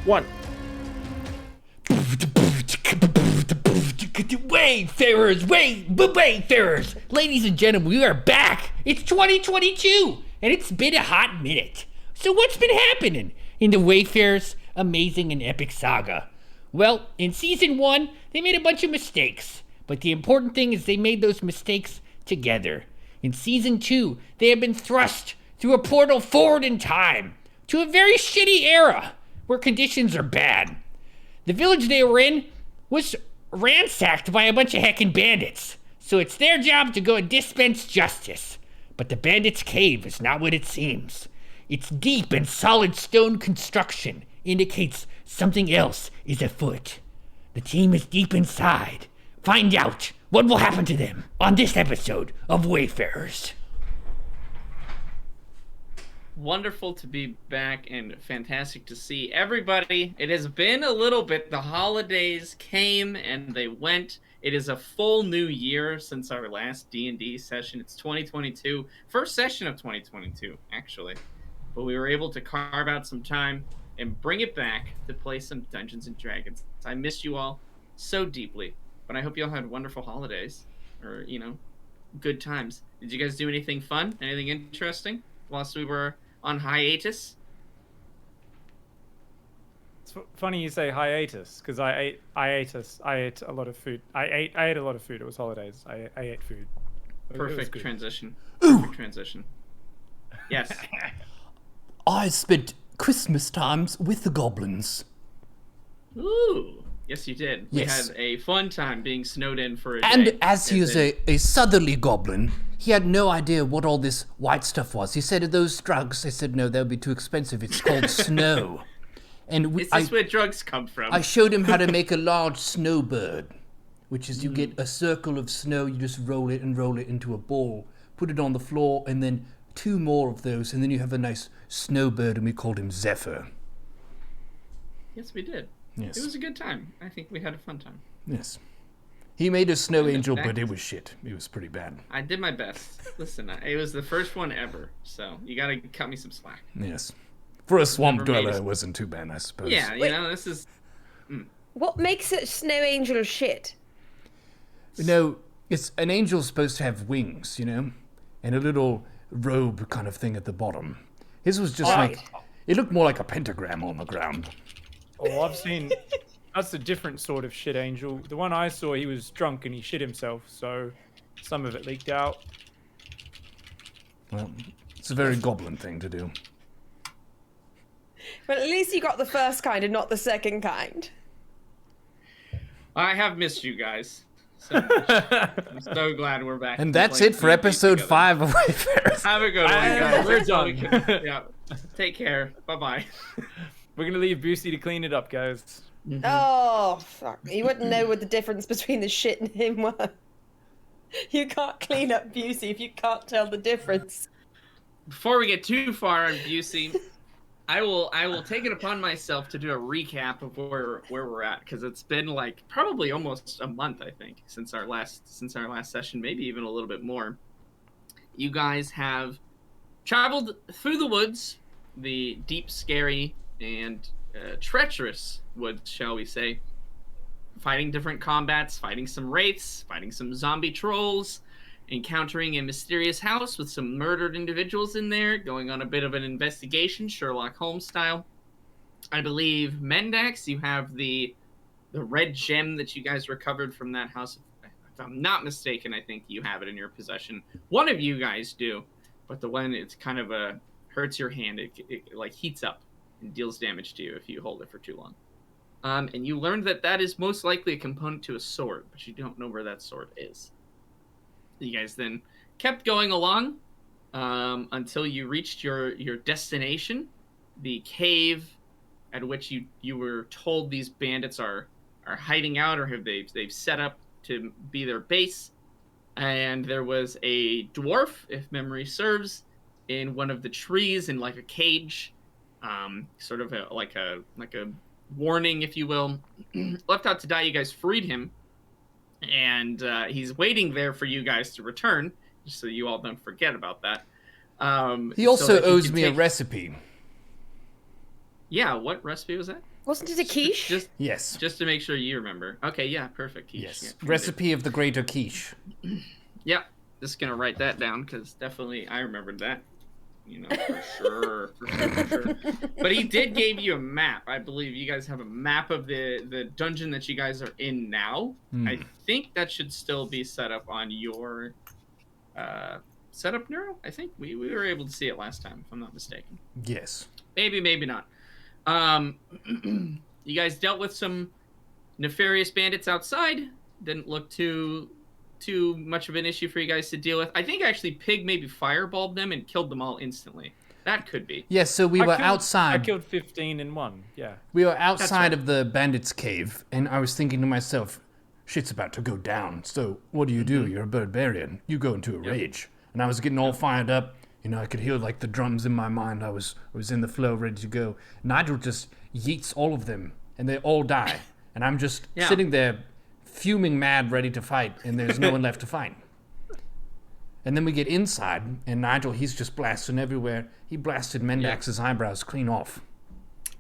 1. Wayfarers! Ladies and gentlemen, we are back! It's 2022, and it's been a hot minute. So what's been happening in the Wayfarers' amazing and epic saga? Well, in Season 1, they made a bunch of mistakes, but the important thing is they made those mistakes together. In Season 2, they have been thrust through a portal forward in time to a very shitty era where conditions are bad. The village they were in was ransacked by a bunch of heckin' bandits, so it's their job to go and dispense justice. But the bandits' cave is not what it seems. Its deep and solid stone construction indicates something else is afoot. The team is deep inside. Find out what will happen to them on this episode of Wayfarers. Wonderful to be back and fantastic to see everybody. It has been a little bit. The holidays came and they went. It is a full new year since our last D&D session. It's 2022. First session of 2022, actually. But we were able to carve out some time and bring it back to play some Dungeons and Dragons. I missed you all so deeply, but I hope you all had wonderful holidays or, good times. Did you guys do anything fun? Anything interesting whilst we were on hiatus? It's funny you say hiatus, because I ate a lot of food. I ate a lot of food. It was holidays. I ate food. Perfect transition. Perfect transition. Yes. I spent Christmas times with the goblins. Ooh. Yes, you did. Yes. We had a fun time being snowed in for a day. And as he is a southerly goblin, he had no idea what all this white stuff was. He said, "Are those drugs?" I said, "No, that would be too expensive. It's called snow." And Is this where drugs come from? I showed him how to make a large snowbird, which is you get a circle of snow, you just roll it into a ball, put it on the floor, and then 2 more of those, and then you have a nice snowbird, and we called him Zephyr. Yes, we did. Yes. It was a good time. I think we had a fun time. Yes. He made a snow angel, but it was shit. It was pretty bad. I did my best. Listen, it was the first one ever, so you gotta cut me some slack. Yes. For a swamp dweller, it wasn't too bad, I suppose. Yeah, this is... What makes a snow angel shit? It's an angel's supposed to have wings, and a little robe kind of thing at the bottom. His was just it looked more like a pentagram on the ground. Oh, I've seen... That's a different sort of shit angel. The one I saw, he was drunk and he shit himself, so some of it leaked out. Well, it's a very goblin thing to do. Well, at least you got the first kind and not the second kind. I have missed you guys. So I'm so glad we're back. And that's it for episode 5 of Wayfarers. Have a good one, guys. We're done. Yeah. Take care. Bye-bye. We're going to leave Busey to clean it up, guys. Mm-hmm. Oh, fuck. You wouldn't know what the difference between the shit and him were. You can't clean up Busey if you can't tell the difference. Before we get too far on Busey, I will take it upon myself to do a recap of where we're at, because it's been like probably almost a month, I think, since our last session, maybe even a little bit more. You guys have traveled through the woods, the deep, scary, and treacherous woods, shall we say, fighting different combats, fighting some wraiths, fighting some zombie trolls, encountering a mysterious house with some murdered individuals in there, going on a bit of an investigation, Sherlock Holmes style. I believe, Mendax, you have the red gem that you guys recovered from that house. If I'm not mistaken, I think you have it in your possession. One of you guys do, but the one, it's kind of hurts your hand. It like heats up and deals damage to you if you hold it for too long. And you learned that is most likely a component to a sword, but you don't know where that sword is. You guys then kept going along until you reached your destination, the cave at which you were told these bandits are hiding out, or they've set up to be their base. And there was a dwarf, if memory serves, in one of the trees in like a cage, sort of like a warning, if you will. Left out to die. You guys freed him, and he's waiting there for you guys to return, just so you all don't forget about that. He also owes me a recipe. Yeah, what recipe was that? Wasn't it a quiche? Yes. Just to make sure you remember. Okay, yeah, perfect. Quiche. Yes. Yeah, Recipe of the greater quiche. Yep. Just gonna write that down because definitely I remembered that. You know, for sure, for sure. But he did give you a map. I believe you guys have a map of the dungeon that you guys are in now. I think that should still be set up on your setup, Neuro. I think we were able to see it last time, if I'm not mistaken. Yes. Maybe not. You guys dealt with some nefarious bandits outside. Didn't look too much of an issue for you guys to deal with. I think actually Pig maybe fireballed them and killed them all instantly. That could be. Yes, so we were outside. I killed 15 in one, yeah. We were outside of the bandits' cave, and I was thinking to myself, shit's about to go down. So what do? You're a barbarian. You go into a rage. And I was getting all fired up. You know, I could hear like the drums in my mind. I was in the flow, ready to go. Nigel just yeets all of them, and they all die. And I'm just sitting there, fuming mad, ready to fight, and there's no one left to fight. And then we get inside, and Nigel, he's just blasting everywhere. He blasted Mendax's eyebrows clean off.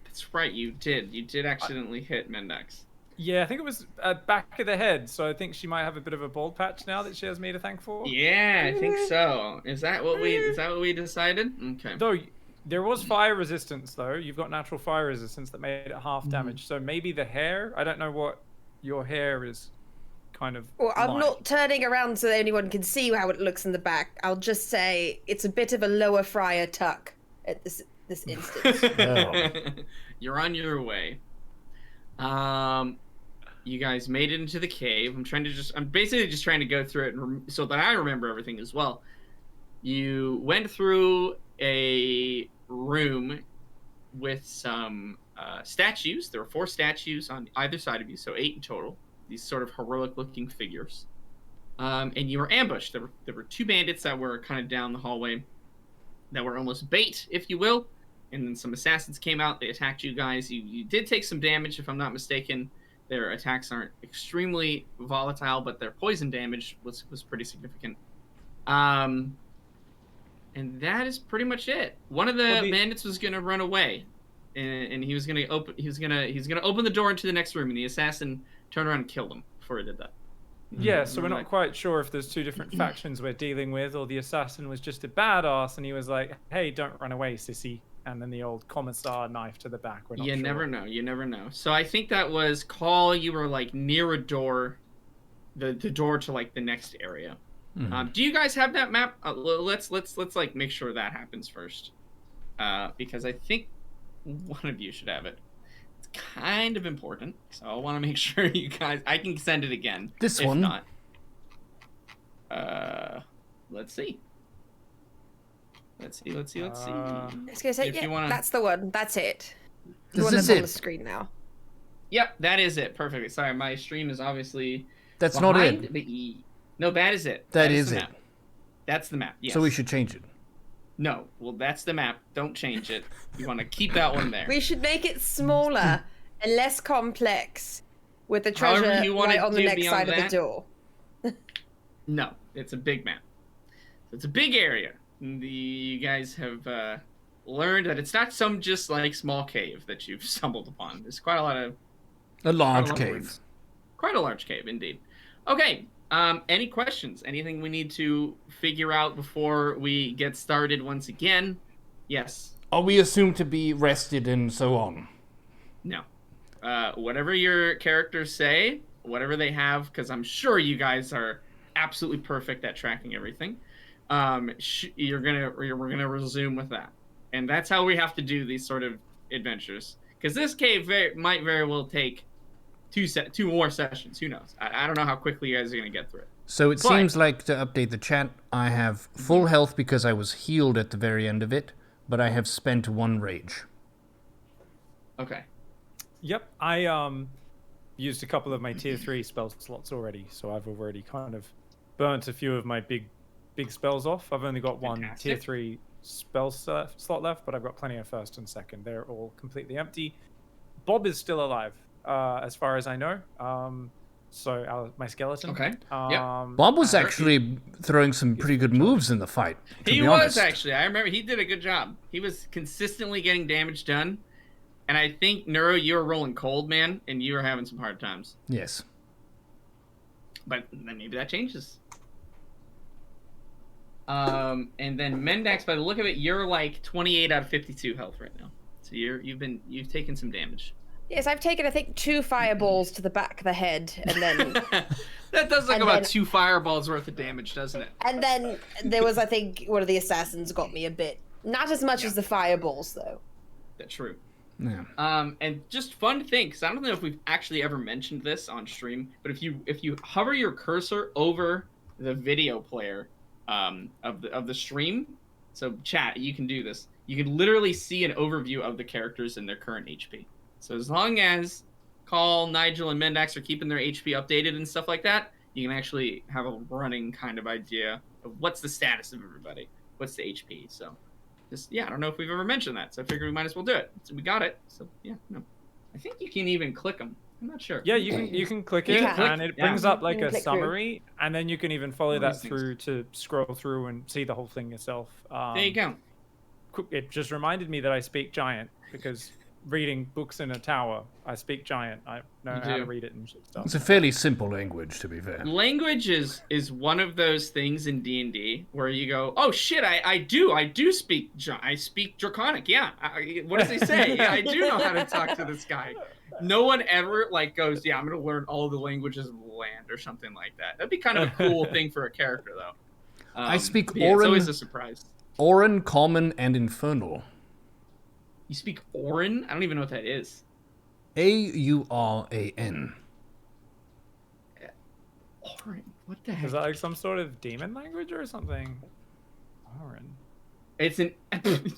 That's right, you did. You did accidentally hit Mendax. Yeah, I think it was back of the head, so I think she might have a bit of a bald patch now that she has me to thank for. Yeah, I think so. Is that what we decided? Okay. Though there was fire resistance, though. You've got natural fire resistance that made it half damage. So maybe the hair. I don't know what your hair is kind of. Well, I'm like. not turning around so anyone can see how it looks in the back. I'll just say it's a bit of a lower Friar tuck at this instance. You're on your way. You guys made it into the cave. I'm basically just trying to go through it so that I remember everything as well. You went through a room with some statues. There were 4 statues on either side of you, so 8 in total. These sort of heroic-looking figures. And you were ambushed. There were 2 bandits that were kind of down the hallway that were almost bait, if you will. And then some assassins came out. They attacked you guys. You did take some damage, if I'm not mistaken. Their attacks aren't extremely volatile, but their poison damage was pretty significant. And that is pretty much it. One of the bandits was gonna run away, and he was gonna open the door into the next room, and the assassin turned around and killed him before he did that. Yeah, so we're not quite sure if there's 2 different factions we're dealing with, or the assassin was just a badass, and he was like, "Hey, don't run away, sissy." And then the old commissar knife to the back. We're not sure. You never know. So I think that was Khaal. You were like near a door, the door to like the next area. Do you guys have that map? Let's like make sure that happens first, because I think one of you should have it. It's kind of important, so I want to make sure you guys. I can send it again. This if one. Not. Let's see. Let's see. I was gonna say, that's the one. That's it. The one This is that's on it. the screen now. Yep, that is it. Perfectly. Sorry, my stream is obviously That's not behind it. the E. No, that is it. That is the it. map. That's the map. Yes. So we should change it. No, well, that's the map. Don't change it. You want to keep that one there. We should make it smaller and less complex, with the treasure However you want right to on the do next beyond side of that. the door. No, it's a big map. It's a big area. You guys have learned that it's not some just like small cave that you've stumbled upon. There's quite a lot of A large lot of cave. rooms. Quite a large cave, indeed. Okay. Any questions? Anything we need to figure out before we get started once again? Yes. Are we assumed to be rested and so on? No. Whatever your characters say, whatever they have, because I'm sure you guys are absolutely perfect at tracking everything. We're gonna resume with that, and that's how we have to do these sort of adventures. Because this cave might very well take 2 more sessions. Who knows? I don't know how quickly you guys are gonna get through it. So it seems like, to update the chat, I have full health because I was healed at the very end of it, but I have spent 1 rage. Okay. Yep, I used a couple of my tier 3 spell slots already, so I've already kind of burnt a few of my big spells off. I've only got 1 tier 3 spell slot left, but I've got plenty of first and second. They're all completely empty. Bob is still alive, as far as I know. So my skeleton. Okay. Bob was actually throwing some pretty good moves in the fight. He was actually. I remember he did a good job. He was consistently getting damage done. And I think, Neuro, you were rolling cold, man, and you were having some hard times. Yes. But then maybe that changes. And then Mendax, by the look of it, you're like 28 out of 52 health right now. So you've taken some damage. Yes, I've taken, I think, 2 fireballs to the back of the head, and then... That does look about 2 fireballs worth of damage, doesn't it? And then there was, I think, one of the assassins got me a bit. Not as much as the fireballs, though. That's true. Yeah. And just fun thing, because I don't know if we've actually ever mentioned this on stream, but if you hover your cursor over the video player of the stream, so chat, you can do this. You can literally see an overview of the characters and their current HP. So as long as Khaal, Nigel, and Mendax are keeping their HP updated and stuff like that, you can actually have a running kind of idea of what's the status of everybody, what's the HP. So, I don't know if we've ever mentioned that, so I figured we might as well do it. So we got it. So yeah, no, I think you can even click them. I'm not sure. Yeah, you can click it, and it brings up like a summary, and then you can even follow that through to scroll through and see the whole thing yourself. There you go. It just reminded me that I speak Giant because reading books in a tower, I speak Giant. I know how to read it and stuff. It's a fairly simple language, to be fair. Language is one of those things in D&D where you go, oh shit, I do speak Draconic. Yeah, what does he say? Yeah, I do know how to talk to this guy. No one ever like goes, yeah, I'm gonna learn all the languages of the land or something like that. That'd be kind of a cool thing for a character, though. I speak Orin. It's always a surprise. Orin, Common, and Infernal. You speak Orin? I don't even know what that is. Auran. Orin? What the heck? Is that like some sort of demon language or something? Orin. It's an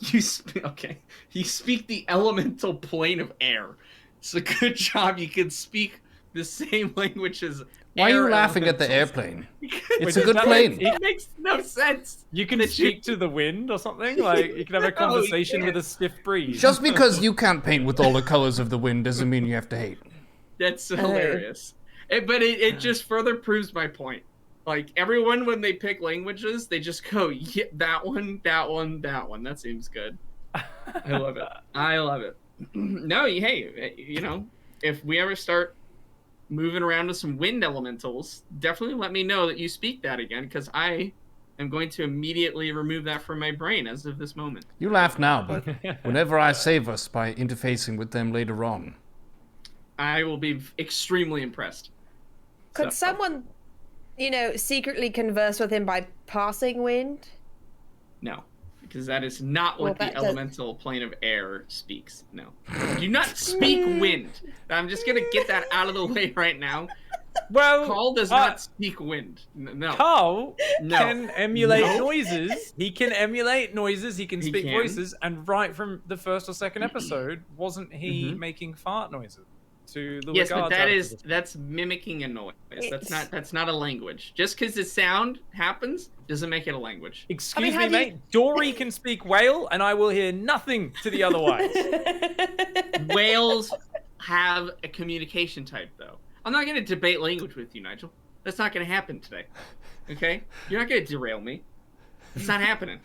you speak the elemental plane of air. It's a good job you can speak the same language as Why are you laughing at the airplane? It's a good plane. It makes no sense. You can speak to the wind or something? Like, you can have a conversation with a stiff breeze. Just because you can't paint with all the colors of the wind doesn't mean you have to hate. That's hilarious. But it just further proves my point. Like, everyone, when they pick languages, they just go, yeah, that one. That seems good. I love it. No, hey, if we ever start moving around with some wind elementals, definitely let me know that you speak that again, because I am going to immediately remove that from my brain as of this moment. You laugh now, but whenever I save us by interfacing with them later on, I will be extremely impressed. Could someone, secretly converse with him by passing wind? No, because that is not what the elemental plane of air speaks. No. Do not speak wind. I'm just going to get that out of the way right now. Well, Khaal does not speak wind. No. Khaal can emulate noises. He can emulate noises. He can speak voices. And right from the first or second episode, wasn't he making fart noises? Yes, but that's mimicking a noise. That's not a language. Just because the sound happens doesn't make it a language. Excuse me, mate. Dory can speak whale, and I will hear nothing to the otherwise. Whales have a communication type, though. I'm not going to debate language with you, Nigel. That's not going to happen today. Okay? You're not going to derail me. It's not happening.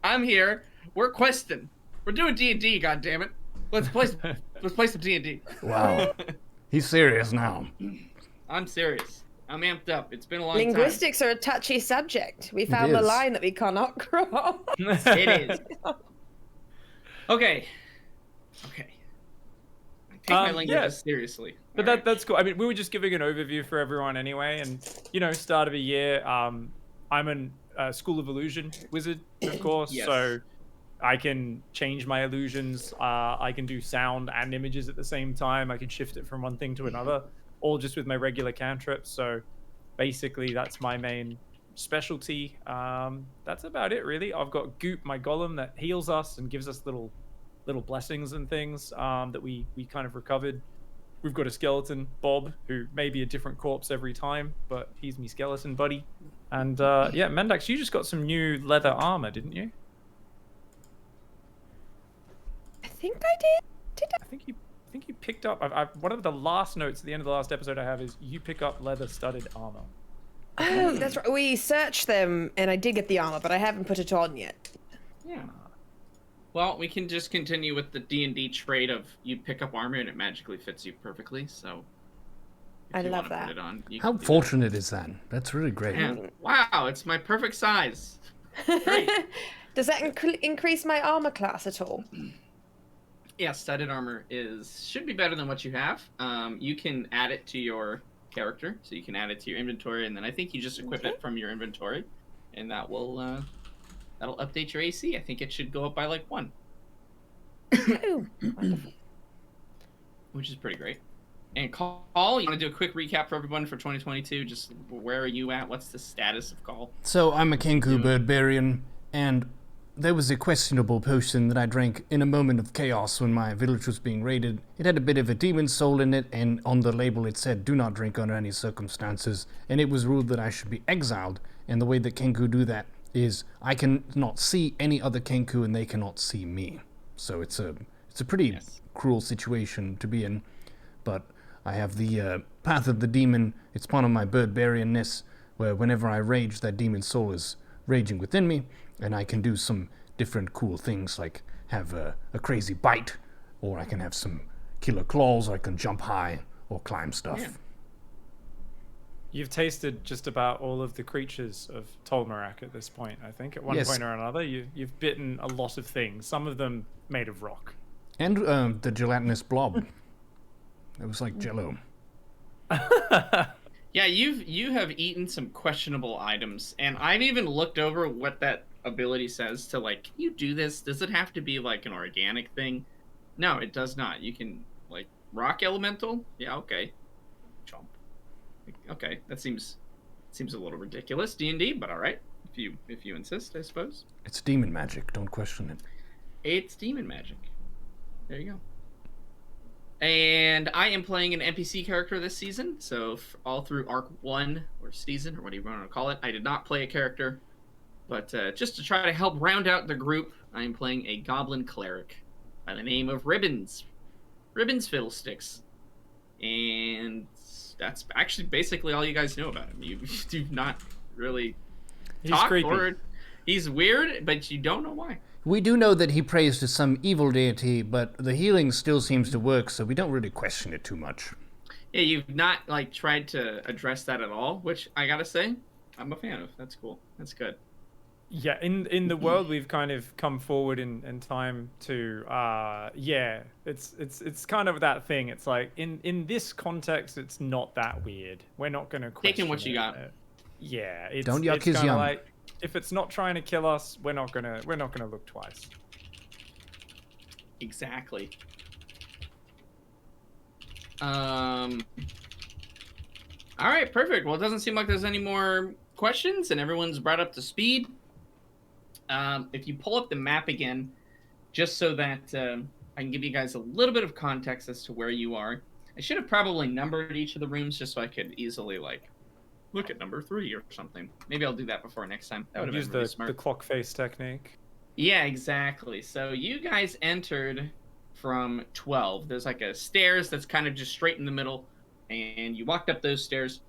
I'm here. We're questing. We're doing D&D, goddammit. Let's play some D&D. Wow. He's serious now. I'm serious. I'm amped up. It's been a long Linguistics are a touchy subject. We found the line that we cannot cross. It is. Okay. I take my language seriously. But that's cool. I mean, we were just giving an overview for everyone anyway. And, start of a year, I'm a School of Illusion wizard, of course. Yes. So I can change my illusions. I can do sound and images at the same time. I can shift it from one thing to another, all just with my regular cantrips. So basically, that's my main specialty. That's about it, really. I've got Goop, my golem, that heals us and gives us little blessings and things that we kind of recovered. We've got a skeleton, Bob, who may be a different corpse every time, but he's me skeleton buddy. And Mendax, you just got some new leather armor, didn't you? I think I did. I think you picked up. One of the last notes at the end of the last episode I have is you pick up leather-studded armor. Oh, that's right. We searched them, and I did get the armor, but I haven't put it on yet. Yeah. Well, we can just continue with the D&D trait of you pick up armor and it magically fits you perfectly. So if I you love want to put that. it on, you How can do fortunate is that? That's really great. that. Man, wow, it's my perfect size. Great. Does that increase my armor class at all? Yeah, studded armor should be better than what you have. You can add it to your character, so you can add it to your inventory, and then I think you just equip it from your inventory, and that will that'll update your AC. I think it should go up by like 1. Oh, wonderful. Which is pretty great. And Khaal, you want to do a quick recap for everyone for 2022? Just where are you at? What's the status of Khaal? So I'm a Kenku Birdbarian, and there was a questionable potion that I drank in a moment of chaos when my village was being raided. It had a bit of a demon soul in it, and on the label it said, "Do not drink under any circumstances," and it was ruled that I should be exiled. And the way that Kenku do that is I can not see any other Kenku, and they cannot see me. So it's a pretty cruel situation to be in. But I have the Path of the Demon. It's part of my Birdbarianness, where whenever I rage, that demon soul is raging within me, and I can do some different cool things, like have a crazy bite, or I can have some killer claws, or I can jump high, or climb stuff. Yeah. You've tasted just about all of the creatures of Tolmerak at this point, I think. At one Yes. point or another, you've bitten a lot of things, some of them made of rock. And the gelatinous blob. It was like Jello. Yeah, you have eaten some questionable items, and I've even looked over what that ability says to like, can you do this? Does it have to be like an organic thing? No, it does not. You can like rock elemental. Yeah, okay. Chomp. Okay, that seems a little ridiculous, D&D, but all right, if you insist, I suppose. It's demon magic. Don't question it. It's demon magic. There you go. And I am playing an NPC character this season, so all through Arc 1, or season, or whatever you want to call it, I did not play a character. But just to try to help round out the group, I am playing a Goblin Cleric by the name of Ribbons. Ribbons Fiddlesticks. And that's actually basically all you guys know about him. You do not really talk creepy. or... He's weird, but you don't know why. We do know that he prays to some evil deity, but the healing still seems to work, so we don't really question it too much. Yeah, you've not like tried to address that at all, which I gotta say, I'm a fan of. That's cool. That's good. Yeah, in the world we've kind of come forward in time to it's kind of that thing. It's like in this context it's not that weird. We're not gonna question Taking what you got. Yeah, it's, Don't yuck it's his kinda yum. like, if it's not trying to kill us, we're not gonna look twice. Exactly. All right, perfect. Well, it doesn't seem like there's any more questions, and everyone's brought up to speed. If you pull up the map again, just so that I can give you guys a little bit of context as to where you are. I should have probably numbered each of the rooms just so I could easily like look at number 3 or something. Maybe I'll do that before next time. That would have Use been really the smart. clock face technique. Yeah, exactly. So you guys entered from 12. There's like a stairs that's kind of just straight in the middle, and you walked up those stairs.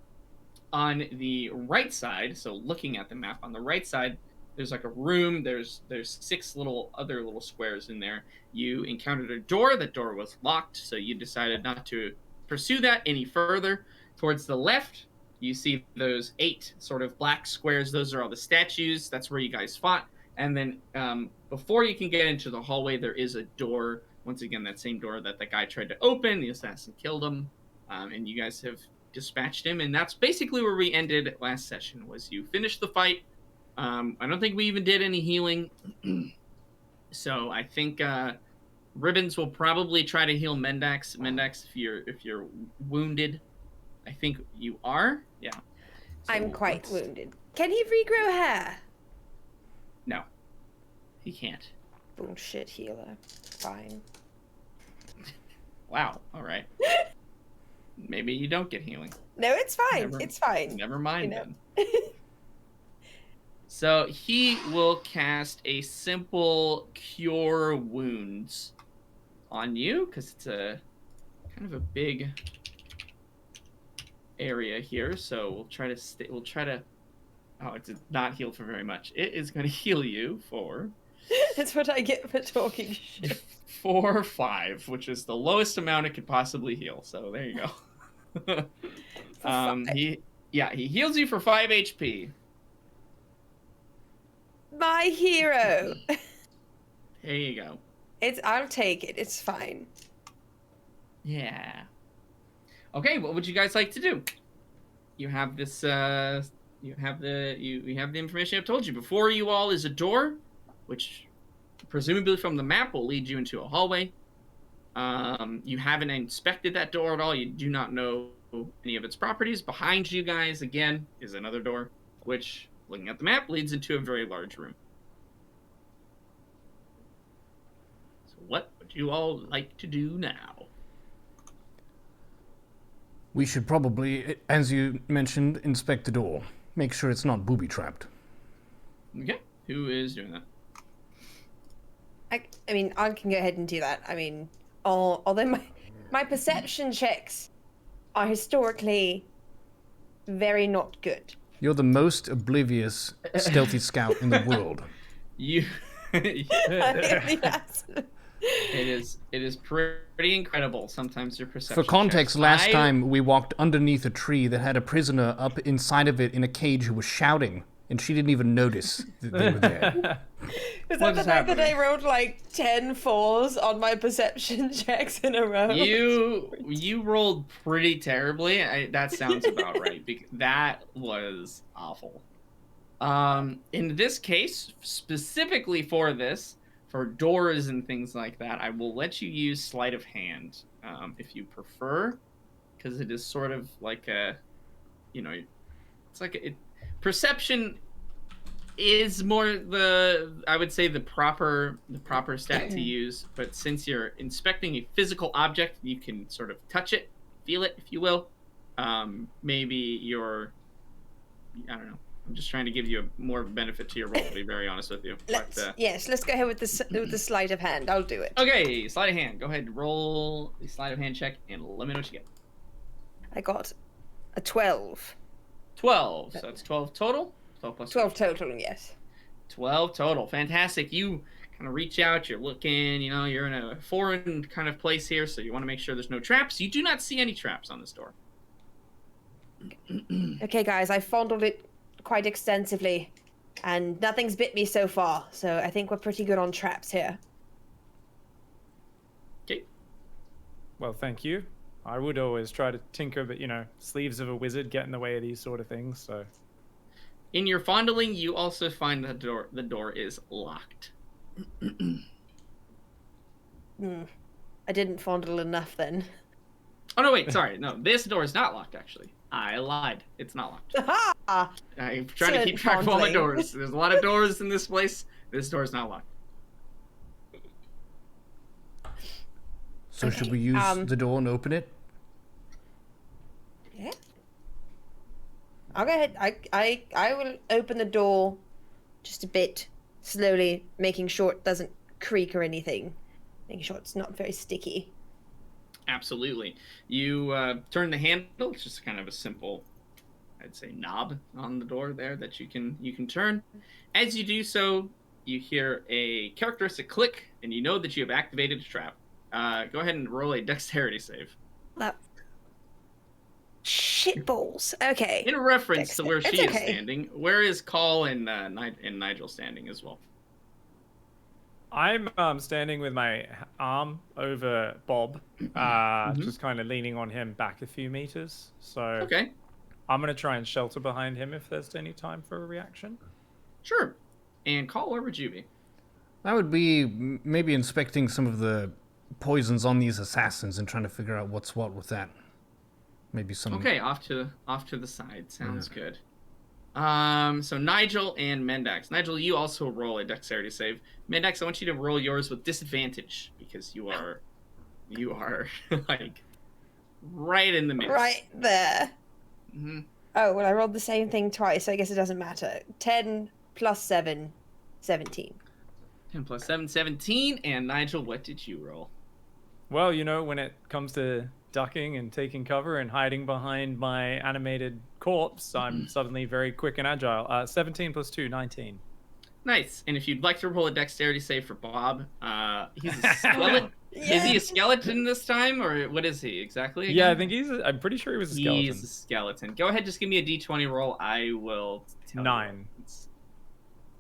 On the right side, so looking at the map, on the right side, there's like a room. There's 6 other little squares in there. You encountered a door. That door was locked, so you decided not to pursue that any further. Towards the left, you see those 8 sort of black squares. Those are all the statues. That's where you guys fought. And then before you can get into the hallway, there is a door. Once again, that same door that the guy tried to open. The assassin killed him. And you guys have dispatched him. And that's basically where we ended last session, was you finished the fight. I don't think we even did any healing. So I think Ribbons will probably try to heal Mendax. Mendax, if you're wounded, I think you are. Yeah. So I'm quite wounded. Can he regrow hair? No, he can't. Bullshit healer. Fine. Wow. All right. Maybe you don't get healing. No, it's fine. It's fine. Never mind You know. then. So he will cast a simple Cure Wounds on you, because it's a kind of a big area here. So we'll try to. Oh, it did not heal for very much. It is going to heal you for That's what I get for talking shit. 4 or 5, which is the lowest amount it could possibly heal. So there you go. He heals you for 5 HP. My hero. There you go. I'll take it. It's fine. Yeah. Okay, what would you guys like to do? You have this. You have the information I've told you. Before you all is a door, which presumably from the map will lead you into a hallway. You haven't inspected that door at all. You do not know any of its properties. Behind you guys, again, is another door, which, looking at the map, leads into a very large room. So what would you all like to do now? We should probably, as you mentioned, inspect the door. Make sure it's not booby-trapped. Okay, who is doing that? I mean, I can go ahead and do that. I mean, although my perception checks are historically very not good. You're the most oblivious stealthy scout in the world. You. Yes. It is pretty incredible. Sometimes your perception. For context, checks. last time we walked underneath a tree that had a prisoner up inside of it in a cage who was shouting, and she didn't even notice that they were there. Was What that the is fact that I happening? rolled like 10 4s on my perception checks in a row? You rolled pretty terribly. That sounds about right. That was awful. In this case, specifically for this, for doors and things like that, I will let you use sleight of hand if you prefer, because it is sort of like a, it's like perception is more I would say the proper stat to use, but since you're inspecting a physical object, you can sort of touch it, feel it, if you will. Maybe I don't know. I'm just trying to give you a more benefit to your roll, to be very honest with you. Let's go ahead with the sleight of hand. I'll do it. Okay, sleight of hand. Go ahead and roll the sleight of hand check and let me know what you get. I got a 12. 12. So that's 12 total? 12 plus 12 total, yes. 12 total. Fantastic. You kind of reach out, you're looking, you're in a foreign kind of place here, so you want to make sure there's no traps. You do not see any traps on this door. Okay, guys, I fondled it quite extensively, and nothing's bit me so far, so I think we're pretty good on traps here. Okay. Well, thank you. I would always try to tinker, but sleeves of a wizard get in the way of these sort of things, so. In your fondling, you also find the door is locked. I didn't fondle enough then. Oh, no, wait, sorry. No, this door is not locked, actually. I lied. It's not locked. Ha! I'm trying to keep track of all my fondling. doors. There's a lot of doors in this place. This door is not locked. So Okay, should we use the door and open it? Yeah. I'll go ahead. I will open the door just a bit, slowly, making sure it doesn't creak or anything. Making sure it's not very sticky. Absolutely. You turn the handle. It's just kind of a simple, I'd say, knob on the door there that you can turn. As you do so, you hear a characteristic click, and you know that you have activated a trap. Go ahead and roll a dexterity save. That shitballs. Okay. In reference to where It's she is okay. standing, where is Khaal and Nigel standing as well? I'm standing with my arm over Bob, just kind of leaning on him back a few meters. So Okay, I'm going to try and shelter behind him if there's any time for a reaction. sure. And Khaal, where would you be? I would be maybe inspecting some of the poisons on these assassins and trying to figure out what's what with that. Maybe some. Okay, off to the side. Sounds good. So Nigel and Mendax. Nigel, you also roll a dexterity save. Mendax, I want you to roll yours with disadvantage because you are like right in the midst. Right there. Mm-hmm. Oh, well, I rolled the same thing twice, so I guess it doesn't matter. 10 plus 7, 17. 10 plus 7, 17. And Nigel, what did you roll? Well, when it comes to ducking and taking cover and hiding behind my animated corpse, I'm suddenly very quick and agile. 17 plus 2, 19. Nice. And if you'd like to roll a dexterity save for Bob, he's a skeleton. Is he a skeleton this time, or what is he exactly? Again? Yeah, I think I'm pretty sure he was a skeleton. He's a skeleton. Go ahead, just give me a d20 roll. I will tell 9. You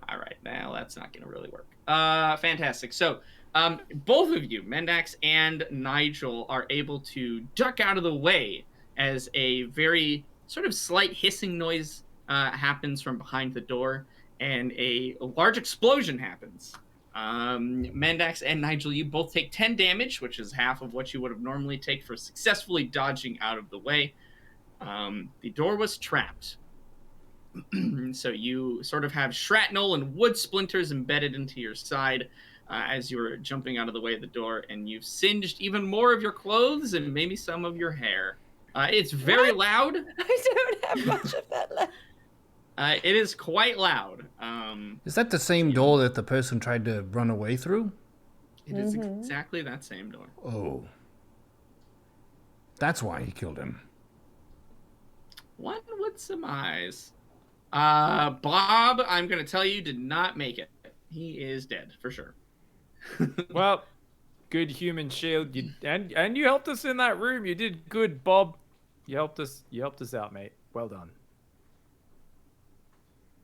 all right, now that's not going to really work. Fantastic. So, both of you, Mendax and Nigel, are able to duck out of the way as a very sort of slight hissing noise happens from behind the door, and a large explosion happens. Mendax and Nigel, you both take 10 damage, which is half of what you would have normally take for successfully dodging out of the way. The door was trapped. So you sort of have shrapnel and wood splinters embedded into your side as you were jumping out of the way of the door, and you've singed even more of your clothes and maybe some of your hair. It's very loud. I don't have much of that left. It is quite loud. Is that the same door that the person tried to run away through? It is exactly that same door. Oh. That's why he killed him. One would surmise. Bob, I'm going to tell you, did not make it. He is dead, for sure. Well, good human shield. And you helped us in that room. You did good, Bob. You helped us out, mate. Well done.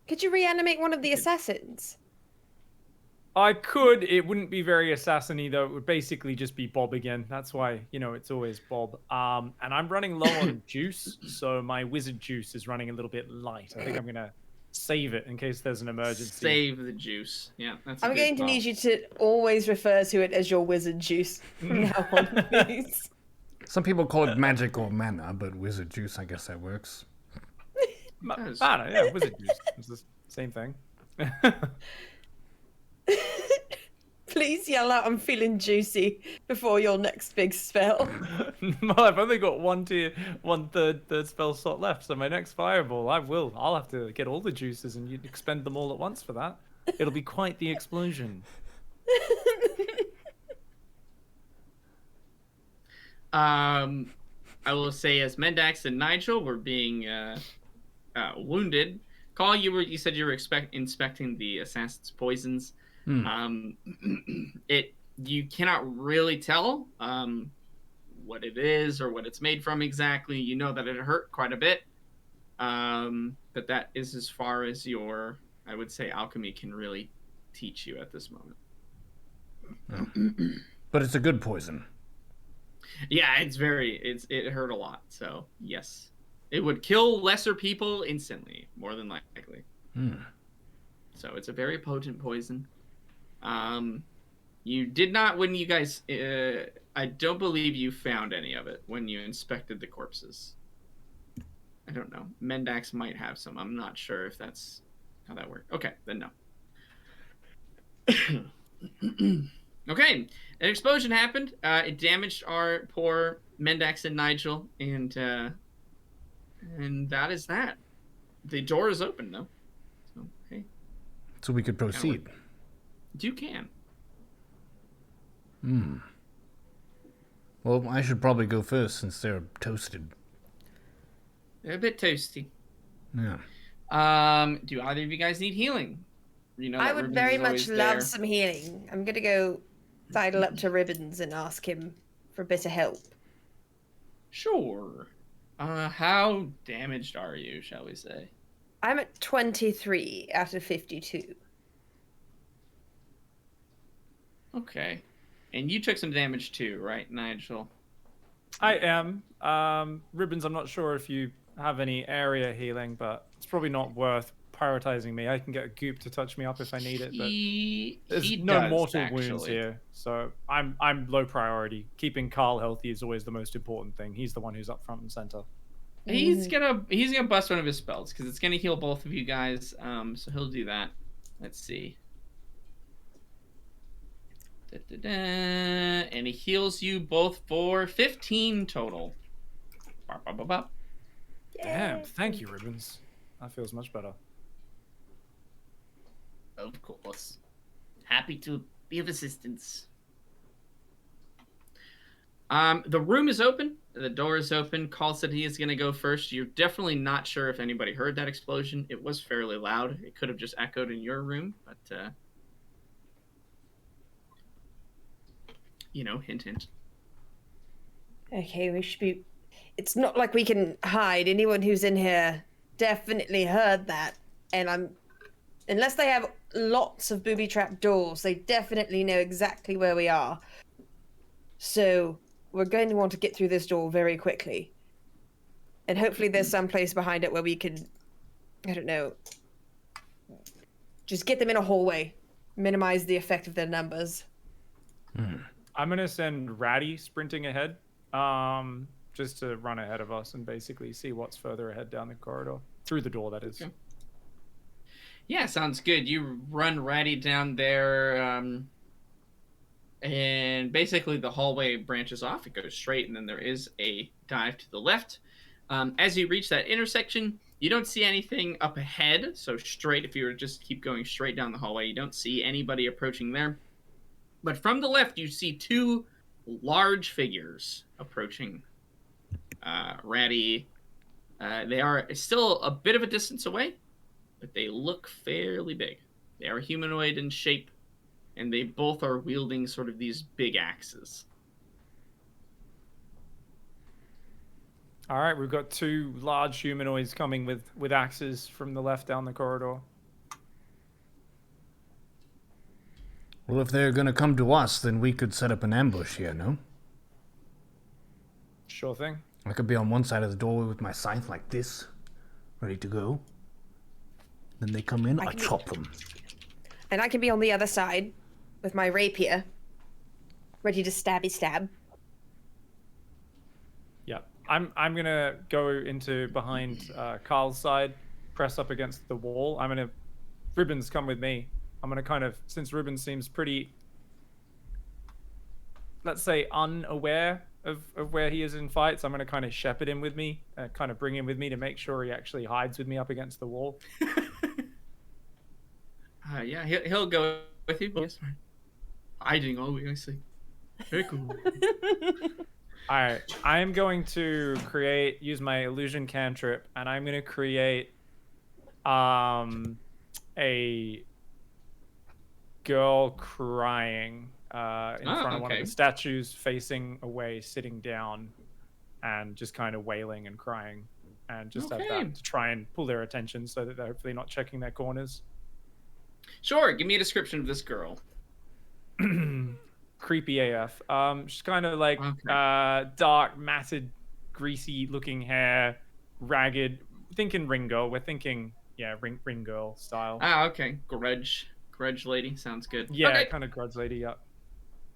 Could you reanimate one of the assassins? I could. It wouldn't be very assassin-y, though. It would basically just be Bob again. That's why, it's always Bob. And I'm running low on juice, so my wizard juice is running a little bit light. I think I'm going to save it in case there's an emergency. Save the juice. Yeah, that's I'm going to need you to always refer to it as your wizard juice from now on, please. Some people call it magic or mana, but wizard juice, I guess that works. Mana, yeah, wizard juice. It's the same thing. Please yell out, "I'm feeling juicy," before your next big spell. Well, I've only got one third spell slot left, so my next fireball, I'll have to get all the juices and you expend them all at once for that. It'll be quite the explosion. I will say, as Mendax and Nigel were being wounded, Khaal, you said you were inspecting the assassin's poisons. You cannot really tell what it is or what it's made from exactly. You know that it hurt quite a bit, but that is as far as your, I would say, alchemy can really teach you at this moment. But it's a good poison. Yeah, it hurt a lot. So yes, it would kill lesser people instantly, more than likely. So it's a very potent poison. You did not, when you guys, I don't believe you found any of it when you inspected the corpses. I don't know. Mendax might have some. I'm not sure if that's how that worked. Okay, then no. Okay, an explosion happened. It damaged our poor Mendax and Nigel, and that is that. The door is open, though. So, hey. So we could proceed. You can. Well, I should probably go first since they're toasted. They're a bit toasty. Yeah. Do either of you guys need healing? I would very much love some healing. I'm gonna go sidle up to Ribbons and ask him for a bit of help. Sure. How damaged are you, shall we say? I'm at 23 out of 52. Okay. And you took some damage too, right, Nigel? I am. Ribbons, I'm not sure if you have any area healing, but it's probably not worth prioritizing me. I can get a goop to touch me up if I need it, but there's no mortal wounds here, so I'm low priority. Keeping Khaal healthy is always the most important thing. He's the one who's up front and center. He's gonna bust one of his spells because it's gonna heal both of you guys. So he'll do that. Let's see. And he heals you both for 15 total. Damn, thank you, Ribbons. That feels much better. Of course. Happy to be of assistance. The room is open. The door is open. Khaal said he is going to go first. You're definitely not sure if anybody heard that explosion. It was fairly loud. It could have just echoed in your room, but hint, hint. Okay, we should be. It's not like we can hide. Anyone who's in here definitely heard that, and unless they have lots of booby trap doors, they definitely know exactly where we are. So we're going to want to get through this door very quickly. And hopefully there's some place behind it where we can, I don't know, just get them in a hallway. Minimize the effect of their numbers. I'm going to send Ratty sprinting ahead, just to run ahead of us and basically see what's further ahead down the corridor. Through the door, that is. Okay. Yeah, sounds good. You run Ratty down there, and basically the hallway branches off. It goes straight, and then there is a dive to the left. As you reach that intersection, you don't see anything up ahead. So straight, if you were to just keep going straight down the hallway, you don't see anybody approaching there. But from the left, you see two large figures approaching Ratty. They are still a bit of a distance away, but they look fairly big. They are humanoid in shape, and they both are wielding sort of these big axes. All right, we've got two large humanoids coming with axes from the left down the corridor. Well, if they're gonna come to us, then we could set up an ambush here, no? Sure thing. I could be on one side of the doorway with my scythe like this, ready to go. Then they come in, I chop them. And I can be on the other side with my rapier, ready to stabby stab. Yeah, I'm gonna go into behind Carl's side, press up against the wall. Ribbons, come with me. I'm gonna kind of, since Ribbons seems pretty, let's say, unaware of where he is in fights, I'm gonna kind of shepherd him with me, kind of bring him with me to make sure he actually hides with me up against the wall. Yeah, he'll go with you. Yes, hiding. Oh, I see. Very cool. All right, I am going to use my illusion cantrip, and I'm gonna create a girl crying in front of one of the statues, facing away, sitting down, and just kind of wailing and crying, and just have that to try and pull their attention so that they're hopefully not checking their corners. Sure, give me a description of this girl. Creepy AF. She's kind of like dark, matted, greasy looking hair, ragged. Thinking Ring Girl. We're thinking, Ring Girl style. Okay. Grudge lady. Sounds good. Yeah, okay. Kind of grudge lady, yeah.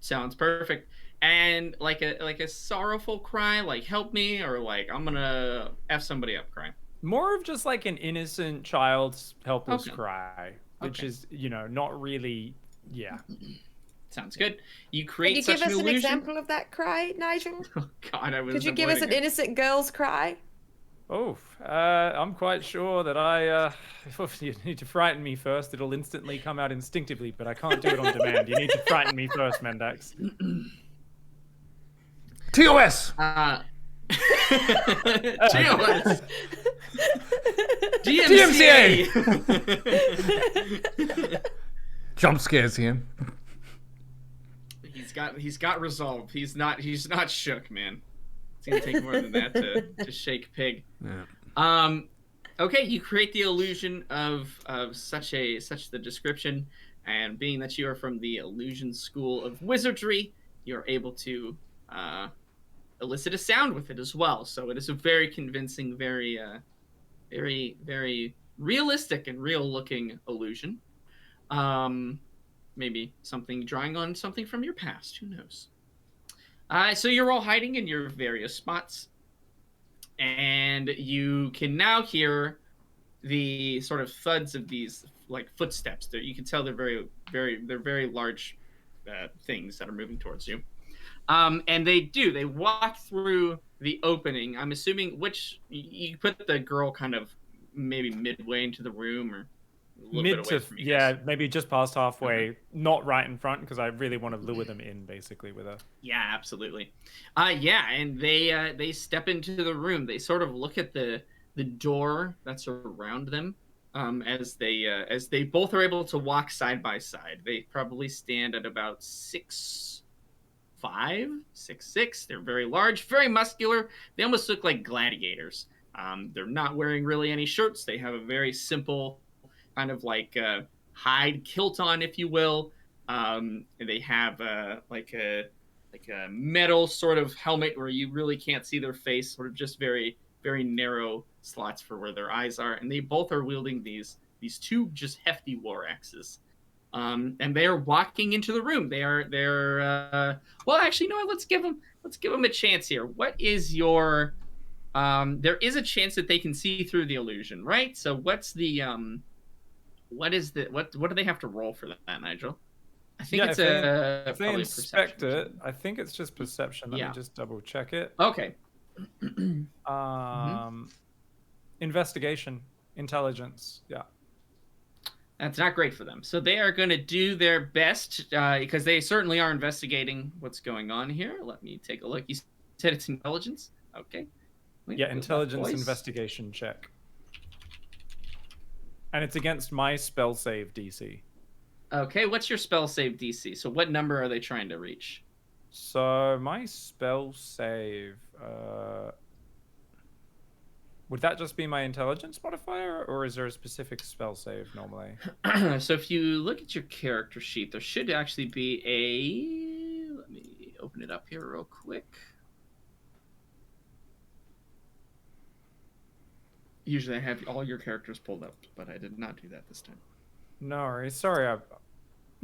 Sounds perfect. And like a sorrowful cry, like help me, or like I'm gonna F somebody up cry. More of just like an innocent child's helpless cry, which is, not really, Sounds good. You create Can you such give us an illusion. example of that cry, Nigel? Oh God, Could you give us an innocent girl's cry? Oh, I'm quite sure that if you need to frighten me first, it'll instantly come out instinctively, but I can't do it on demand. You need to frighten me first, Mendax. TOS! TOS! DMCA! Jump scares him. He's got resolve. He's not shook, man. It's gonna take more than that to shake Pig. Yeah. Okay, you create the illusion of such the description, and being that you are from the illusion school of wizardry, you're able to elicit a sound with it as well. So it is a very convincing, very very realistic and real looking illusion. Maybe drawing on something from your past. Who knows? So you're all hiding in your various spots, and you can now hear the sort of thuds of these like footsteps. You can tell they're very large things that are moving towards you. And they walk through the opening. I'm assuming you put the girl kind of maybe midway into the room, or A little bit away from you guys. maybe just past halfway, not right in front, because I really want to lure them in, basically, with a. Yeah, absolutely. And they step into the room. They sort of look at the door that's around them. As they both are able to walk side by side. They probably stand at about 6'5", 6'6". They're very large, very muscular. They almost look like gladiators. They're not wearing really any shirts. They have a very simple kind of like hide kilt on, if you will. They have like a metal sort of helmet where you really can't see their face, sort of just very, very narrow slots for where their eyes are. And they both are wielding these two just hefty war axes. And they are walking into the room. They're well, actually, you know what? Let's give them a chance here. What is your there is a chance that they can see through the illusion, right? So what's the what do they have to roll for that, Nigel? I think it's if they probably inspect a it, I think it's just perception. Let me just double check it. Okay. Investigation, intelligence. Yeah. That's not great for them. So they are going to do their best because they certainly are investigating what's going on here. Let me take a look. You said it's intelligence? Okay. Intelligence investigation check. And it's against my spell save DC. Okay, what's your spell save DC? So what number are they trying to reach? So my spell save... would that just be my intelligence modifier, or is there a specific spell save normally? So if you look at your character sheet, there should actually be a... Let me open it up here real quick. Usually I have all your characters pulled up, but I did not do that this time. No worries. Sorry.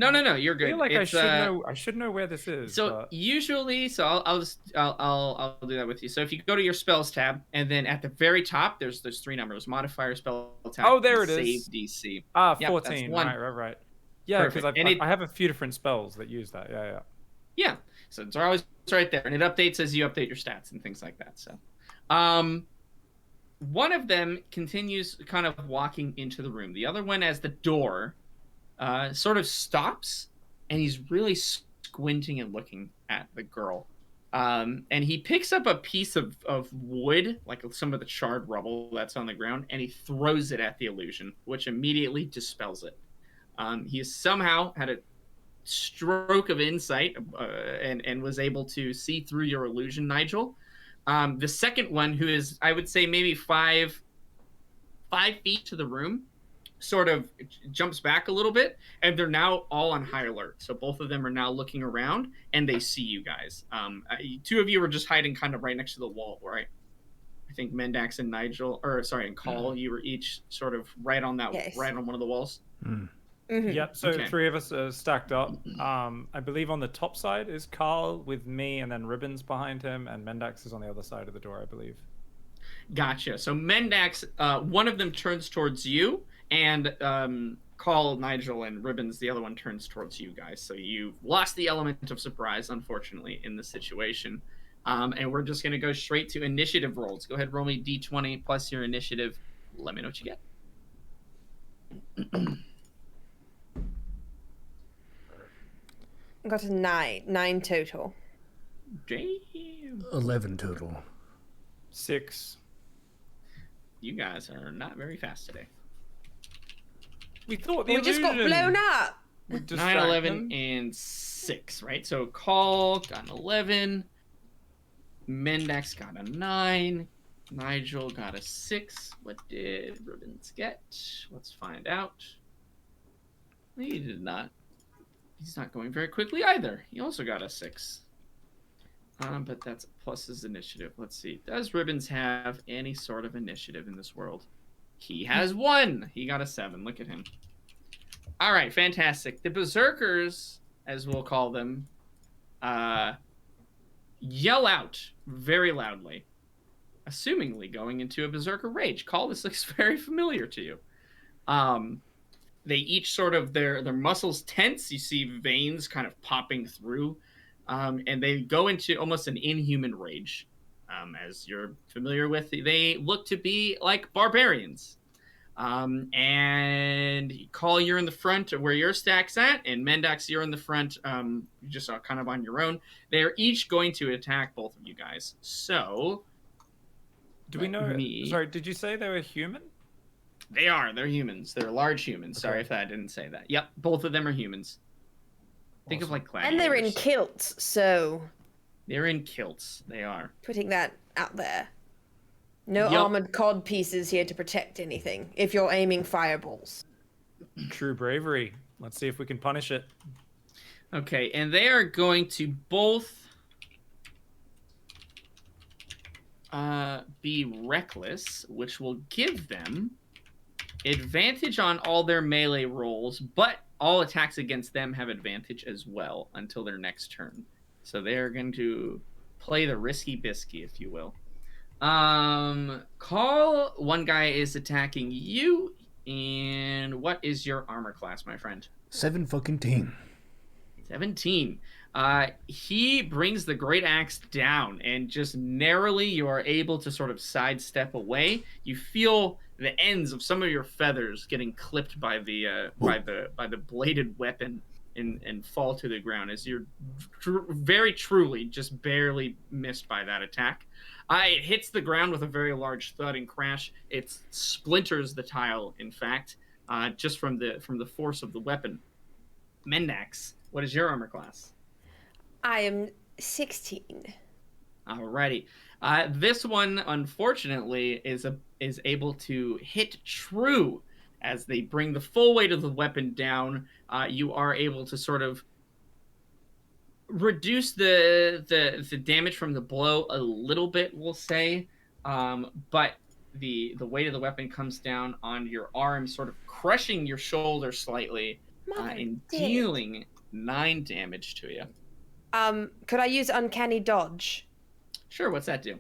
No, you're good. I feel like I should know where this is. So usually, I'll do that with you. So if you go to your spells tab, and then at the very top, there's 3 numbers: modifier, spell tab. Oh, there it is. Save DC. 14. Right. Yeah, because I have a few different spells that use that. Yeah. Yeah. So it's always right there, and it updates as you update your stats and things like that. So, one of them continues kind of walking into the room. The other one, as the door sort of stops, and he's really squinting and looking at the girl. And he picks up a piece of wood, like some of the charred rubble that's on the ground, and he throws it at the illusion, which immediately dispels it. He has somehow had a stroke of insight and was able to see through your illusion, Nigel. The second one, who is, I would say, maybe 5 feet to the room, sort of jumps back a little bit, and they're now all on high alert. So both of them are now looking around, and they see you guys. 2 of you were just hiding kind of right next to the wall, right? I think Mendax and and Khaal, you were each sort of right on that, right on one of the walls. Mm-hmm. Yep. So 3 of us are stacked up. I believe on the top side is Khaal with me, and then Ribbons behind him, and Mendax is on the other side of the door, I believe. Gotcha. So Mendax, one of them turns towards you, and Khaal, Nigel, and Ribbons, the other one turns towards you guys. So you've lost the element of surprise, unfortunately, in this situation. And we're just going to go straight to initiative rolls. Go ahead, roll me D20 plus your initiative. Let me know what you get. I got a 9 total. Damn. 11 total. 6. You guys are not very fast today. We thought We just got blown up. 9, 11, and 6, right? So Khaal got an 11. Mendax got a 9. Nigel got a 6. What did Ribbons get? Let's find out. He did not. He's not going very quickly either. He also got a 6. But that's plus his initiative. Let's see. Does Ribbons have any sort of initiative in this world? He has 1. He got a 7. Look at him. All right, fantastic. The Berserkers, as we'll call them, yell out very loudly, assumingly going into a Berserker rage. Khaal, this looks very familiar to you. They each sort of, their muscles tense. You see veins kind of popping through. And they go into almost an inhuman rage. As you're familiar with, they look to be like barbarians. And Khaal, you're in the front where your stack's at, and Mendax, you're in the front, just kind of on your own. They're each going to attack both of you guys. So, do we know? Sorry, did you say they were human? They are. They're humans. They're large humans. Okay. Sorry if I didn't say that. Yep, both of them are humans. Think of like gladiators. And they're in kilts, so... They're in kilts. They are. Putting that out there. No Yep. armored cod pieces here to protect anything, if you're aiming fireballs. True bravery. Let's see if we can punish it. Okay, and they are going to both be reckless, which will give them advantage on all their melee rolls, but all attacks against them have advantage as well until their next turn. So they're going to play the risky bisky, if you will. Khaal, one guy is attacking you, and what is your armor class, my friend? 17. 17. He brings the great axe down, and just narrowly you are able to sort of sidestep away. You feel the ends of some of your feathers getting clipped by the bladed weapon and fall to the ground as you're very truly just barely missed by that attack. It hits the ground with a very large thud and crash. It splinters the tile, in fact, just from the force of the weapon. Mendax, what is your armor class? I am 16. Alrighty. This one, unfortunately, is able to hit true as they bring the full weight of the weapon down. You are able to sort of reduce the damage from the blow a little bit, we'll say, but the weight of the weapon comes down on your arm, sort of crushing your shoulder slightly, and dealing 9 damage to you. Could I use Uncanny Dodge? Sure, what's that do?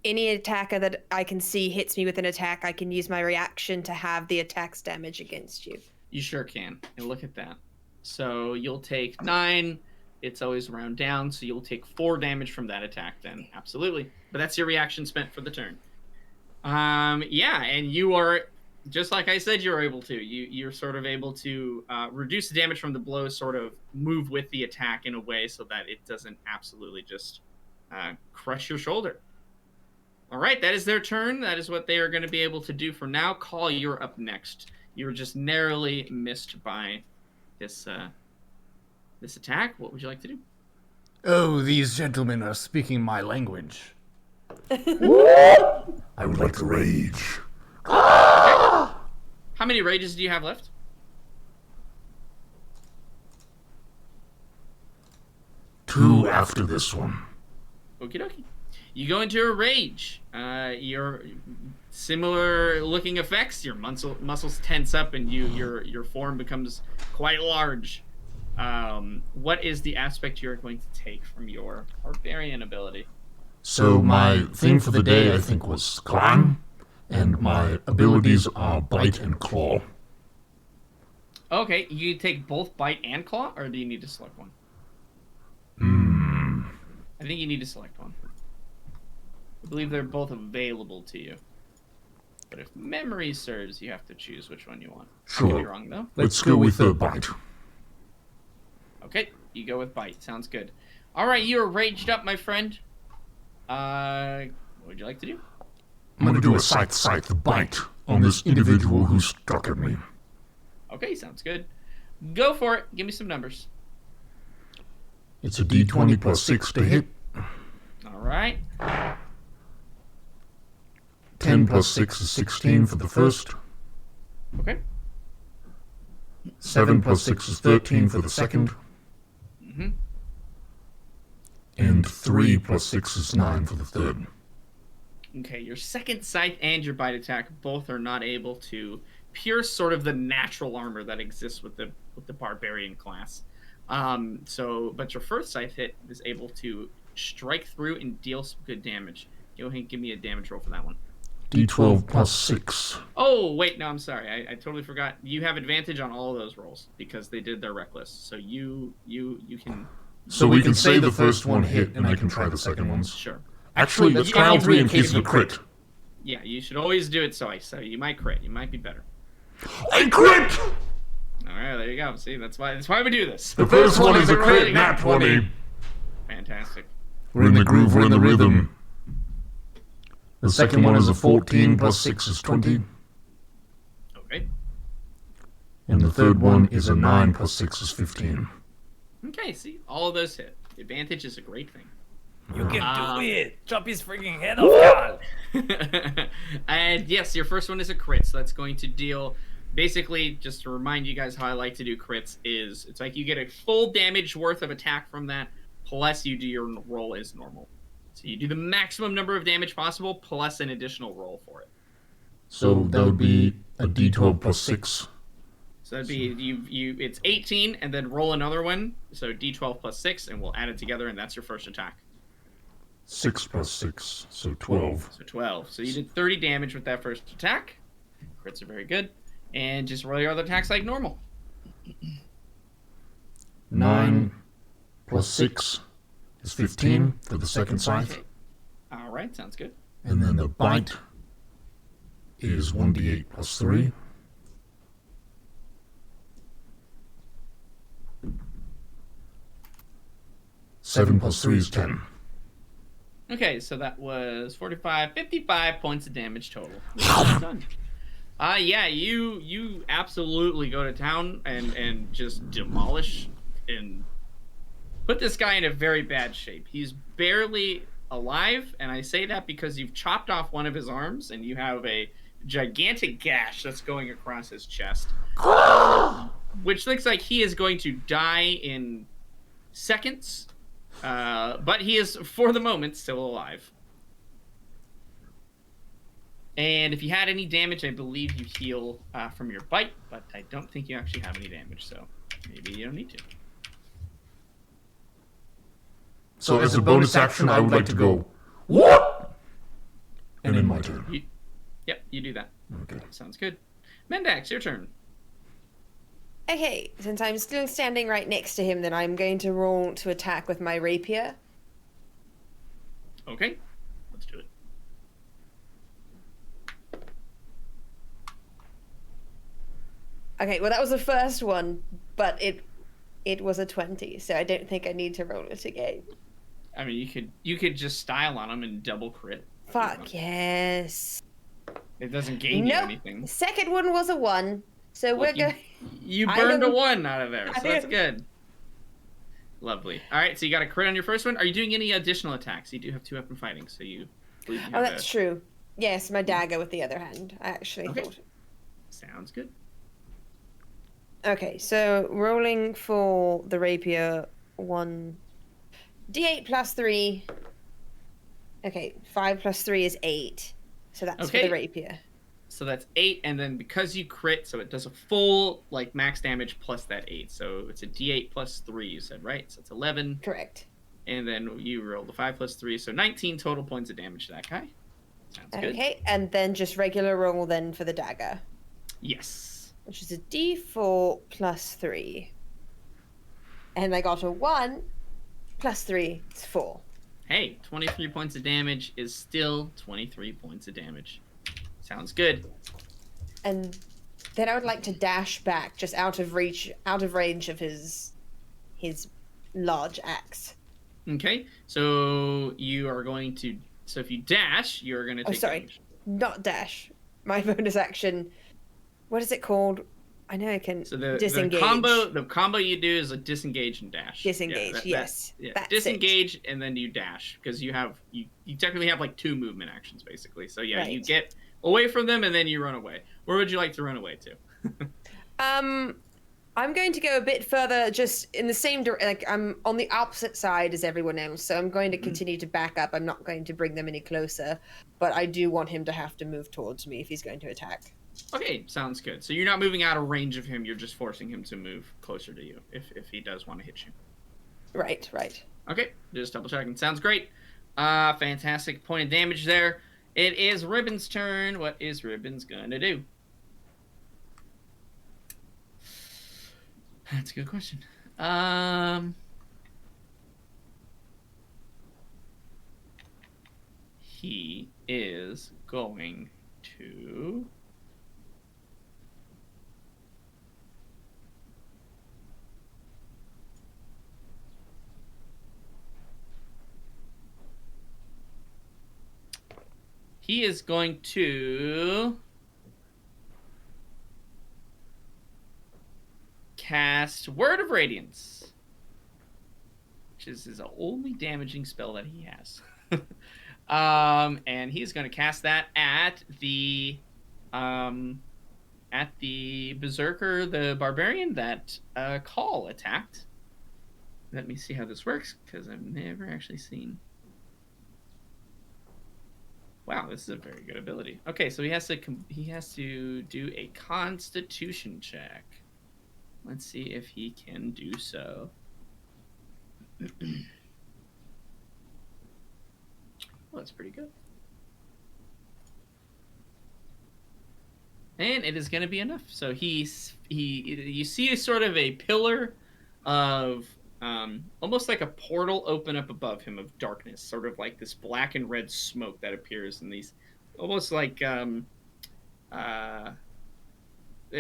Any attacker that I can see hits me with an attack, I can use my reaction to have the attack's damage against you. You sure can. And look at that. So you'll take 9. It's always round down, so you'll take 4 damage from that attack then. Absolutely. But that's your reaction spent for the turn. Yeah, and you are, just like I said, you're able to. You're sort of able to reduce the damage from the blow, sort of move with the attack in a way so that it doesn't absolutely just crush your shoulder. All right, that is their turn. That is what they are going to be able to do for now. Khaal, you're up next. You were just narrowly missed by this attack. What would you like to do? Oh, these gentlemen are speaking my language. I would like to rage. How many rages do you have left? 2 after this one. Okie dokie. You go into a rage. Your similar looking effects. Your muscles tense up, and your form becomes quite large. What is the aspect you're going to take from your barbarian ability? So my thing for the day, I think, was climb, and my abilities are bite and claw. Okay, you take both bite and claw, or do you need to select one? I think you need to select one. I believe they're both available to you. But if memory serves, you have to choose which one you want. Sure. I could be wrong, though. Let's go with the bite. Okay, you go with bite. Sounds good. All right, you are raged up, my friend. What would you like to do? I'm going to do a sight bite on this individual who struck at me. Okay, sounds good. Go for it. Give me some numbers. It's a d20 plus 6 to hit. All right. 10 plus 6 is 16 for the first. Okay. 7 plus 6 is 13 for the second. Mm-hmm. And 3 plus 6 is 9 for the third. Okay, your second sight and your bite attack both are not able to pierce sort of the natural armor that exists with the barbarian class. But your first sight hit is able to strike through and deal some good damage. Go ahead and give me a damage roll for that one. d12 plus 6. Oh, wait, no, I'm sorry. I totally forgot. You have advantage on all of those rolls because they did their reckless. So you can... So we can say the first one hit, and I can try the second ones. Sure. Actually, let's try all 3 in case of a crit. Yeah, you should always do it twice. So you might crit. You might be better. I crit! All right, there you go. See, that's why we do this. The first one is a crit, nat 20. Fantastic. We're in the groove, we're in the rhythm. The second one is a 14 plus 6 is 20. Okay. And the third one is a 9 plus 6 is 15. Okay, see, all of those hit. Advantage is a great thing. You can do it. Chop his freaking head off, Khaal. And yes, your first one is a crit, so that's going to deal. Basically, just to remind you guys how I like to do crits is it's like you get a full damage worth of attack from that, plus you do your roll as normal. So you do the maximum number of damage possible, plus an additional roll for it. So that would be a d12 plus 6. So that'd be it's 18, and then roll another one. So d12 plus 6, and we'll add it together, and that's your first attack. 6 plus 6, so 12. So 12. So you did 30 damage with that first attack. Crits are very good. And just roll your other attacks like normal. 9 plus 6 is 15 for the second scythe. All right, sounds good. And then the bite is 1d8 plus 3. Seven plus 3 is 10. Okay, so that was 55 points of damage total. Done. Yeah, you absolutely go to town and just demolish and put this guy in a very bad shape. He's barely alive, and I say that because you've chopped off one of his arms and you have a gigantic gash that's going across his chest, which looks like he is going to die in seconds, but he is, for the moment, still alive. And if you had any damage, I believe you heal from your bite, but I don't think you actually have any damage, so maybe you don't need to. So as a bonus action, I would like to go, what? And in my turn. Yep, you do that. Okay. Sounds good. Mendax, your turn. Okay, since I'm still standing right next to him, then I'm going to roll to attack with my rapier. Okay, let's do it. Okay, well that was the first one, but it was a 20, so I don't think I need to roll it again. I mean, you could just style on him and double crit. Fuck yes. It doesn't gain you anything. The second one was a 1, so we're going. You burned a 1 out of there, so that's good. Lovely. All right, so you got a crit on your first one. Are you doing any additional attacks? You do have 2 weapon fighting, so you. Oh, that's true. Yes, my dagger with the other hand. I actually thought. Sounds good. Okay, so rolling for the rapier, 1 d8 plus 3. Okay, 5 plus 3 is 8. So that's for the rapier. So that's 8, and then because you crit, so it does a full max damage plus that 8. So it's a d8 plus 3, you said, right? So it's 11. Correct. And then you roll the 5 plus 3, so 19 total points of damage to that guy. Sounds good. Okay, and then just regular roll then for the dagger. Yes. Which is a d4 plus 3. And I got a 1 plus 3, it's 4. Hey, 23 points of damage is still 23 points of damage. Sounds good. And then I would like to dash back, just out of range of his large axe. Okay, so you are going to. So if you dash, you're going to take. Damage. Not dash. My bonus action. What is it called? I know I can. So the disengage. The combo you do is a disengage and dash. Disengage, yes. That's disengage and then you dash because you technically have 2 movement actions basically. So yeah, you get away from them and then you run away. Where would you like to run away to? I'm going to go a bit further, just in the same direction. I'm on the opposite side as everyone else, so I'm going to continue to back up. I'm not going to bring them any closer, but I do want him to have to move towards me if he's going to attack. Okay, sounds good. So you're not moving out of range of him, you're just forcing him to move closer to you if he does want to hit you. Right. Okay, just double checking. Sounds great. Fantastic point of damage there. It is Ribbon's turn. What is Ribbon's gonna do? That's a good question. He is going to... He is going to cast Word of Radiance, which is his only damaging spell that he has. And he's going to cast that at the Berserker, the Barbarian that Khaal attacked. Let me see how this works, because I've never actually seen... Wow, this is a very good ability. Okay, so he has to do a Constitution check. Let's see if he can do so. Well, that's pretty good. And it is going to be enough. So you see a sort of a pillar of almost like a portal open up above him of darkness, sort of like this black and red smoke that appears in these, almost like they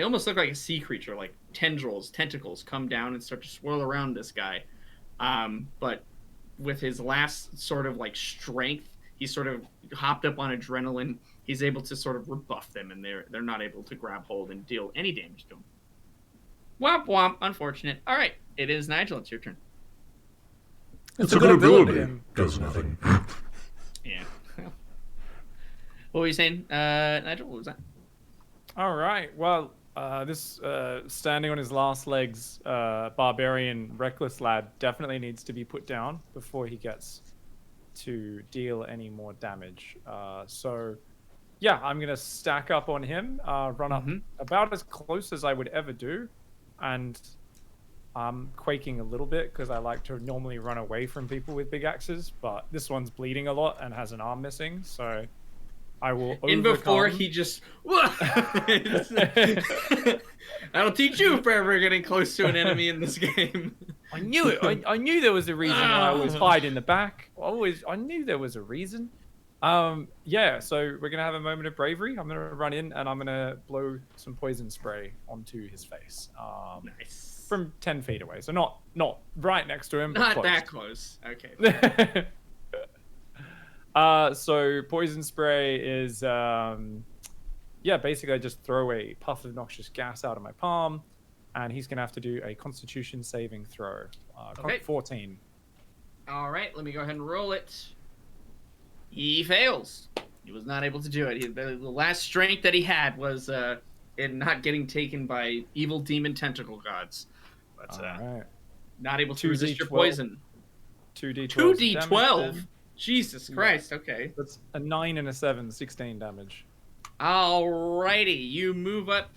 almost look like a sea creature, like tentacles come down and start to swirl around this guy. But with his last sort of like strength, he sort of hopped up on adrenaline. He's able to sort of rebuff them, and they're not able to grab hold and deal any damage to him. Womp womp. Unfortunate. All right, it is Nigel. It's your turn. It's a good ability. Does nothing. Yeah. What were you saying, Nigel? What was that? All right. Well, this standing on his last legs, barbarian reckless lad definitely needs to be put down before he gets to deal any more damage. So, yeah, I'm gonna stack up on him, run up about as close as I would ever do, and I'm quaking a little bit because I like to normally run away from people with big axes, but this one's bleeding a lot and has an arm missing, so I will overcome... before he just... That'll teach you if we're ever getting close to an enemy in this game. I knew it. I knew there was a reason why I always hide in the back. I knew there was a reason. Yeah, so we're going to have a moment of bravery. I'm going to run in and I'm going to blow some poison spray onto his face. Nice. From 10 feet away. So not right next to him, but Not close. that close. Okay. So poison spray is, basically I just throw a puff of noxious gas out of my palm, and he's going to have to do a Constitution saving throw. Okay. 14. All right, let me go ahead and roll it. He fails. He was not able to do it. The last strength that he had was in not getting taken by evil demon tentacle gods. But right. Not able to resist your poison. 2d12. 2d12? Jesus Christ, okay. That's a 9 and a 7, 16 damage. Alrighty, you move up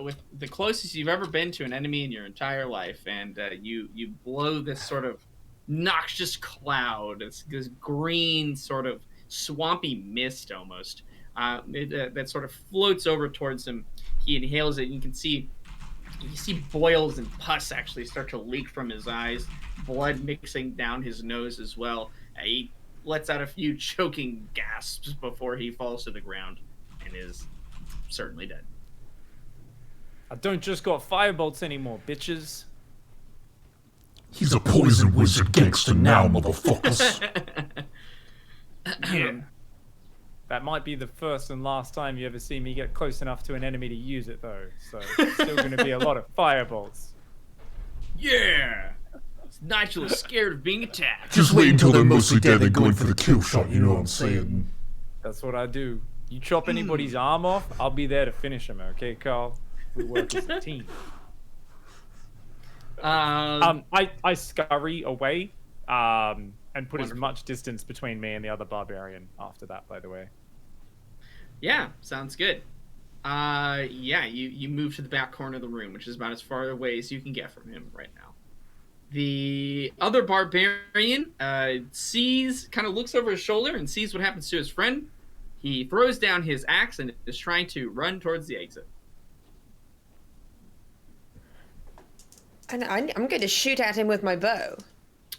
with the closest you've ever been to an enemy in your entire life, and you blow this sort of noxious cloud, this green sort of swampy mist almost, that sort of floats over towards him. He inhales it, and you see boils and pus actually start to leak from his eyes, blood mixing down his nose as well. He lets out a few choking gasps before he falls to the ground and is certainly dead. I don't just got firebolts anymore, bitches. He's a poison wizard gangster now, motherfuckers. Yeah. That might be the first and last time you ever see me get close enough to an enemy to use it, though. So it's still going to be a lot of firebolts. Yeah! Nigel is scared of being attacked. Just wait until they're mostly dead and going for the kill shot, you know what I'm saying? That's what I do. You chop anybody's arm off, I'll be there to finish him, okay, Khaal? We work as a team. I scurry away and put as much distance between me and the other barbarian after that, by the way. Yeah, sounds good. You move to the back corner of the room, which is about as far away as you can get from him right now. The other barbarian looks over his shoulder and sees what happens to his friend. He throws down his axe and is trying to run towards the exit. And I'm going to shoot at him with my bow.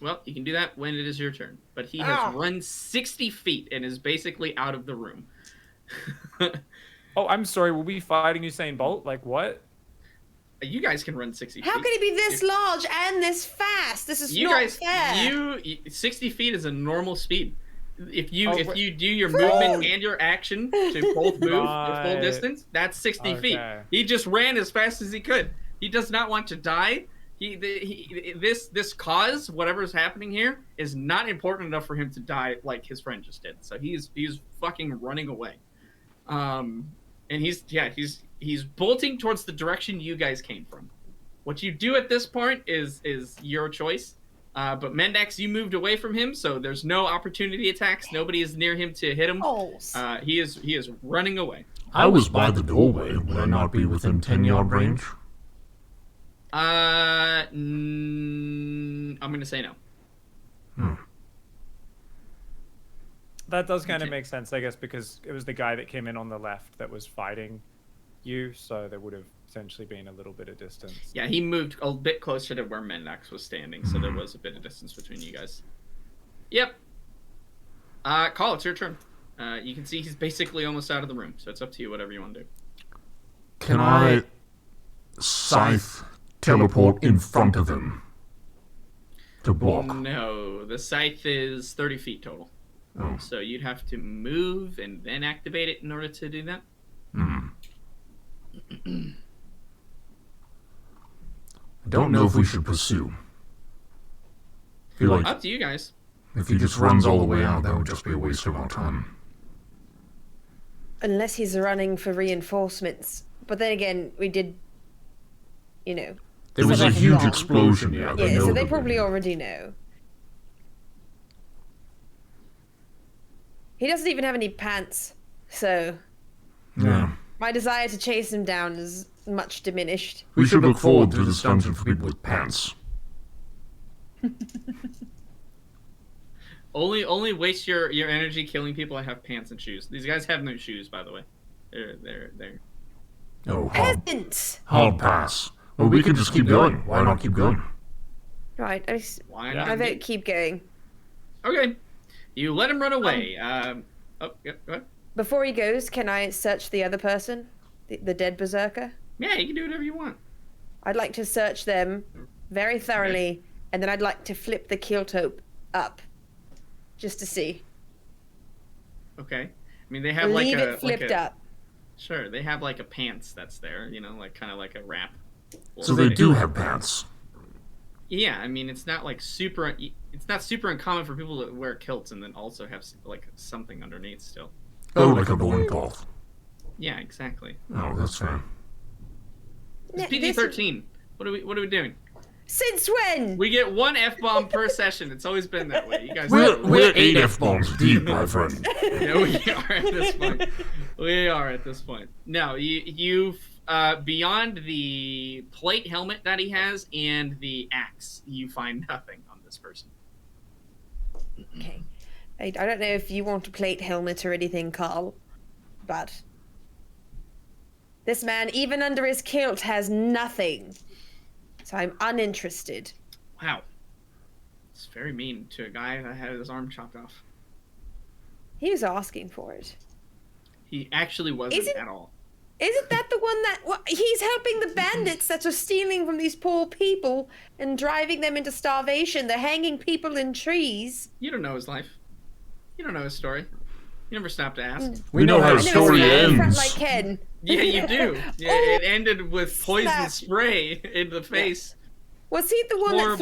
Well, you can do that when it is your turn. But he has run 60 feet and is basically out of the room. Oh, I'm sorry. Were we fighting Usain Bolt? Like what? You guys can run 60 feet. How can he be this large and this fast? This is not fair. 60 feet is a normal speed. If you do your movement and your action to both move your full distance, that's 60 feet. He just ran as fast as he could. He does not want to die. This cause, whatever is happening here, is not important enough for him to die like his friend just did. So he's fucking running away. And he's bolting towards the direction you guys came from. What you do at this point is your choice. But Mendax, you moved away from him, so there's no opportunity attacks. Nobody is near him to hit him. He is running away. I was by the doorway. Would I not be within 10-yard range? I'm gonna say no. That does kind of make sense, I guess, because it was the guy that came in on the left that was fighting you, so there would have essentially been a little bit of distance. Yeah, he moved a bit closer to where Mendax was standing, so there was a bit of distance between you guys. Yep. Khaal, it's your turn. You can see he's basically almost out of the room, so it's up to you, whatever you want to do. Can I scythe teleport in front of him to block? No, the scythe is 30 feet total. Oh. So you'd have to move and then activate it in order to do that. I don't know if we should pursue. Feel like Up to you guys. if he just runs all the way out, that would just be a waste of our time. Unless he's running for reinforcements. But then again, we did, There was a huge explosion, Yeah, so they probably already know. He doesn't even have any pants, so... Yeah. My desire to chase him down is much diminished. We should look forward to this dungeon for people with pants. Only waste your energy killing people that have pants and shoes. These guys have no shoes, by the way. They're Oh, Peasants! hard pass. Well, we could just keep going. Why not keep going? Right, Why I not? vote keep going. Okay. You let him run away. Go ahead. Before he goes, can I search the other person? The dead berserker? Yeah, you can do whatever you want. I'd like to search them very thoroughly, and then I'd like to flip the kill taupe up. Just to see. Okay. I mean, they have Leave it flipped up. Sure, they have like a pants that's there, like kind of like a wrap. So they do have pants. Yeah, I mean, it's not like super. It's not super uncommon for people to wear kilts and then also have like something underneath still. Oh, like a loincloth. Yeah, exactly. Oh, that's fair. It's PG-13. What are we doing? Since when? We get one F-bomb per session. It's always been that way. You guys. We're 8 F-bombs deep, my friend. Yeah, we are at this point. We are at this point. No, you've beyond the plate helmet that he has and the axe, you find nothing on this person. Okay. I don't know if you want a plate helmet or anything, Khaal, but this man, even under his kilt, has nothing. So I'm uninterested. Wow. It's very mean to a guy that had his arm chopped off. He was asking for it. He actually wasn't at all. Isn't that the one that... Well, he's helping the bandits that are stealing from these poor people and driving them into starvation. They're hanging people in trees. You don't know his life. You don't know his story. You never stopped to ask. We know how his story ends. Like Ken. Yeah, you do. Yeah, it ended with poison spray in the face. Was he the one that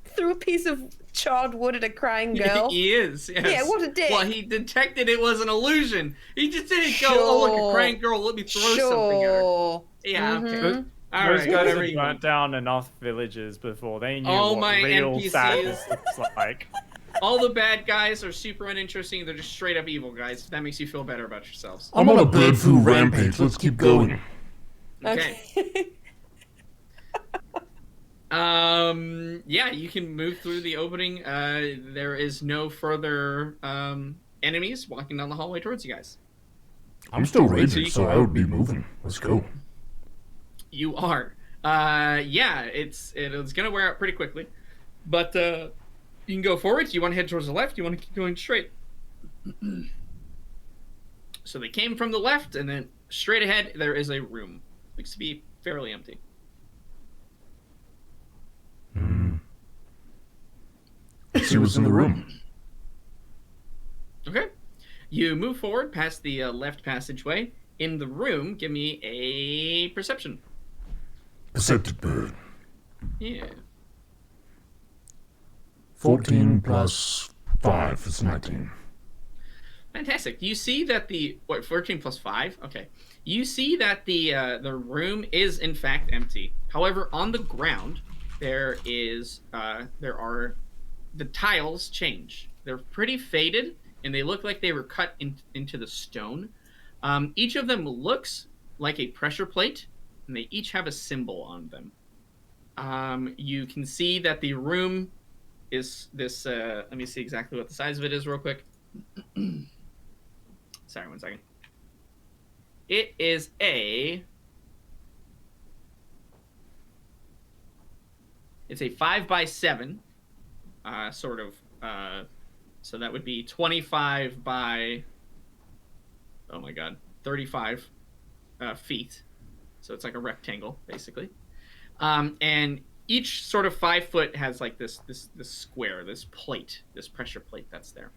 threw a piece of charred wood at a crying girl? He is, yes. Yeah, what a dick. Well, he detected it was an illusion. He just didn't go, oh, look, a crying girl, let me throw something at her. Yeah, okay. All Those right, guys have burnt down enough villages before they knew what real NPCs. sadness looks like. All the bad guys are super uninteresting. They're just straight up evil guys. That makes you feel better about yourselves. I'm on a bird flu rampage. Let's keep going. Okay. Yeah, you can move through the opening. There is no further enemies walking down the hallway towards you guys. I'm still raging, so I would be moving. Let's go. You are. Yeah, it's gonna wear out pretty quickly. But you can go forward. Do you want to head towards the left? Do you want to keep going straight? So they came from the left, and then straight ahead there is a room. Looks to be fairly empty. Let's see what's in the room. Okay. You move forward past the left passageway. In the room, give me a perception. Perceptive bird. Yeah. 14 plus 5 is 19. Fantastic. You see that 14 plus 5? Okay. You see that the room is in fact empty. However, on the ground there are the tiles change. They're pretty faded and they look like they were cut into the stone. Each of them looks like a pressure plate and they each have a symbol on them. You can see that the room is this let me see exactly what the size of it is real quick. Sorry, 1 second. It is it's a 5x7 sort of so that would be 25 by 35 feet. So it's like a rectangle basically. And each sort of 5 foot has like this square, this plate, this pressure plate that's there.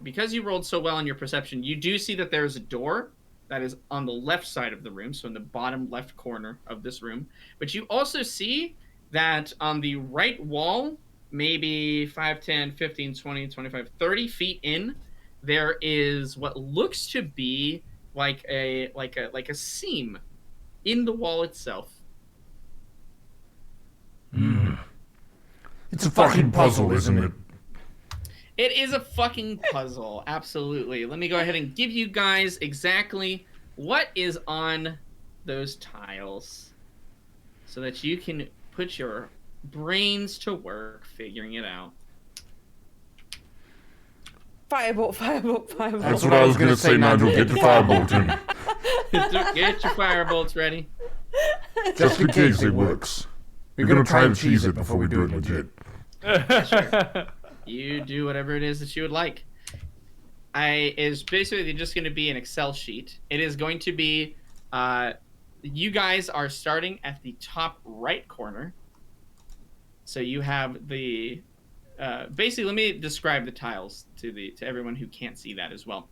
Because you rolled so well on your perception, you do see that there's a door that is on the left side of the room, so in the bottom left corner of this room. But you also see that on the right wall, maybe 5, 10, 15, 20, 25, 30 feet in, there is what looks to be like a seam in the wall itself. It's a fucking puzzle, isn't it? It is a fucking puzzle, absolutely. Let me go ahead and give you guys exactly what is on those tiles so that you can put your brains to work figuring it out. Firebolt, firebolt, firebolt. That's what I was going to say, Nigel. Get your firebolt in. Get your firebolts ready. Just in case it works. We're going to try and cheese it before we do it legit. Sure. You do whatever it is that you would like. Is basically just going to be an Excel sheet. It is going to be, you guys are starting at the top right corner. So you have the, basically, let me describe the tiles to everyone who can't see that as well.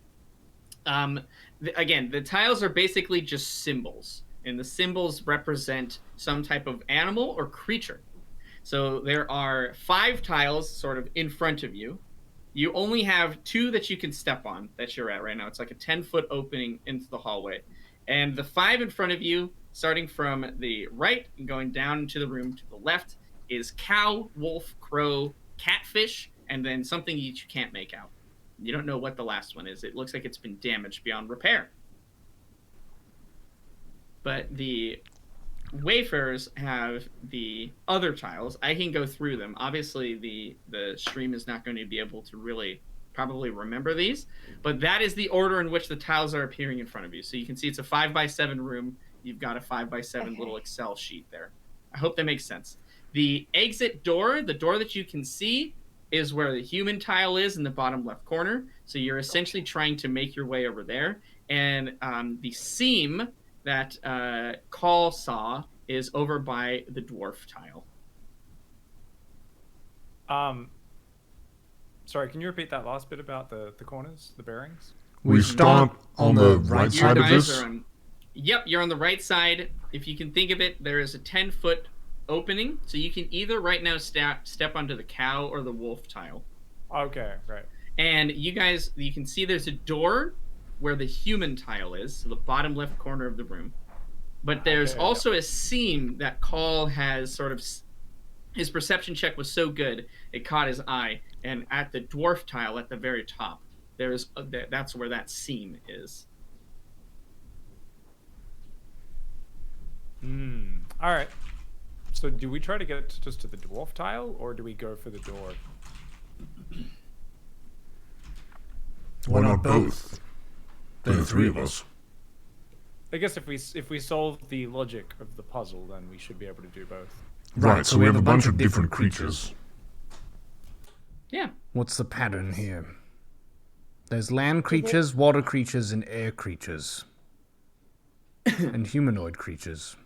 Again, the tiles are basically just symbols, and the symbols represent some type of animal or creature. So there are 5 tiles sort of in front of you. You only have 2 that you can step on that you're at right now. It's like a 10-foot opening into the hallway. And the 5 in front of you, starting from the right and going down into the room to the left, is cow, wolf, crow, catfish, and then something that you can't make out. You don't know what the last one is. It looks like it's been damaged beyond repair. But the Wayfarers have the other tiles. I can go through them. Obviously, the stream is not going to be able to really probably remember these, but that is the order in which the tiles are appearing in front of you. So you can see it's a 5x7 room. You've got a 5x7 little Excel sheet there. I hope that makes sense. The exit door, the door that you can see, is where the human tile is in the bottom left corner. So you're essentially trying to make your way over there. And the seam that Khaal saw is over by the dwarf tile. Sorry, can you repeat that last bit about the corners, the bearings? We start on the right side of this. Yep, you're on the right side. If you can think of it, there is a 10-foot opening. So you can either right now step onto the cow or the wolf tile. Okay, right. And you can see there's a door where the human tile is, so the bottom left corner of the room. But there's also a seam that Khaal has sort of, his perception check was so good, it caught his eye. And at the dwarf tile at the very top, that's where that seam is. All right. So do we try to get just to the dwarf tile, or do we go for the door? Why not both? There are 3 of us. I guess if we solve the logic of the puzzle, then we should be able to do both. Right, so we have a bunch of different creatures. Yeah. What's the pattern here? There's land creatures, water creatures, and air creatures. And humanoid creatures.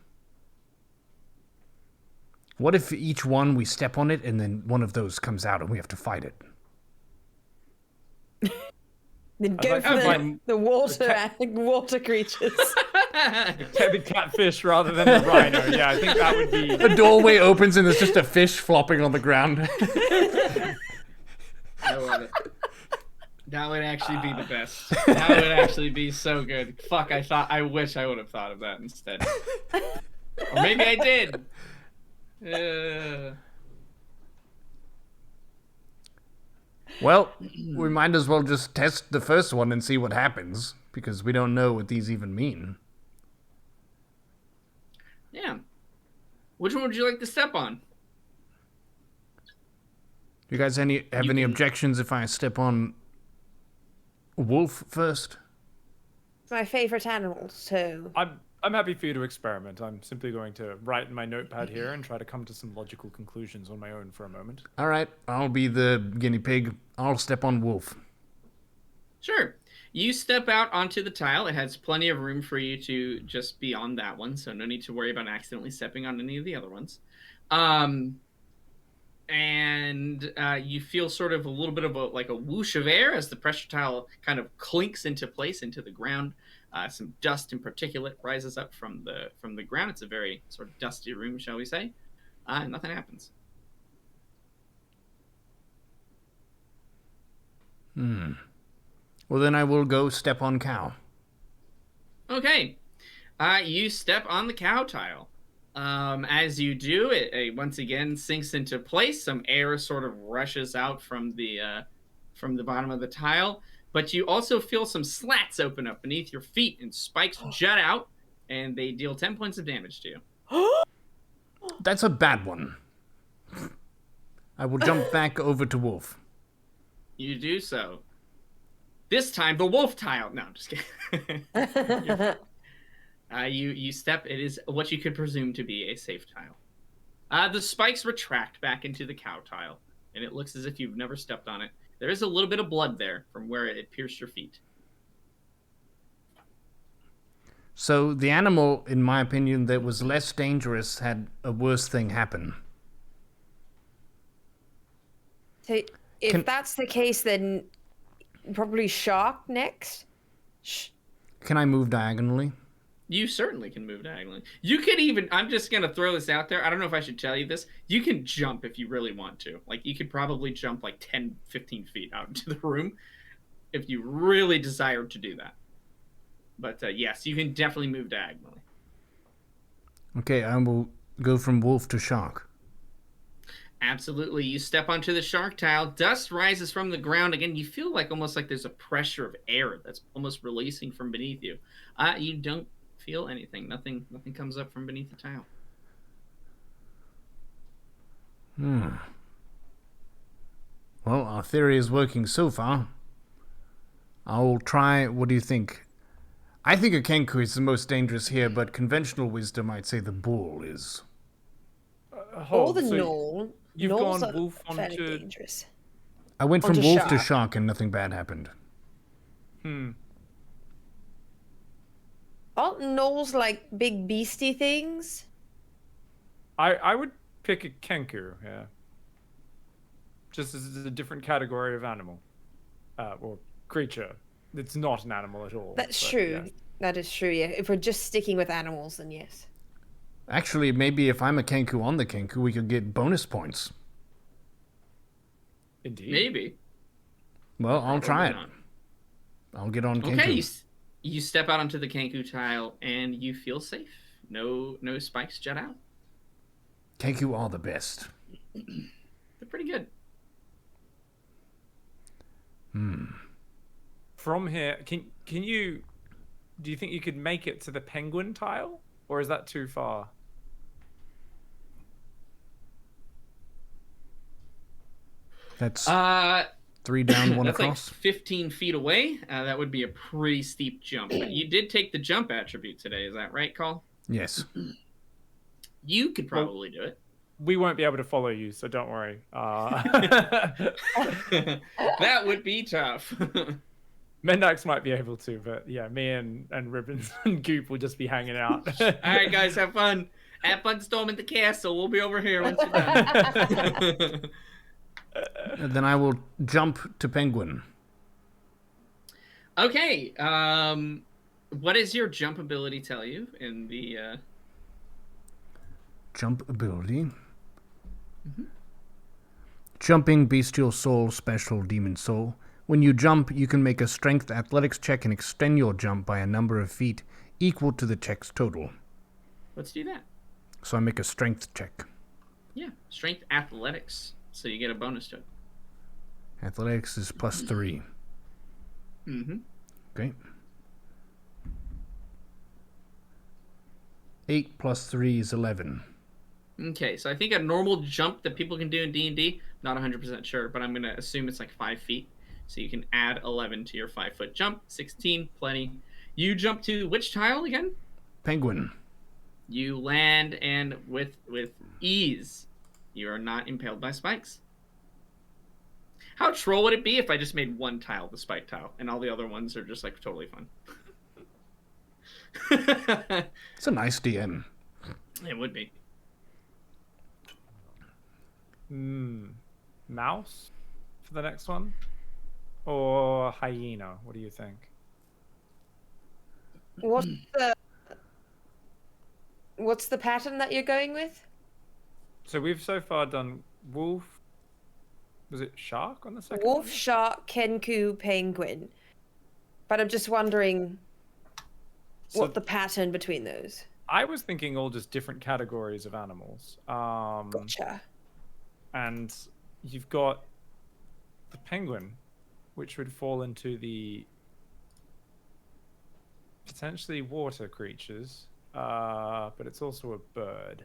What if each one we step on it and then one of those comes out and we have to fight it? Then go like for to find the water creatures. The catfish rather than the rhino. Yeah, I think that would be. The doorway opens and there's just a fish flopping on the ground. I love it. That would actually be the best. That would actually be so good. Fuck, I wish I would have thought of that instead. Or maybe I did. Well, we might as well just test the first one and see what happens, because we don't know what these even mean. Yeah. Which one would you like to step on? You guys have any objections if I step on wolf first? It's my favorite animal, so I'm happy for you to experiment. I'm simply going to write in my notepad here and try to come to some logical conclusions on my own for a moment. All right, I'll be the guinea pig. I'll step on wolf. Sure. You step out onto the tile. It has plenty of room for you to just be on that one, so no need to worry about accidentally stepping on any of the other ones. And you feel sort of a little bit of a whoosh of air as the pressure tile kind of clinks into place into the ground. Some dust and particulate rises up from the ground. It's a very sort of dusty room, shall we say. And nothing happens. Well, then I will go step on cow. Okay. You step on the cow tile. As you do, it once again sinks into place. Some air sort of rushes out from the bottom of the tile. But you also feel some slats open up beneath your feet and spikes jut out, and they deal 10 points of damage to you. That's a bad one. I will jump back over to wolf. You do so. This time, the wolf tile. No, I'm just kidding. You step. It is what you could presume to be a safe tile. The spikes retract back into the cow tile, and it looks as if you've never stepped on it. There is a little bit of blood there from where it pierced your feet. So the animal, in my opinion, that was less dangerous had a worse thing happen. So if that's the case, then probably shark next. Can I move diagonally? You certainly can move diagonally. You could even, I'm just going to throw this out there. I don't know if I should tell you this. You can jump if you really want to. Like, you could probably jump like 10, 15 feet out into the room if you really desired to do that. But yes, you can definitely move diagonally. Okay, I will go from wolf to shark. Absolutely. You step onto the shark tile. Dust rises from the ground. Again, you feel like almost like there's a pressure of air that's almost releasing from beneath you. You don't feel anything. Nothing comes up from beneath the tile. Well, our theory is working so far. I'll try. What do you think? I think a kenku is the most dangerous here, but conventional wisdom, I'd say the bull is. Or the gnoll. You've Gnolls gone are wolf fairly onto. dangerous. I went from Onto wolf to shark. shark and nothing bad happened. Aren't gnolls like big beastie things? I would pick a kenku, yeah. Just as a different category of animal. Or creature. It's not an animal at all. That's but, true. yeah. That is true, yeah. If we're just sticking with animals, then yes. Actually, maybe if I'm a kenku on the kenku, we could get bonus points. Indeed. Maybe. Well, I'll try it. Not. I'll get on kenku. Okay, you step out onto the kenku tile and you feel safe. No spikes jut out. Kenku are the best. They're pretty good. From here, can you? Do you think you could make it to the penguin tile, or is that too far? That's 3 down, 1 That's across. like 15 feet away. That would be a pretty steep jump. You did take the jump attribute today, is that right, Khaal? Yes. You could probably do it. we won't be able to follow you, so don't worry. That would be tough. Mendax might be able to, but yeah, me and Ribbons and Goop will just be hanging out. All right, guys, have fun. Have fun storming the castle. We'll be over here once you're done. Then I will jump to Penguin. Okay. What does your jump ability tell you in the? Jump ability. Jumping, bestial soul, special, demon soul. When you jump, you can make a strength athletics check and extend your jump by a number of feet equal to the check's total. Let's do that. So I make a strength check. Yeah, strength athletics. So you get a bonus to it. Athletics is +3. Mm-hmm. Okay. 8 + 3 is 11. Okay, so I think a normal jump that people can do in D&D, not 100% sure, but I'm going to assume it's like 5 feet. So you can add 11 to your 5-foot jump. 16, plenty. You jump to which tile again? Penguin. You land, and with ease, you are not impaled by spikes. How troll would it be if I just made one tile the spike tile, and all the other ones are just like totally fun? It's a nice DM. It would be. Mouse for the next one? Or hyena? What do you think? What's the pattern that you're going with? So we've so far done wolf. Was it shark on the second Wolf, one? shark, kenku, penguin. But I'm just wondering what the pattern between those. I was thinking all just different categories of animals. Gotcha. And you've got the penguin, which would fall into the potentially water creatures, but it's also a bird.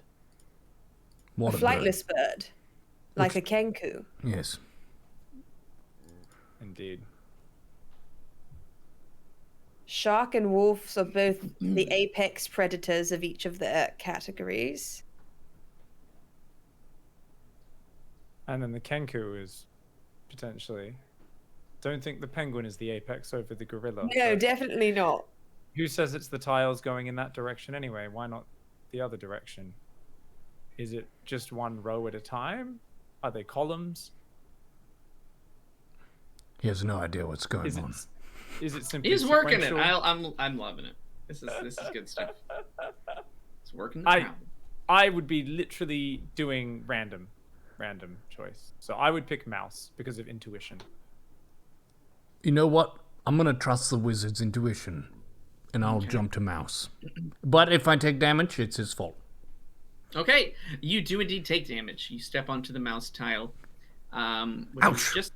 What A flightless bird. Like a kenku. Yes. Indeed. Shark and wolves are both the apex predators of each of their categories. And then the kenku is potentially. Don't think the penguin is the apex over the gorilla. No, but definitely not. who says it's the tiles going in that direction anyway? Why not the other direction? Is it just one row at a time? Are they columns? He has no idea what's going on. Is it simply He's working it. sequential? I'm loving it. This is good stuff. It's working. I would be literally doing random choice. So I would pick mouse because of intuition. You know what? I'm gonna trust the wizard's intuition, and I'll jump to mouse. But if I take damage, it's his fault. Okay, you do indeed take damage. You step onto the mouse tile, which Ouch. is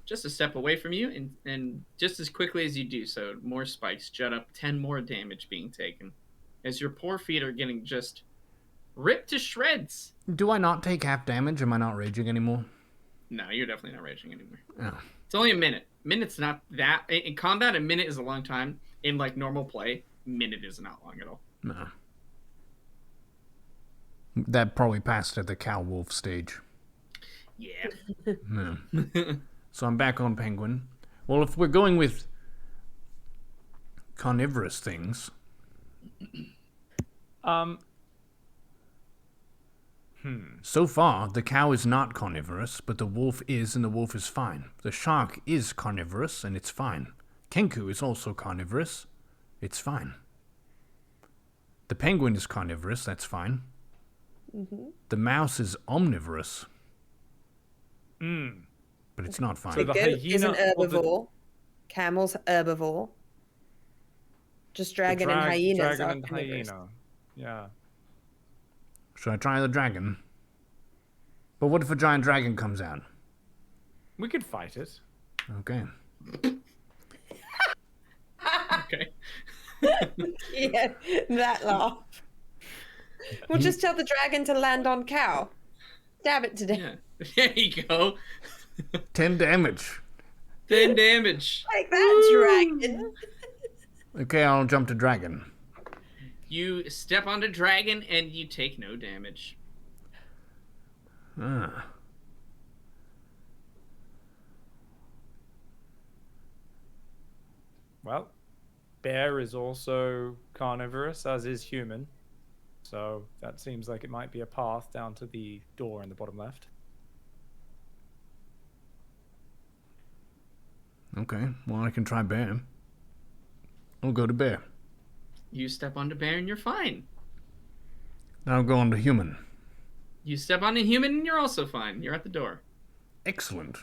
just a step away from you, and just as quickly as you do so, more spikes jut up, 10 more damage being taken, as your poor feet are getting just ripped to shreds. Do I not take half damage? Am I not raging anymore? No, you're definitely not raging anymore. Oh. It's only a minute. Minute's not that in combat. A minute is a long time. In like normal play, minute is not long at all. No. That probably passed at the cow wolf stage. Yeah. No. So I'm back on penguin. Well, if we're going with carnivorous things, so far the cow is not carnivorous, but the wolf is, and the wolf is fine. The shark is carnivorous, and it's fine. Kenku is also carnivorous. It's fine. The penguin is carnivorous. That's fine. The mouse is omnivorous. But it's not fine. So The the goat is an hyena or the- herbivore. Camel's herbivore. Just dragon and hyenas Dragon are and carnivorous. hyena. Yeah. Should I try the dragon? But what if a giant dragon comes out? We could fight it. Okay. Okay. Yeah, that laugh. We'll just tell the dragon to land on cow. Stab it to death. Yeah. There you go. 10 damage. 10 damage. Like that, dragon. Okay, I'll jump to dragon. You step onto dragon and you take no damage. Ah. Well, bear is also carnivorous, as is human. So that seems like it might be a path down to the door in the bottom left. Okay, well, I can try bear. I'll go to bear. You step onto bear and you're fine. Then I'll go on to human. You step onto human and you're also fine. You're at the door. Excellent.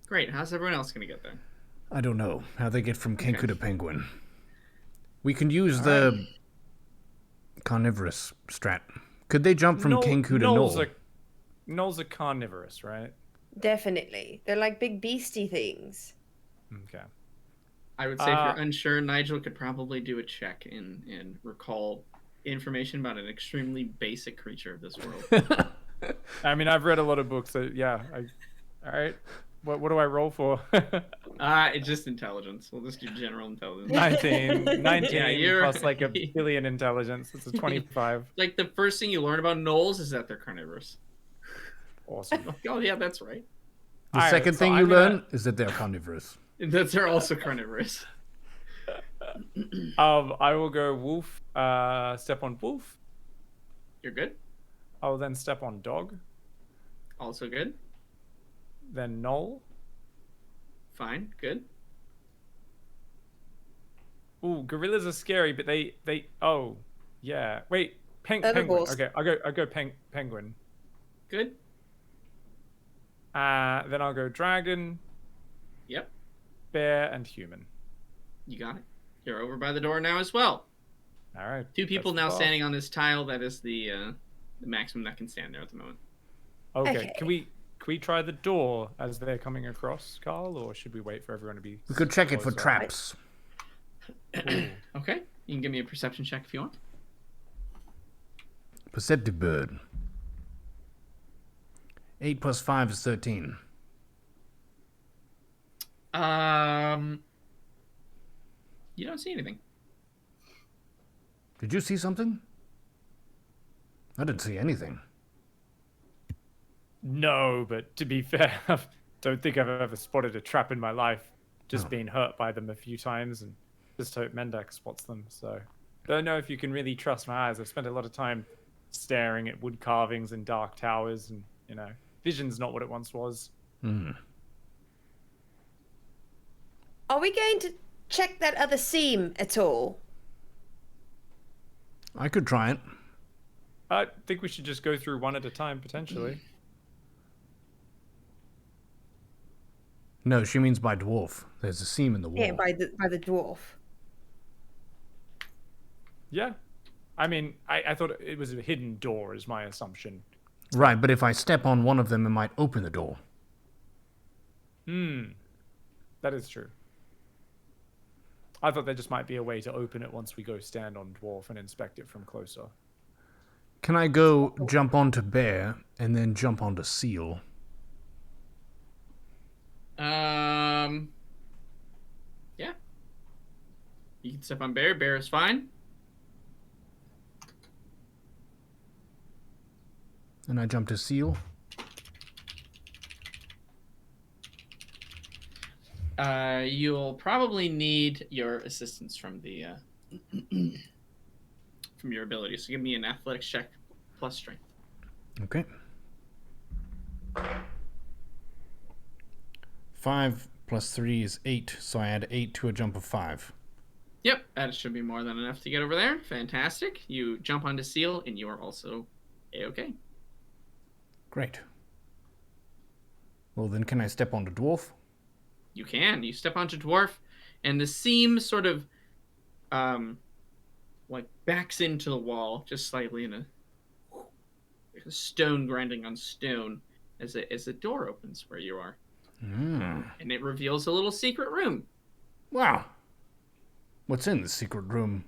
Great. How's everyone else going to get there? I don't know how they get from Kenku to Penguin. We can use the carnivorous strat. Could they jump from Kenku to Knoll? Knolls are carnivorous, right? Definitely. They're like big beastie things. Okay. I would say if you're unsure, Nigel could probably do a check and recall information about an extremely basic creature of this world. I mean, I've read a lot of books, so yeah. All right. What do I roll for? It's just intelligence. We'll just do general intelligence. 19 Yeah, plus like a billion intelligence. It's a 25. Like the first thing you learn about gnolls is that they're carnivorous. Awesome. Oh yeah, that's right. The second thing you learn is that they're carnivorous. That they're also carnivorous. I will go wolf. Step on wolf. You're good. I will then step on dog. Also good. Then knoll. Fine. Good. Ooh, gorillas are scary, but they. Oh, yeah. Wait, penguin. Okay, I'll go penguin. Good. Then I'll go dragon. Yep. Bear and human. You got it. You're over by the door now as well. All right. Two people now standing on this tile. That is the maximum that can stand there at the moment. Okay. Can we try the door as they're coming across, Khaal, or should we wait for everyone to be? We could check it for traps. Okay. You can give me a perception check if you want. Perceptive bird. 8 plus 5 is 13. You don't see anything. Did you see something? I didn't see anything. No, but to be fair, I don't think I've ever spotted a trap in my life. Just been hurt by them a few times, and just hope Mendak spots them. So, don't know if you can really trust my eyes. I've spent a lot of time staring at wood carvings and dark towers, and vision's not what it once was. Are we going to check that other seam at all? I could try it. I think we should just go through one at a time, potentially. No, she means by dwarf. There's a seam in the wall. Yeah, by the dwarf. Yeah. I mean, I thought it was a hidden door, is my assumption. Right, but if I step on one of them, it might open the door. That is true. I thought there just might be a way to open it once we go stand on dwarf and inspect it from closer. Can I go jump onto bear and then jump onto seal? Yeah. You can step on bear. Bear is fine. And I jump to seal. You'll probably need your assistance from the from your ability. So give me an athletics check plus strength. Okay. 5 plus 3 is 8, so I add 8 to a jump of 5. Yep, that should be more than enough to get over there. Fantastic. You jump onto seal, and you are also A-okay. Great. Well, then can I step onto dwarf? You can. You step onto dwarf, and the seam sort of like backs into the wall just slightly in a stone grinding on stone as a door opens where you are. And it reveals a little secret room. Wow. What's in the secret room?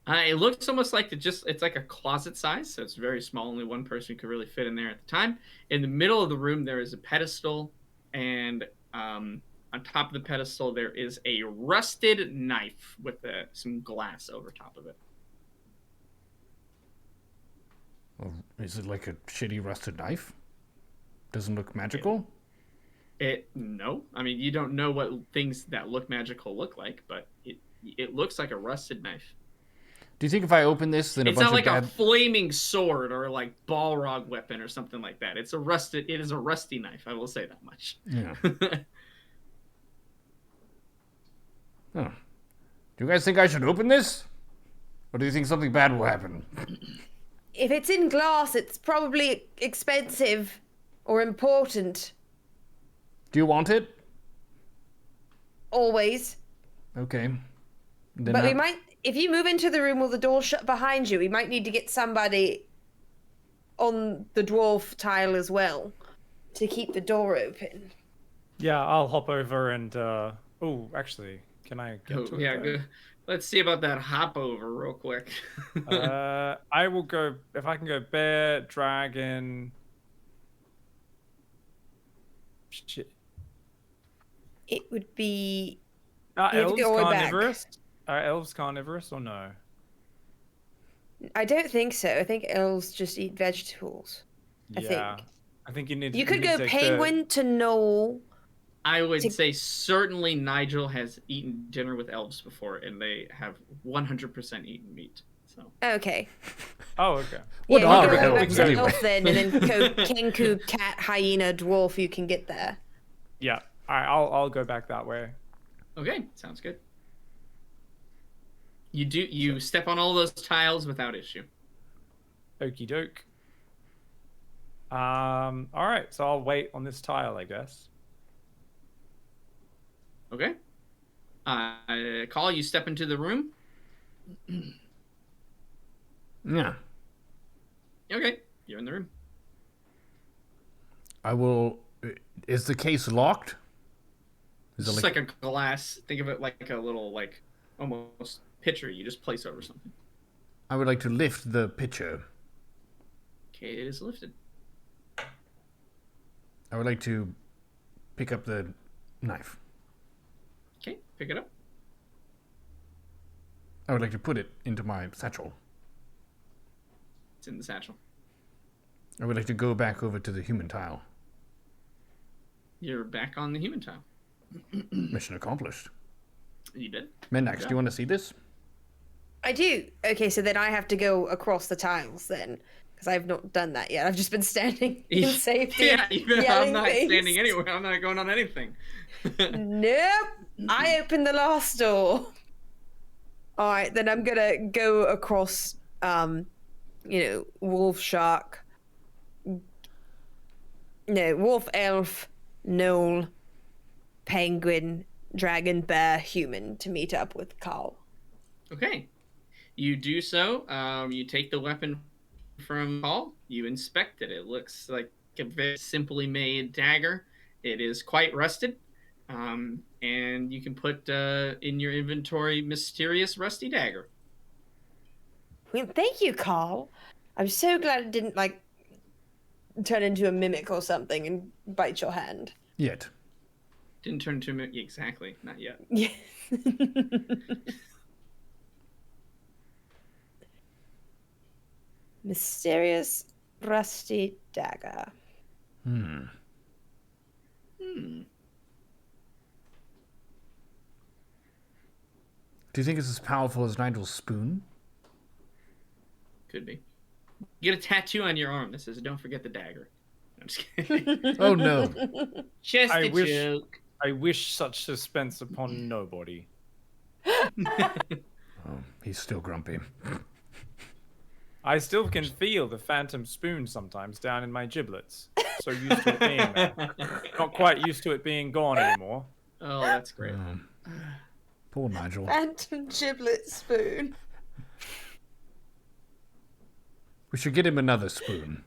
It looks almost like it's like a closet size, so it's very small. Only one person could really fit in there at the time. In the middle of the room, there is a pedestal, and on top of the pedestal, there is a rusted knife with some glass over top of it. Is it like a shitty rusted knife? Doesn't look magical? No. I mean, you don't know what things that look magical look like, but it looks like a rusted knife. Do you think if I open this, then It's a bunch not like of bad... a flaming sword or like Balrog weapon or something like that. It is a rusty knife. I will say that much. Yeah. Oh. Do you guys think I should open this? Or do you think something bad will happen? If it's in glass, it's probably expensive or important. Do you want it? Always. Okay. Then But we might, if you move into the room with the door shut behind you, we might need to get somebody on the dwarf tile as well to keep the door open. Yeah, I'll hop over and actually, can I get to it? Yeah, though? good. Let's see about that hop over real quick. I will go if I can go bear, dragon. Shit. It would be. Are You have to elves go all the way back. carnivorous? Are elves carnivorous or no? I don't think so. I think elves just eat vegetables. I think. I think you need. You could need go to penguin to gnoll. I would say certainly Nigel has eaten dinner with elves before, and they have 100% eaten meat. So Okay. Oh, okay. What yeah, are you go all elves back to anyway? elf then, and then go kenku, cat, hyena, dwarf. You can get there. Yeah. All right. I'll go back that way. okay, sounds good. You step on all those tiles without issue. Okie doke. All right. So I'll wait on this tile, I guess. Okay. Khaal, you step into the room. Yeah. Okay, you're in the room. I will... Is the case locked? Is It's it just like a glass. Think of it like a little, like, almost pitcher you just place over something. I would like to lift the pitcher. Okay, it is lifted. I would like to pick up the knife. Okay, pick it up. I would like to put it into my satchel. It's in the satchel. I would like to go back over to the human tile. You're back on the human tile. Mission accomplished. You did. Mendax, do you want to see this? I do. Okay, so then I have to go across the tiles then, because I've not done that yet. I've just been standing in safety. Yeah, I'm yelling not things. standing anywhere. I'm not going on anything. Nope. I opened the last door. All right, then I'm gonna go across. Wolf, shark. No, wolf, elf, gnoll, penguin, dragon, bear, human to meet up with Khaal. Okay. You do so. You take the weapon from Khaal. You inspect it. It looks like a very simply made dagger. It is quite rusted. And you can put in your inventory mysterious rusty dagger. Well, thank you, Khaal. I'm so glad it didn't turn into a mimic or something and bite your hand. Yet. Didn't turn into a exactly, not yet. Yeah. Mysterious rusty dagger. Hmm. Do you think it's as powerful as Nigel's spoon? Could be. Get a tattoo on your arm that says, "Don't forget the dagger." I'm just kidding. Oh no. Just I a wish- joke. I wish such suspense upon nobody. Oh, he's still grumpy. I still can feel the phantom spoon sometimes down in my giblets. So used to it being there. Not quite used to it being gone anymore. Oh, that's great. Poor Nigel. Phantom giblet spoon. We should get him another spoon.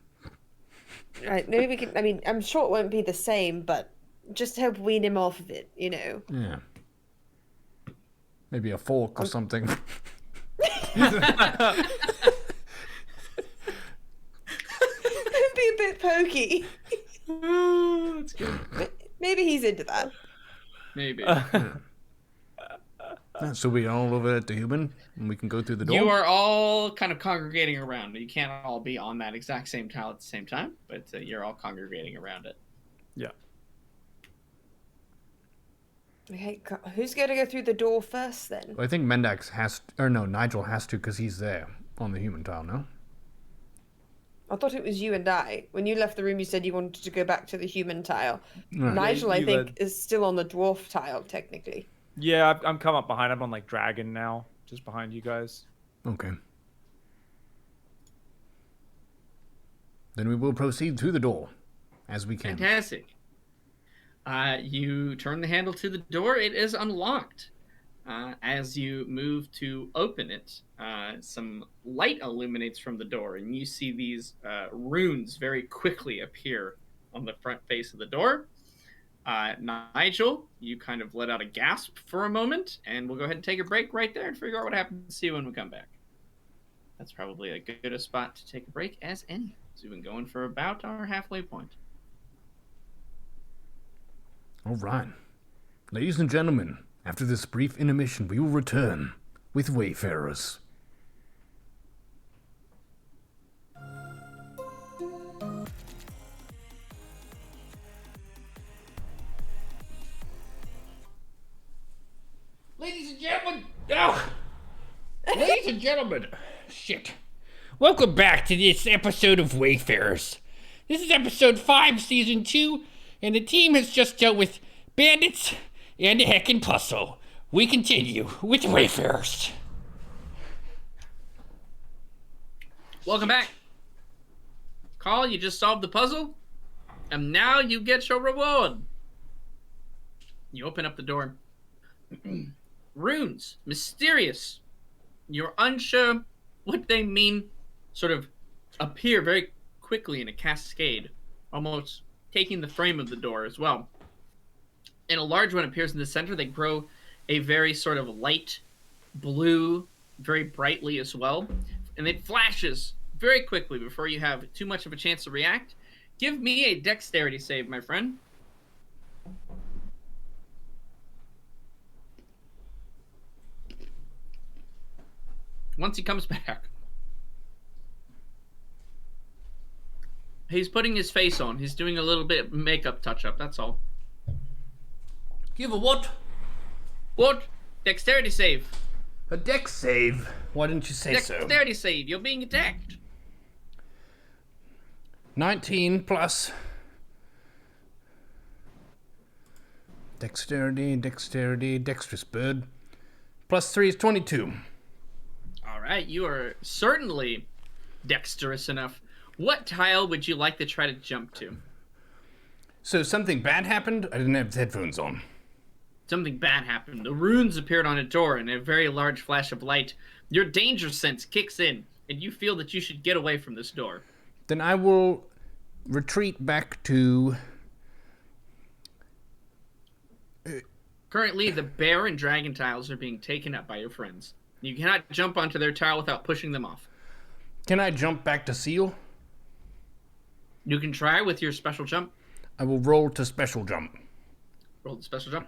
Right, maybe we can. I mean, I'm sure it won't be the same, but just help wean him off of it, you know. Yeah. Maybe a fork or something. Be a bit pokey. Oh, that's good. Maybe he's into that. Maybe. So we're all over at the human, and we can go through the door? You are all kind of congregating around. You can't all be on that exact same tile at the same time, but you're all congregating around it. Yeah. Okay, who's going to go through the door first then? I think Mendax has to, or no, Nigel has to because he's there on the human tile, no? I thought it was you and I. When you left the room, you said you wanted to go back to the human tile. Right. Nigel, Yeah, I you think, led. is still on the dwarf tile, technically. Yeah, I'm come up behind. I'm on like dragon now, just behind you guys. Okay. Then we will proceed through the door, as we can. Fantastic. You turn the handle to the door. It is unlocked. As you move to open it, some light illuminates from the door, and you see these runes very quickly appear on the front face of the door. Nigel, you kind of let out a gasp for a moment, and we'll go ahead and take a break right there and figure out what happens to you when we come back. That's probably a good spot to take a break as any. So we've been going for about our halfway point. All right. Ladies and gentlemen, after this brief intermission, we will return with Wayfarers. Ladies and gentlemen, ladies and gentlemen, shit. Welcome back to this episode of Wayfarers. This is episode 5, season 2, and the team has just dealt with bandits and a heckin' puzzle. We continue with Wayfarers. Welcome back. Khaal, you just solved the puzzle, and now you get your reward. You open up the door. Runes, mysterious. You're unsure what they mean, sort of appear very quickly in a cascade, almost taking the frame of the door as well. And a large one appears in the center. They grow a very sort of light blue, very brightly as well. And it flashes very quickly before you have too much of a chance to react. Give me a dexterity save, my friend. Once he comes back, he's putting his face on. He's doing a little bit of makeup touch-up, that's all. Give a what? What? Dexterity save. A dex save. Why didn't you say so? Dexterity save. You're being attacked. 19 plus. Dexterity, dexterous bird. Plus 3 is 22. All right, you are certainly dexterous enough. What tile would you like to try to jump to? So something bad happened? I didn't have headphones on. Something bad happened. The runes appeared on a door in a very large flash of light. Your danger sense kicks in, and you feel that you should get away from this door. Then I will retreat back to... Currently, the bear and dragon tiles are being taken up by your friends. You cannot jump onto their tile without pushing them off. Can I jump back to seal? You can try with your special jump. I will roll to special jump. Roll the special jump.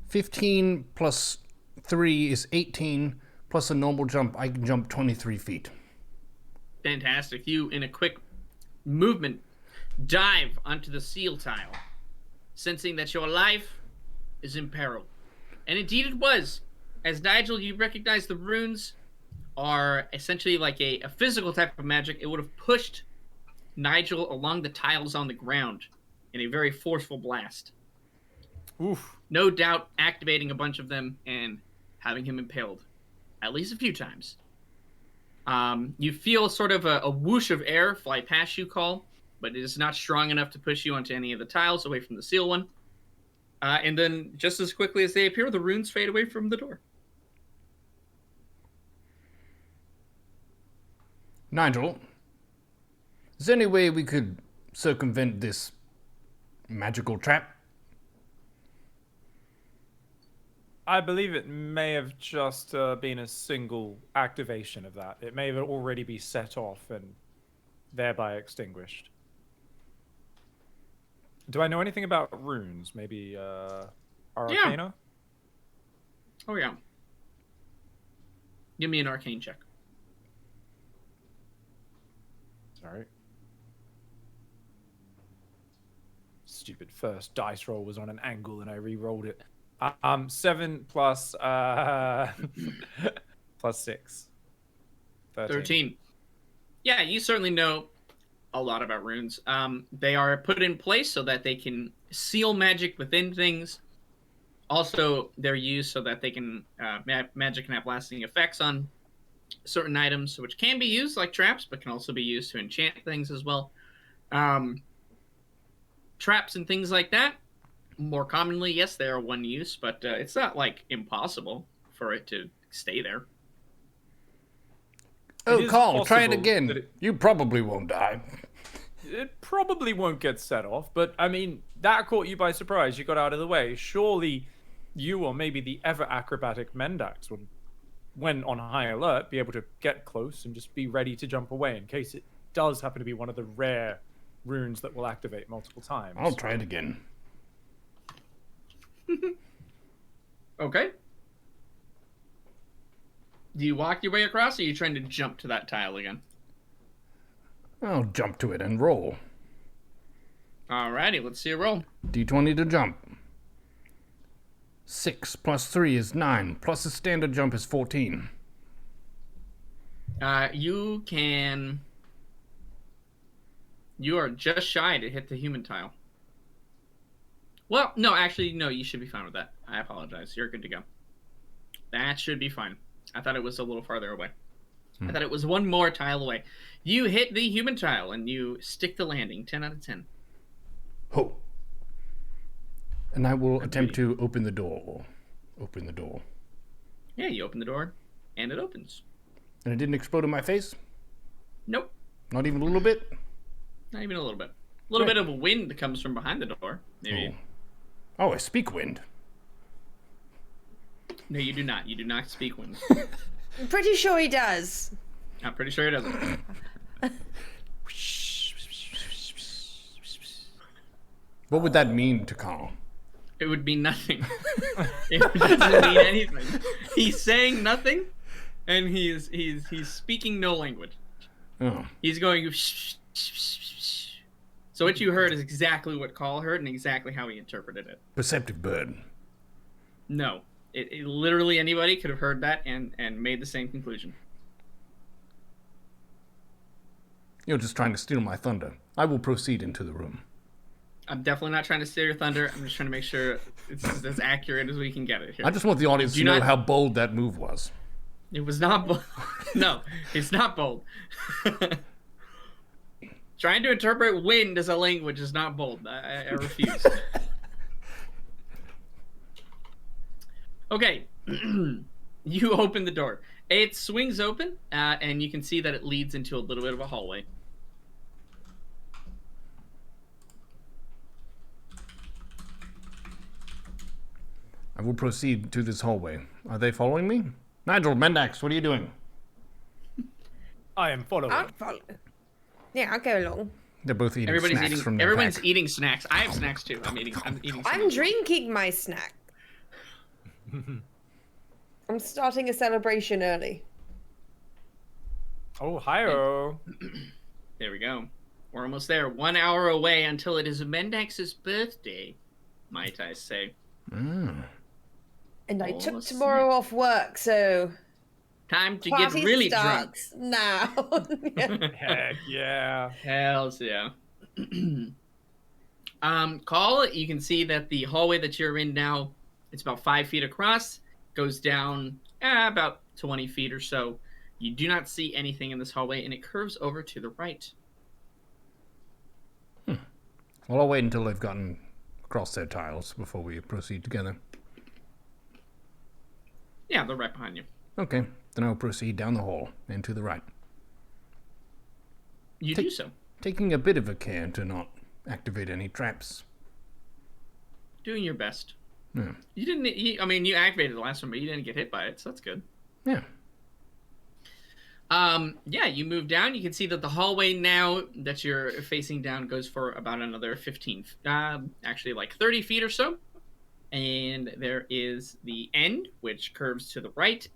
15 plus 3 is 18, plus a normal jump, I can jump 23 feet. Fantastic. You, in a quick movement, dive onto the seal tile, sensing that your life is in peril. And indeed it was. As Nigel, you recognize the runes are essentially like a physical type of magic. It would have pushed Nigel along the tiles on the ground in a very forceful blast. Oof. No doubt activating a bunch of them and having him impaled at least a few times. You feel sort of a whoosh of air fly past you, Khaal, but it is not strong enough to push you onto any of the tiles away from the seal one. And then just as quickly as they appear, the runes fade away from the door. Nigel, is there any way we could circumvent this magical trap? I believe it may have just been a single activation of that. It may have already be set off and thereby extinguished. Do I know anything about runes? Maybe Arcana? Oh yeah. Give me an arcane check. Sorry. Stupid first dice roll was on an angle and I re-rolled it. 7 plus plus 6. 13. Yeah, you certainly know a lot about runes. They are put in place so that they can seal magic within things. Also, they're used so that they can magic can have lasting effects on certain items, which can be used like traps, but can also be used to enchant things as well. Traps and things like that, more commonly, yes, they are one use, but it's not like impossible for it to stay there. Oh, is Khaal, try it possible again. that You probably won't die. It probably won't get set off, but I mean, that caught you by surprise. You got out of the way. Surely you or maybe the ever acrobatic Mendax would, when on high alert, be able to get close and just be ready to jump away in case it does happen to be one of the rare runes that will activate multiple times. I'll try it again. Okay. Do you walk your way across, or are you trying to jump to that tile again? I'll jump to it and roll. Alrighty, let's see a roll. D20 to jump. 6 plus 3 is 9, plus a standard jump is 14. You are just shy to hit the human tile. Well, no, actually, no, you should be fine with that. I apologize. You're good to go. That should be fine. I thought it was a little farther away. I thought it was one more tile away. You hit the human tile, and you stick the landing. 10 out of 10. Ho! And I will attempt to open the door. Open the door. Yeah, you open the door, and it opens. And it didn't explode in my face? Nope. Not even a little bit? Not even a little bit. A little bit of a wind comes from behind the door. Maybe. Oh, I speak wind. No, you do not. You do not speak wind. I'm pretty sure he does. I'm pretty sure it doesn't. What would that mean to Khaal? It would mean nothing. It doesn't mean anything. He's saying nothing, and he's speaking no language. Oh. He's going. So what you heard is exactly what Khaal heard and exactly how he interpreted it. Perceptive bird. No, it literally anybody could have heard that and made the same conclusion. You're just trying to steal my thunder. I will proceed into the room. I'm definitely not trying to steal your thunder. I'm just trying to make sure it's as accurate as we can get it here. I just want the audience to know how bold that move was. It was not bold. No, it's not bold. Trying to interpret wind as a language is not bold. I refuse. Okay. You open the door. It swings open, and you can see that it leads into a little bit of a hallway. I will proceed to this hallway. Are they following me? Nigel, Mendax, what are you doing? I am following. I'll follow. Yeah, I'll go along. They're both eating snacks from their Everyone's pack. eating snacks. I have snacks too. I'm eating. I'm drinking my snack. I'm starting a celebration early. Oh, hi-oh. There we go. We're almost there. 1 hour away until it is Mendax's birthday, might I say. Mm. And I Oh, took tomorrow off work, so Time to get party really drunk. starts now. Heck yeah. Hells yeah. Khaal, you can see that the hallway that you're in now, it's about 5 feet across, goes down about 20 feet or so. You do not see anything in this hallway, and it curves over to the right. Well, I'll wait until they've gotten across their tiles before we proceed together. Yeah, they're right behind you. Okay, then I'll proceed down the hall and to the right. You do so. Taking a bit of a care to not activate any traps. Doing your best. Yeah. You didn't. You activated the last one, but you didn't get hit by it, so that's good. Yeah. Yeah, you move down. You can see that the hallway now that you're facing down goes for about another 15, actually like 30 feet or so. And there is the end, which curves to the right.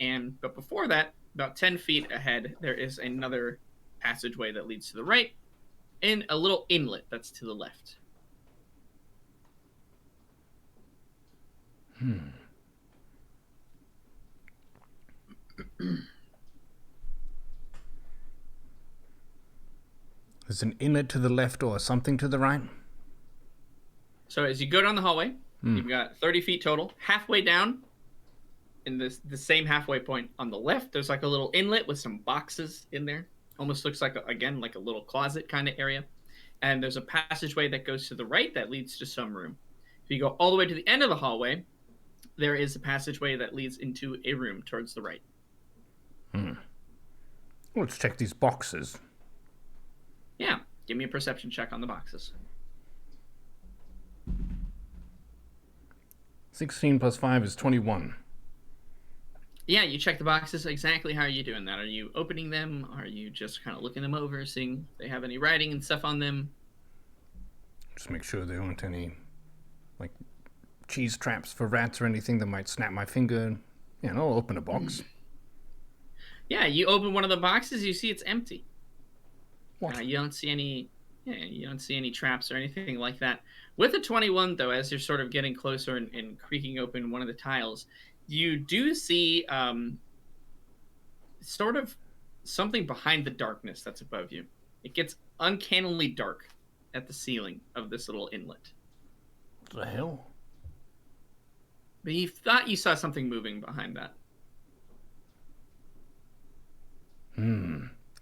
But before that, about 10 feet ahead, there is another passageway that leads to the right and a little inlet that's to the left. There's an inlet to the left or something to the right? So as you go down the hallway, you've got 30 feet total. Halfway down, in the same halfway point on the left, there's like a little inlet with some boxes in there. Almost looks like, like a little closet kind of area. And there's a passageway that goes to the right that leads to some room. If you go all the way to the end of the hallway, there is a passageway that leads into a room towards the right. Let's check these boxes. Yeah, give me a perception check on the boxes. 16 plus 5 is 21. Yeah, you check the boxes. Exactly how are you doing that? Are you opening them? Are you just kind of looking them over, seeing if they have any writing and stuff on them? Just make sure there aren't any, like, cheese traps for rats or anything that might snap my finger. Yeah, and I'll open a box. Yeah, you open one of the boxes, you see it's empty. What? You don't see any. Yeah, you don't see any traps or anything like that. With a 21, though, as you're sort of getting closer and creaking open one of the tiles, you do see sort of something behind the darkness that's above you. It gets uncannily dark at the ceiling of this little inlet. What the hell? But you thought you saw something moving behind that.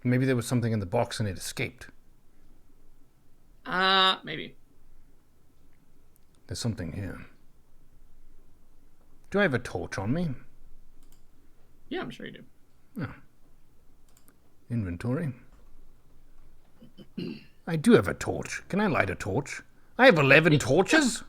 Maybe there was something in the box and it escaped. Maybe. There's something here. Do I have a torch on me? Yeah, I'm sure you do. Inventory. I do have a torch. Can I light a torch? I have 11 torches?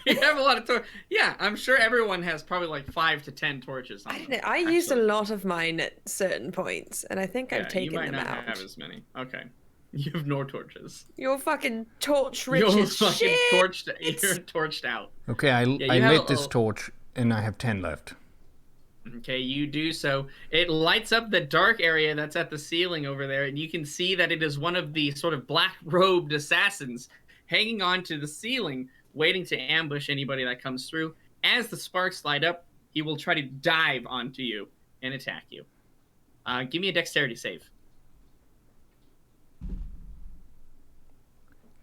You have a lot of torches. Yeah, I'm sure everyone has probably like 5 to 10 torches on I them, don't know. I used a actually. lot of mine at certain points, and I think I've taken you might them not out. have as many. Okay. You have no torches. You're fucking torch rich You're as fucking shit. torched. You're torched out. Okay, I you lit have this a- torch and I have 10 left. Okay, you do so. It lights up the dark area that's at the ceiling over there, and you can see that it is one of the sort of black-robed assassins hanging on to the ceiling, waiting to ambush anybody that comes through. As the sparks light up, he will try to dive onto you and attack you. Give me a dexterity save.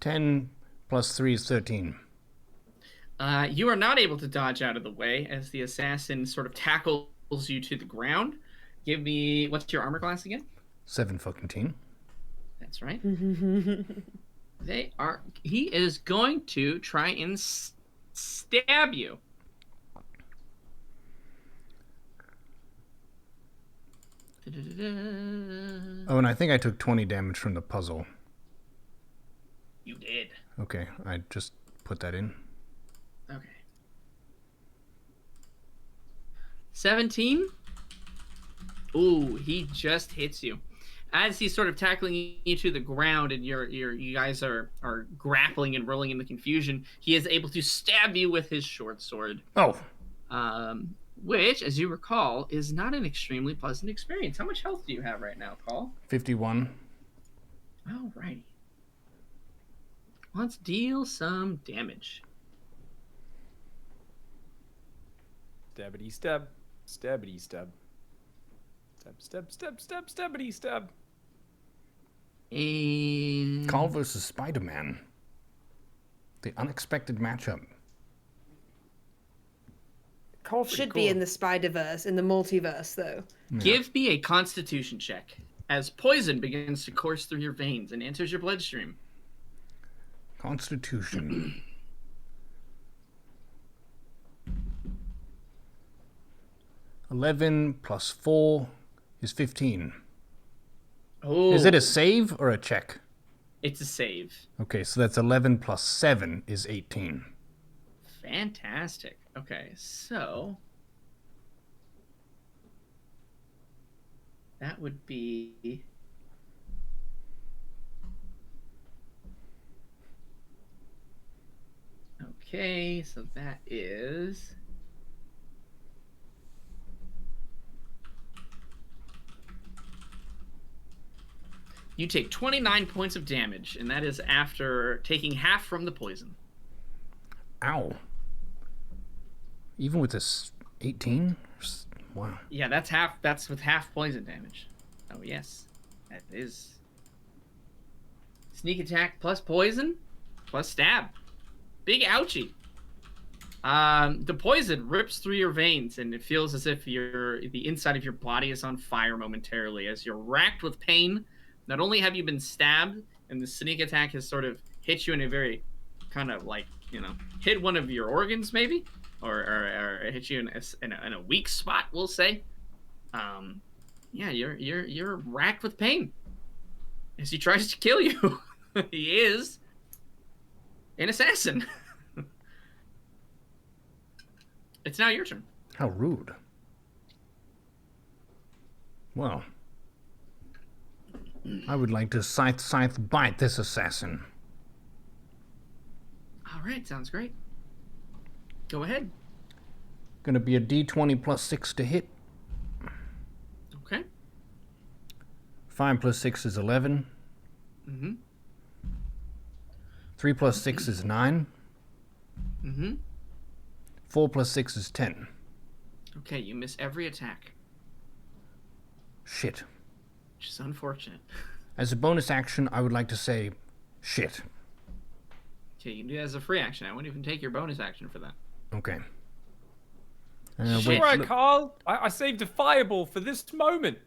10 plus 3 is 13. You are not able to dodge out of the way as the assassin sort of tackles you to the ground. Give me, what's your armor class again? 7 fucking teen. That's right. He is going to try and stab you. Oh, and I think I took 20 damage from the puzzle. You did. Okay, I just put that in. Okay. 17. Ooh, he just hits you. As he's sort of tackling you to the ground and you guys are grappling and rolling in the confusion, he is able to stab you with his short sword. Oh, Which, as you recall, is not an extremely pleasant experience. How much health do you have right now, Khaal? 51. Alrighty. Let's deal some damage. Stabbity stab. Stabbity stab. Stab, stabbity stab. And Khaal versus Spider-Man. The unexpected matchup. Cole should be in the Spider-Verse, in the multiverse, though. give me a Constitution check as poison begins to course through your veins and enters your bloodstream. Constitution. 11 plus 4 is 15. Oh, Is it a save or a check? It's a save. Okay, so that's 11 plus 7 is 18. Fantastic. Okay, so that would be Okay, so that is. You take 29 points of damage, and that is after taking half from the poison. Ow. Even with this 18? Wow. Yeah, that's half. That's with half poison damage. Oh yes, that is. Sneak attack plus poison, plus stab. Big ouchie. The poison rips through your veins, and it feels as if the inside of your body is on fire momentarily as you're racked with pain. Not only have you been stabbed, and the sneak attack has sort of hit you in a very kind of like, hit one of your organs maybe, or hit you in a weak spot, we'll say. Yeah, you're racked with pain as he tries to kill you. He is an assassin. It's now your turn. How rude. Well, I would like to scythe bite this assassin. All right, sounds great. Go ahead. Gonna be a d20 plus 6 to hit. Okay. 5 plus 6 is 11. Mm-hmm. 3 plus 6 is 9. Mm-hmm. 4 plus 6 is 10. Okay, you miss every attack, Shit. which is unfortunate. As a bonus action, I would like to say shit. Okay, you can do that as a free action. I wouldn't even take your bonus action for that. Okay. Shit. All right, look, Khaal. I saved a fireball for this moment.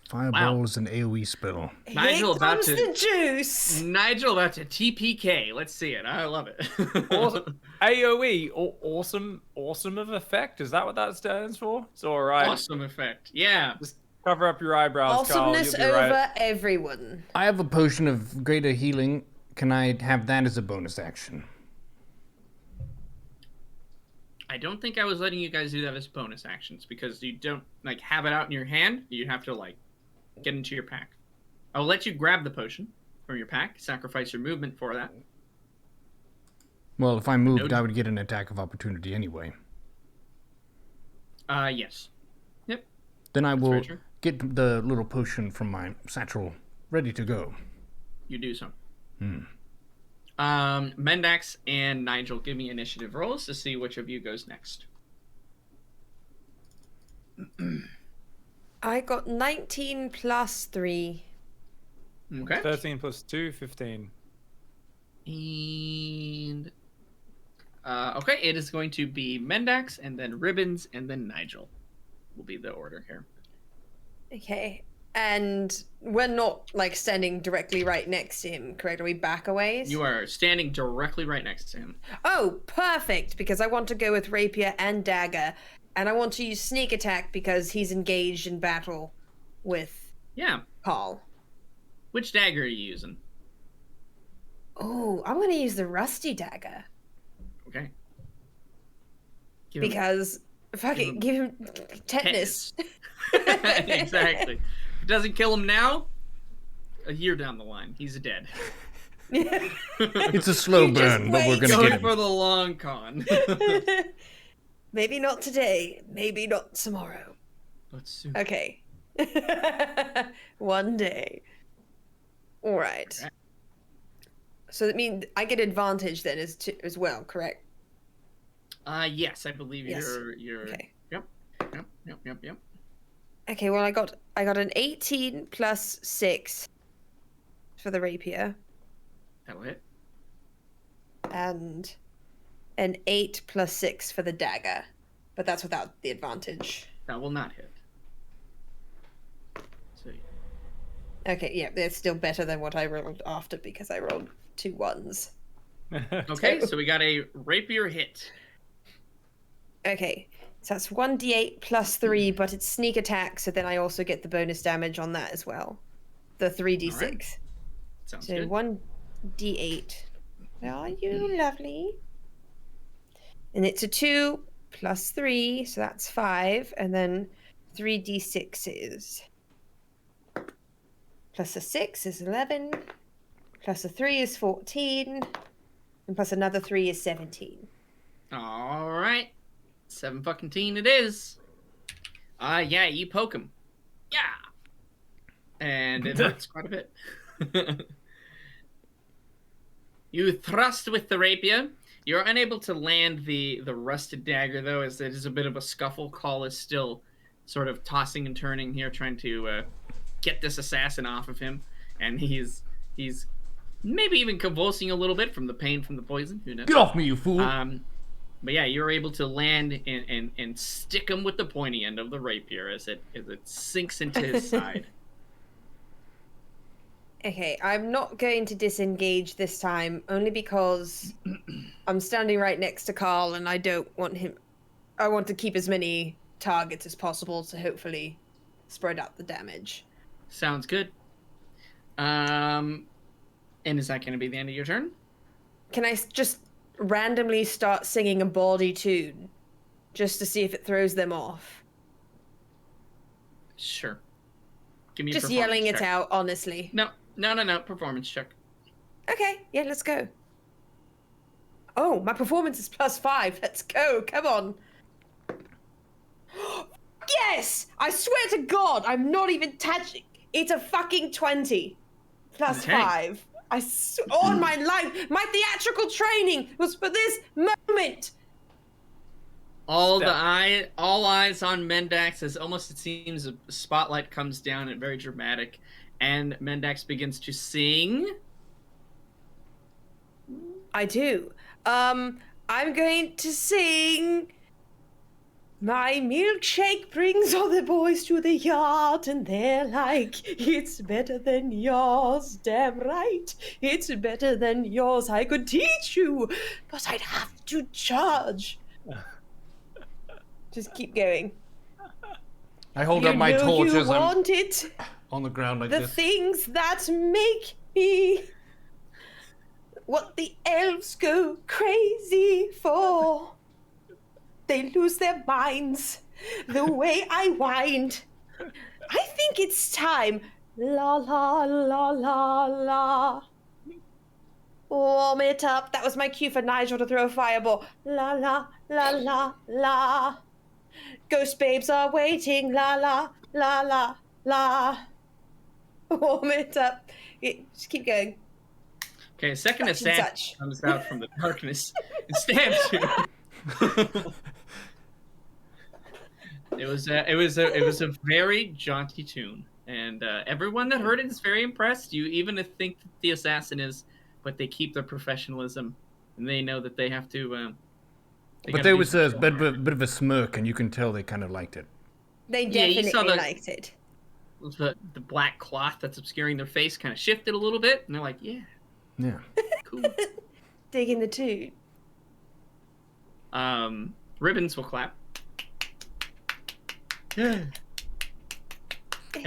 Fireball is an AoE spell. Nigel Here about comes to- the juice. Nigel about to TPK. Let's see it. I love it. Awesome. AoE, awesome of effect. Is that what that stands for? It's all right. Awesome effect. Yeah. Just cover up your eyebrows, Khaal. Awesomeness You'll be over right. everyone. I have a potion of greater healing. Can I have that as a bonus action? I don't think I was letting you guys do that as bonus actions because you don't have it out in your hand. You have to get into your pack. I'll let you grab the potion from your pack, sacrifice your movement for that. Well, if I moved, No. I would get an attack of opportunity anyway. Yes. Yep. Then I will very true. get the little potion from my satchel ready to go. You do so. Mendax and Nigel, give me initiative rolls to see which of you goes next. I got 19 plus 3. Okay. 13 plus 2, 15. And okay, it is going to be Mendax and then Ribbons and then Nigel. Will be the order here. Okay. And we're not standing directly right next to him, correct? Are we back a ways? You are standing directly right next to him. Oh, perfect, because I want to go with Rapier and Dagger. And I want to use Sneak Attack because he's engaged in battle with Yeah. Khaal. Which dagger are you using? Oh, I'm going to use the Rusty Dagger. Okay. Give him Because, fuck it, give him tetanus. Exactly. If it doesn't kill him now, a year down the line, he's dead. It's a slow You just burn, but we're wait. gonna Going get him. for the long con. Maybe not today, maybe not tomorrow. But soon. Okay. One day. All right. Okay. So that means I get advantage then as well, correct? Yes, I believe Yes. you're. Okay. Yep. Okay, well I got an 18 plus 6 for the rapier That'll hit. and an 8 plus 6 for the dagger. But that's without the advantage. That will not hit. So Okay, yeah, that's still better than what I rolled after because I rolled 2 1s. okay, so we got a rapier hit. Okay, so that's 1d8 plus 3, but it's sneak attack, so then I also get the bonus damage on that as well. The 3d6. All right. Sounds So good. 1d8. Where are you, lovely? And it's a 2 plus 3, so that's 5, and then 3d6s. Plus a 6 is 11, plus a 3 is 14, And plus another 3 is 17. All right. 7 fucking teen it is. Yeah, you poke him. Yeah. And it hurts quite a bit. You thrust with the rapier. You're unable to land the rusted dagger, though, as it is a bit of a scuffle. Khaal is still sort of tossing and turning here, trying to get this assassin off of him. And he's maybe even convulsing a little bit from the pain from the poison. Who knows? Get off me, you fool! But yeah, you're able to land and stick him with the pointy end of the rapier as it sinks into his side. Okay, I'm not going to disengage this time, only because I'm standing right next to Khaal and I don't want him... I want to keep as many targets as possible to hopefully spread out the damage. Sounds good. And is that going to be the end of your turn? Can I just randomly start singing a bawdy tune, just to see if it throws them off? Sure. Give me a Just performance yelling it check. out, honestly. No. Performance check. Okay, yeah, let's go. Oh, my performance is +5. Let's go. Come on. Yes! I swear to God, I'm not even touching. It's a fucking 20 plus Okay. 5. On my life, my theatrical training was for this moment. All eyes on Mendax as almost it seems a spotlight comes down and very dramatic, and Mendax begins to sing. I do. I'm going to sing. My milkshake brings all the boys to the yard, and they're like, it's better than yours. Damn right, it's better than yours. I could teach you, but I'd have to charge. Just keep going. I hold You up my know torch you as I'm want it. on the ground like The this. things that make me what the elves go crazy for. They lose their minds the way I wind. I think it's time. La la la la la. Warm it up. That was my cue for Nigel to throw a fireball. La la la la la. Ghost babes are waiting. La la la la la. Warm it up. Just keep going. Okay, a second Touch and assassin touch. comes out from the darkness and stabs you. It was a very jaunty tune, and everyone that heard it is very impressed. You even think that the assassin is, but they keep their professionalism, and they know that they have to. But there was a bit of a smirk, and you can tell they kind of liked it. They Yeah, you definitely saw the- liked it. the black cloth that's obscuring their face kind of shifted a little bit, and they're like, "Yeah, Yeah. cool." Digging the tune. Ribbons will clap. And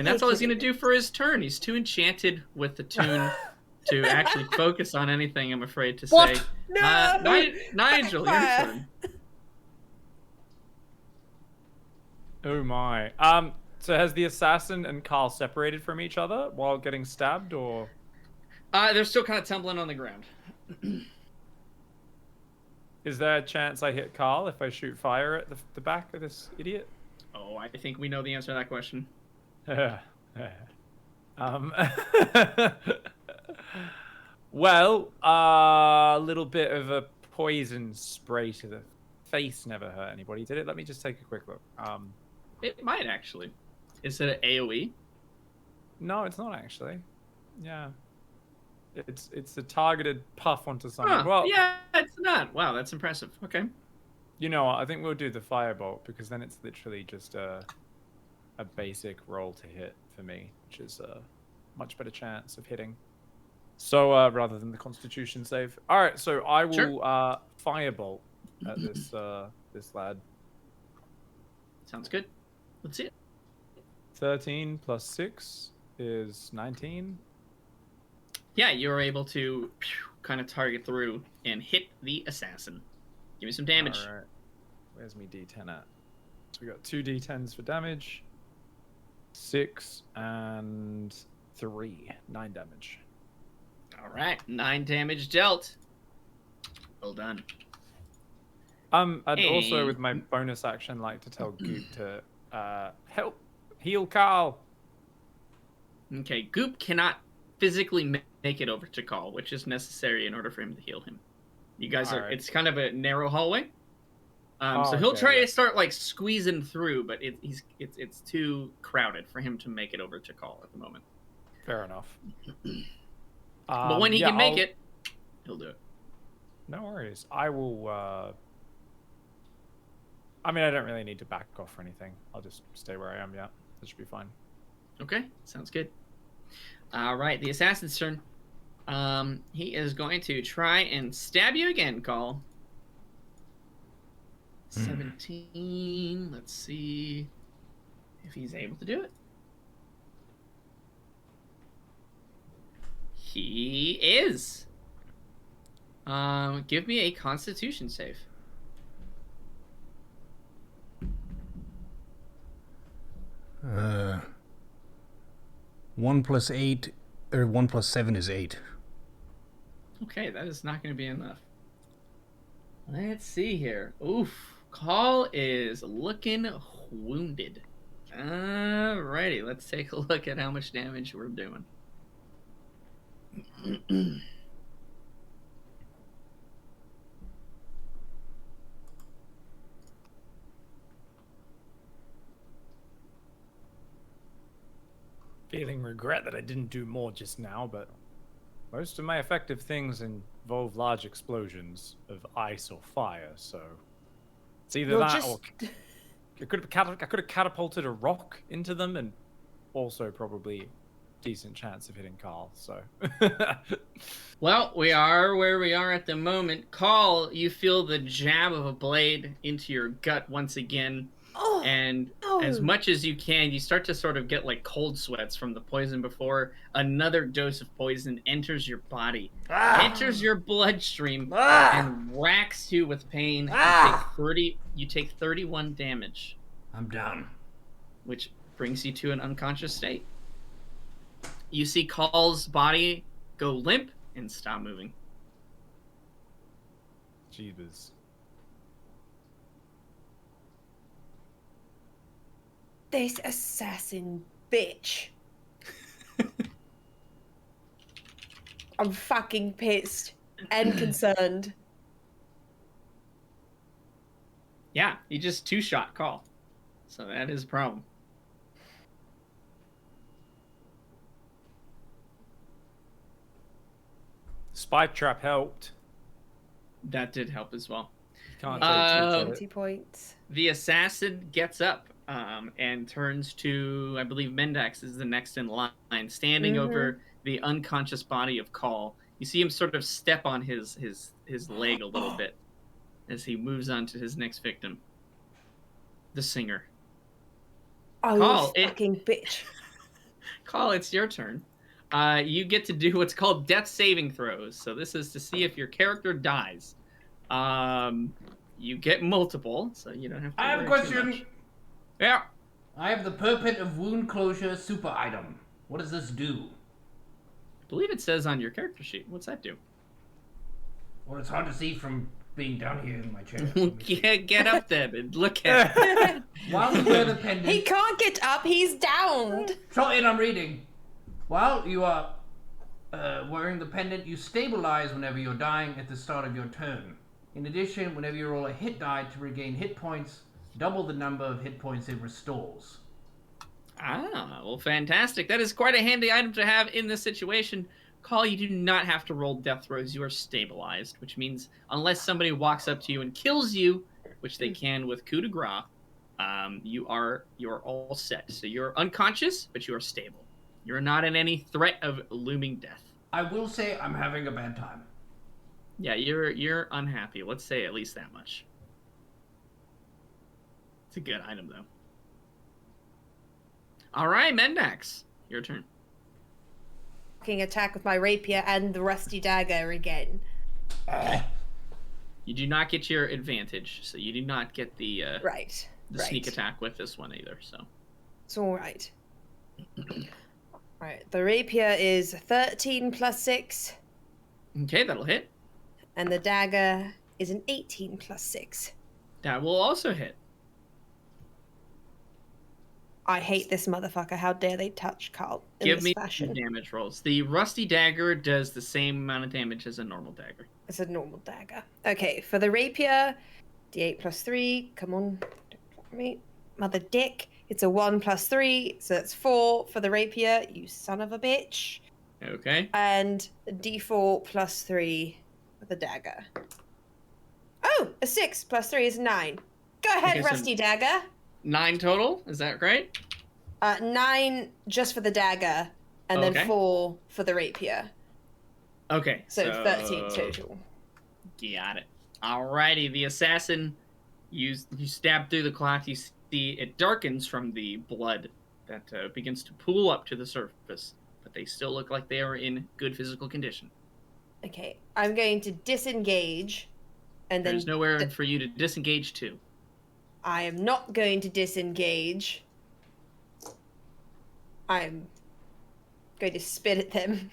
that's all he's going to do for his turn. He's too enchanted with the tune to actually focus on anything, I'm afraid to What? say. No! Nigel, your Backfire. turn. Oh my. So has the assassin and Khaal separated from each other while getting stabbed, or? They're still kind of tumbling on the ground. Is there a chance I hit Khaal if I shoot fire at the back of this idiot? Oh, I think we know the answer to that question. Well, a little bit of a poison spray to the face never hurt anybody, did it? Let me just take a quick look. It might actually. Is it an AoE? No, it's not actually. Yeah. It's a targeted puff onto something. Huh, Well, yeah, it's not. Wow, that's impressive. Okay. you know what? I think we'll do the firebolt because then it's literally just a basic roll to hit for me, which is a much better chance of hitting. So rather than the Constitution save. All right, so I will Sure. firebolt at this this lad. Sounds good. Let's see it. 13 plus 6 is 19. Yeah, you're able to kind of target through and hit the assassin. Give me some damage. All right. Where's me D10 at? So we got 2 D10s for damage. 6 and 3. 9 damage. All right, 9 damage dealt. Well done. I'd also, Hey. with my bonus action, like to tell Goop to help heal Khaal. Okay, Goop cannot physically make it over to Khaal, which is necessary in order for him to heal him. You guys are, Alright. it's kind of a narrow hallway. So he'll Okay, try yeah. to start like squeezing through, but it's too crowded for him to make it over to Khaal at the moment. Fair enough. But when he can make it, he'll do it. No worries. I will. I mean, I don't really need to back off or anything. I'll just stay where I am. Yeah, that should be fine. Okay, sounds good. All right, the assassin's turn. He is going to try and stab you again, Khaal. 17. Let's see if he's able to do it. He is. Give me a Constitution save. 1 plus 8, or 1 plus 7 is 8. Okay, that is not going to be enough. Let's see here. Oof. Khaal is looking wounded. Alrighty, let's take a look at how much damage we're doing. Feeling regret that I didn't do more just now, but most of my effective things involve large explosions of ice or fire, so it's either You'll that just- or I could have catapulted a rock into them, and also probably decent chance of hitting Khaal. So Well, we are where we are at the moment. Khaal, you feel the jab of a blade into your gut once again. Oh, And no. as much as you can, you start to sort of get like cold sweats from the poison before another dose of poison enters your body, enters your bloodstream, and racks you with pain. You take 31 damage, I'm down. which brings you to an unconscious state. You see Khal's body go limp and stop moving. Jeebus. This assassin bitch. I'm fucking pissed and concerned. Yeah, he just two-shot Khal. So that is a problem. Spy trap helped. That did help as well. Can't take two 20 credit. points. The assassin gets up and turns to, I believe Mendax is the next in line, standing over the unconscious body of Khal. You see him sort of step on his leg a little bit as he moves on to his next victim, the singer. Oh, Khal, you fucking bitch. Khal, it's your turn. You get to do what's called death saving throws. So this is to see if your character dies. You get multiple, so you don't have to. I have a worry too question. much. Yeah. I have the Purpit of Wound Closure super item. What does this do? I believe it says on your character sheet. What's that do? Well, it's hard to see from being down here in my chair. Get up then and look at it. While you wear the He pendant... can't get up, he's downed. Short in, I'm reading. While you are wearing the pendant, you stabilize whenever you're dying at the start of your turn. In addition, whenever you roll a hit die to regain hit points, double the number of hit points it restores. Ah, well, fantastic. That is quite a handy item to have in this situation. Khal, you do not have to roll death throws. You are stabilized, which means unless somebody walks up to you and kills you, which they can with coup de grace, you're all set. So you're unconscious, but you are stable. You're not in any threat of looming death. I will say I'm having a bad time. Yeah, you're unhappy. Let's say at least that much. It's a good item, though. All right, Mendax, your turn. Fucking attack with my rapier and the rusty dagger again. You do not get your advantage, so you do not get the Right. sneak attack with this one either. So It's alright. Right, the rapier is 13 plus 6. okay, that'll hit. And the dagger is an 18 plus 6. That will also hit. I hate this motherfucker. How dare they touch Khaal in Give this me fashion? damage rolls. The rusty dagger does the same amount of damage as a normal dagger. It's a normal dagger. Okay, for the rapier, d8 plus 3. Come on. Don't drop me. Mother dick. It's a 1 plus 3, so that's 4 for the rapier, you son of a bitch. Okay. And d4 plus 3 for the dagger. Oh, a 6 plus 3 is 9. Go ahead, Okay, so- rusty dagger. 9 total, is that right? 9 just for the dagger, and Okay. then 4 for the rapier. Okay. So 13 total. Got it. Alrighty, the assassin, you stab through the cloth, you see it darkens from the blood that begins to pool up to the surface, but they still look like they are in good physical condition. Okay, I'm going to disengage, and then There's nowhere for you to disengage to. I am not going to disengage. I'm going to spit at them.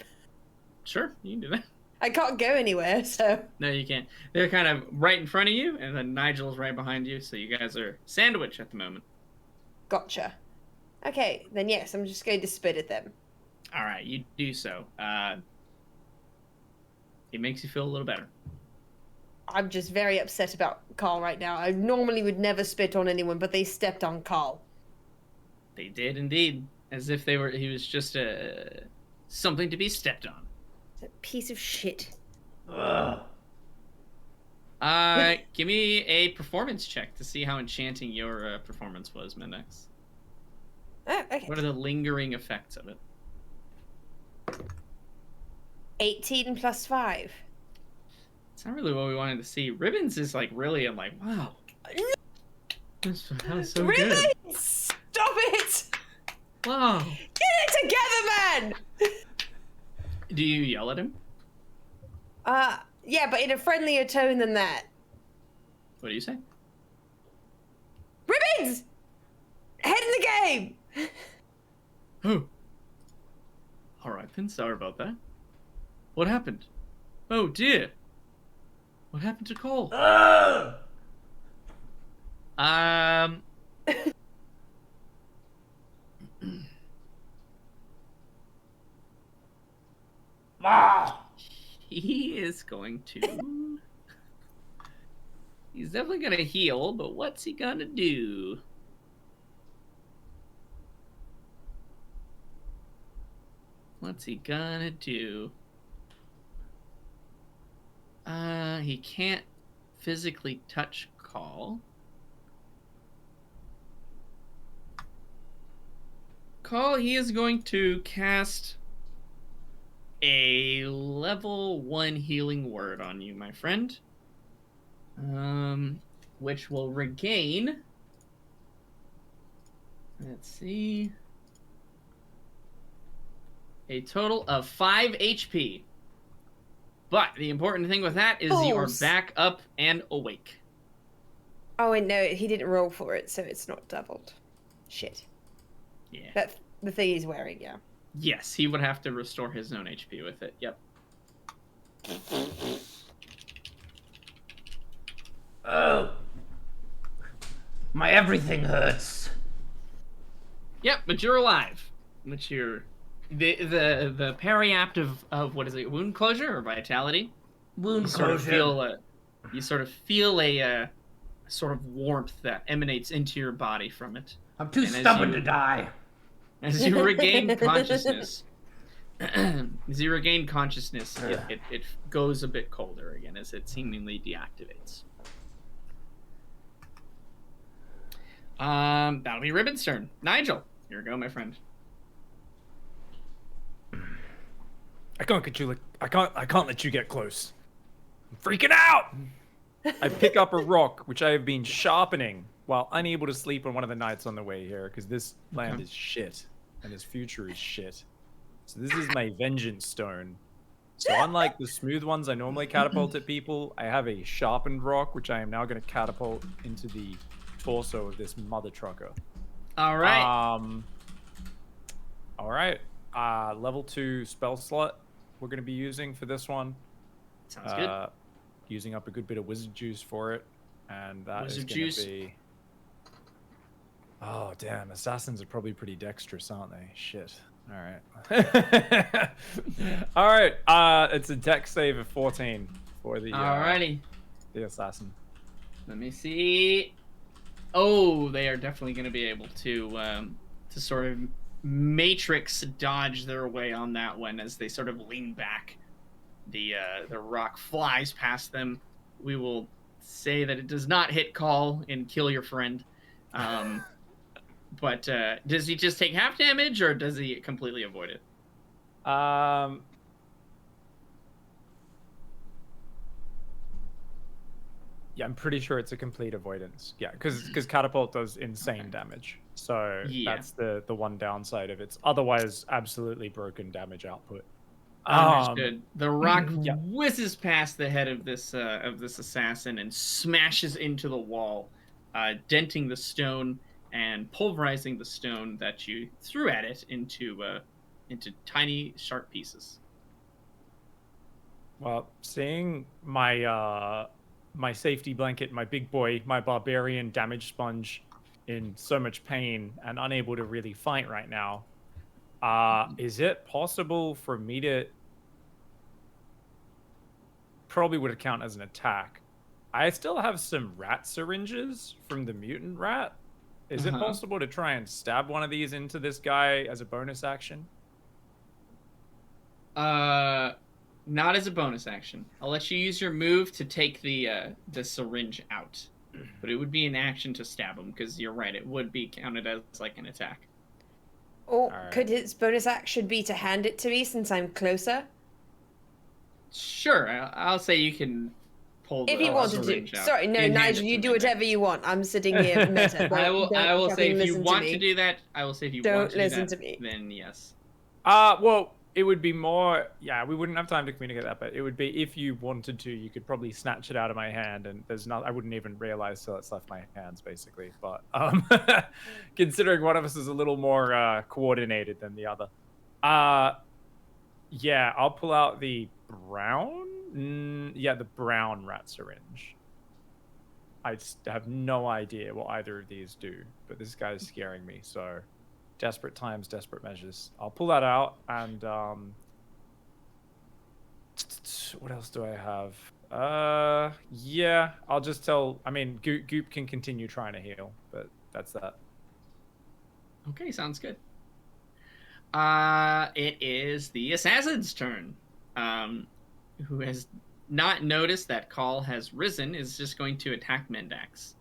Sure, you can do that. I can't go anywhere, so... No, you can't. They're kind of right in front of you, and then Nigel's right behind you, so you guys are sandwiched at the moment. Gotcha. Okay, then yes, I'm just going to spit at them. All right, you do so. It makes you feel a little better. I'm just very upset about Khaal right now. I normally would never spit on anyone, but they stepped on Khaal. They did indeed, as if he was just something to be stepped on. It's a piece of shit. Give me a performance check to see how enchanting your performance was, Mendex. Oh, okay. What are the lingering effects of it? 18 plus 5. It's not really what we wanted to see. Ribbons is like really, I'm like, wow. That was so good. Ribbons! Stop it! Wow. Get it together, man! Do you yell at him? Yeah, but in a friendlier tone than that. What do you say? Ribbons! Head in the game! Oh. All right then. Sorry about that. What happened? Oh dear. What happened to Cole? He is going to. He's definitely gonna heal, but what's he gonna do? What's he gonna do? He can't physically touch Khaal. Khaal, he is going to cast a level 1 healing word on you, my friend. Which will regain. Let's see. A total of 5 HP. But the important thing with that is you are Balls. back up and awake. Oh, and no, he didn't roll for it, so it's not doubled. Shit. Yeah. That's the thing he's wearing, yeah. Yes, he would have to restore his own HP with it. Yep. Oh. My everything hurts. Yep, but you're alive. Which you're the periapt of what is it? Wound closure or vitality? Wound You sort of closure. feel a sort of warmth that emanates into your body from it. I'm too And as stubborn you- to die. As you regain consciousness, it goes a bit colder again as it seemingly deactivates. That'll be Ribbon's turn. Nigel, here we go, my friend. I can't let you get close. I'm freaking out. I pick up a rock which I have been sharpening while unable to sleep on one of the nights on the way here because this land is shit and this future is shit. So this is my vengeance stone. So unlike the smooth ones I normally catapult at people, I have a sharpened rock which I am now going to catapult into the torso of this mother trucker. All right. All right. Level 2 spell slot we're going to be using for this one. Sounds good. using up a good bit of wizard juice for it, and that is Wizard going juice. to be. Oh damn! Assassins are probably pretty dexterous, aren't they? Shit. All right. All right. It's a dex save of 14 for the Alrighty. the assassin. Let me see. Oh, they are definitely going to be able to sort of matrix dodge their way on that one as they sort of lean back. The rock flies past them. We will say that it does not hit Khaal and kill your friend. But does he just take half damage, or does he completely avoid it? Yeah, I'm pretty sure it's a complete avoidance. Yeah, because catapult does insane damage. So Yeah. that's the one downside of it. It's otherwise absolutely broken damage output. Understood. The rock yeah. whizzes past the head of this assassin and smashes into the wall, denting the stone and pulverizing the stone that you threw at it into tiny sharp pieces. Well, seeing my my safety blanket, my big boy, my barbarian damage sponge in so much pain and unable to really fight right now, is it possible for me to... Probably would count as an attack. I still have some rat syringes from the mutant rat. Is it possible to try and stab one of these into this guy as a bonus action? Not as a bonus action. I'll let you use your move to take the syringe out, but it would be an action to stab him because you're right. It would be counted as like an attack. Or Alright. could his bonus action be to hand it to me since I'm closer? Sure, I'll say you can pull the If he wanted syringe to. out Sorry, no, and hand Nigel, it you to do him. whatever you want. I'm sitting here meta. I will say if you fucking want listen to do that, I will say if you Don't want to listen do that, to me. then yes. Well, it would be more... Yeah, we wouldn't have time to communicate that, but it would be if you wanted to, you could probably snatch it out of my hand, and there's not... I wouldn't even realize till it's left my hands, basically. But considering one of us is a little more coordinated than the other. Yeah, I'll pull out the brown... yeah, the brown rat syringe. I just have no idea what either of these do, but this guy's scaring me, so... Desperate times, desperate measures. I'll pull that out, and what else do I have? Yeah, I'll just tell... I mean, Goop can continue trying to heal, but that's that. Okay, sounds good. It is the assassin's turn. Who has not noticed that Khaal has risen, is just going to attack Mendax.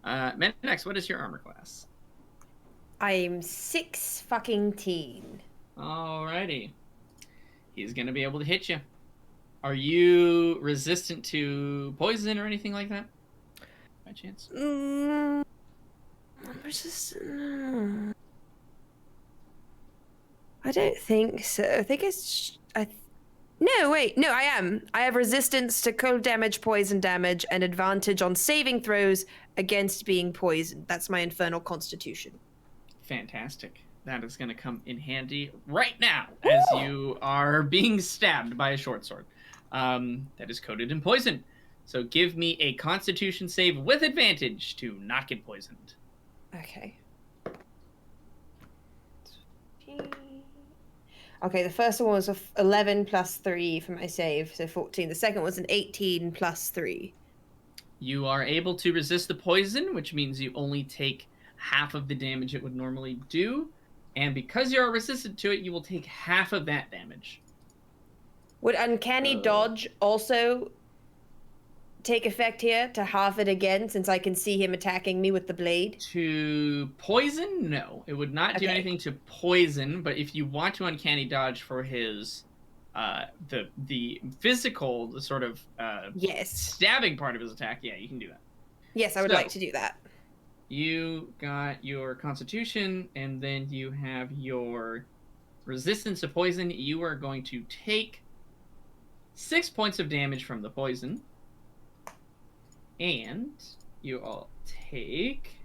Mendax, what is your armor class? I'm 6 fucking teen. Alrighty. He's gonna be able to hit you. Are you resistant to poison or anything like that? By chance? I'm just... I don't think so. I think it's... No, wait. No, I am. I have resistance to cold damage, poison damage, and advantage on saving throws against being poisoned. That's my infernal constitution. Fantastic. That is going to come in handy right now as you are being stabbed by a short sword that is coated in poison. So give me a constitution save with advantage to not get poisoned. Okay. Okay, the first one was 11 plus 3 for my save, so 14. The second was an 18 plus 3. You are able to resist the poison, which means you only take half of the damage it would normally do. And because you're resistant to it, you will take half of that damage. Would Uncanny Dodge also take effect here to halve it again, since I can see him attacking me with the blade? To poison? No. It would not do anything to poison, but if you want to Uncanny Dodge for his the physical, the sort of yes, stabbing part of his attack, yeah, you can do that. Yes, I would like to do that. You got your constitution, and then you have your resistance to poison. You are going to take 6 points of damage from the poison. And you all take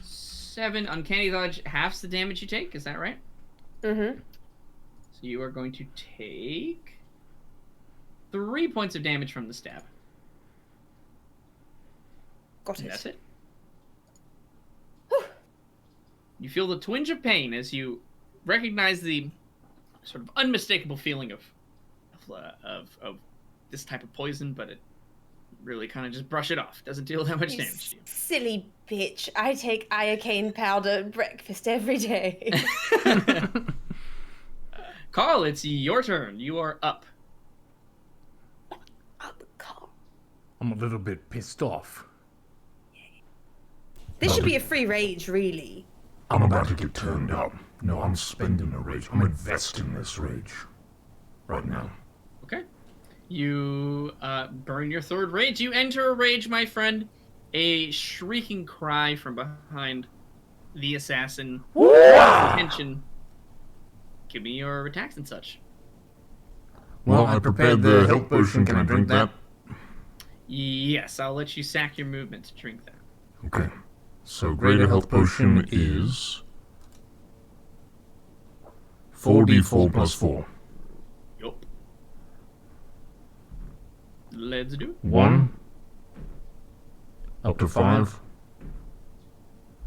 7 Uncanny Dodge, halves the damage you take. Is that right? Mm-hmm. So So you are going to take 3 points of damage from the stab. Got And it. that's it. You feel the twinge of pain as you recognize the sort of unmistakable feeling of this type of poison, but it really kind of just brush it off. Doesn't deal that much You damage to you. silly bitch. I take iocane powder at breakfast every day. Khaal, it's your turn. You are up. Up, Khaal. I'm a little bit pissed off. This should be a free rage, really. I'm about to get turned up. No, I'm spending a rage. I'm investing this rage. Right now. Okay. You burn your third rage. You enter a rage, my friend. A shrieking cry from behind the assassin. Attention. Give me your attacks and such. Well, I prepared the health potion. Can I drink that? Yes, I'll let you sack your movement to drink that. Okay. So greater health potion is 4d4 plus 4. Yup. Let's do it. 1. Up to 5.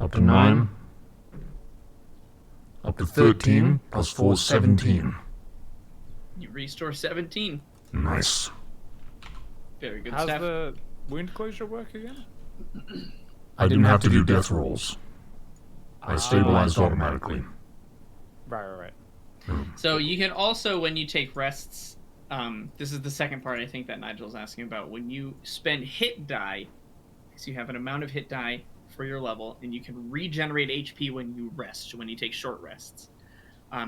Up to 9. Up to 13 plus 4, 17. You restore 17. Nice. Very good How's stuff. the wound closure work again? I didn't have to do death rolls. I stabilized automatically. Right. So you can also, when you take rests, this is the second part I think that Nigel's asking about. When you spend hit die, so you have an amount of hit die for your level, and you can regenerate HP when you rest, when you take short rests.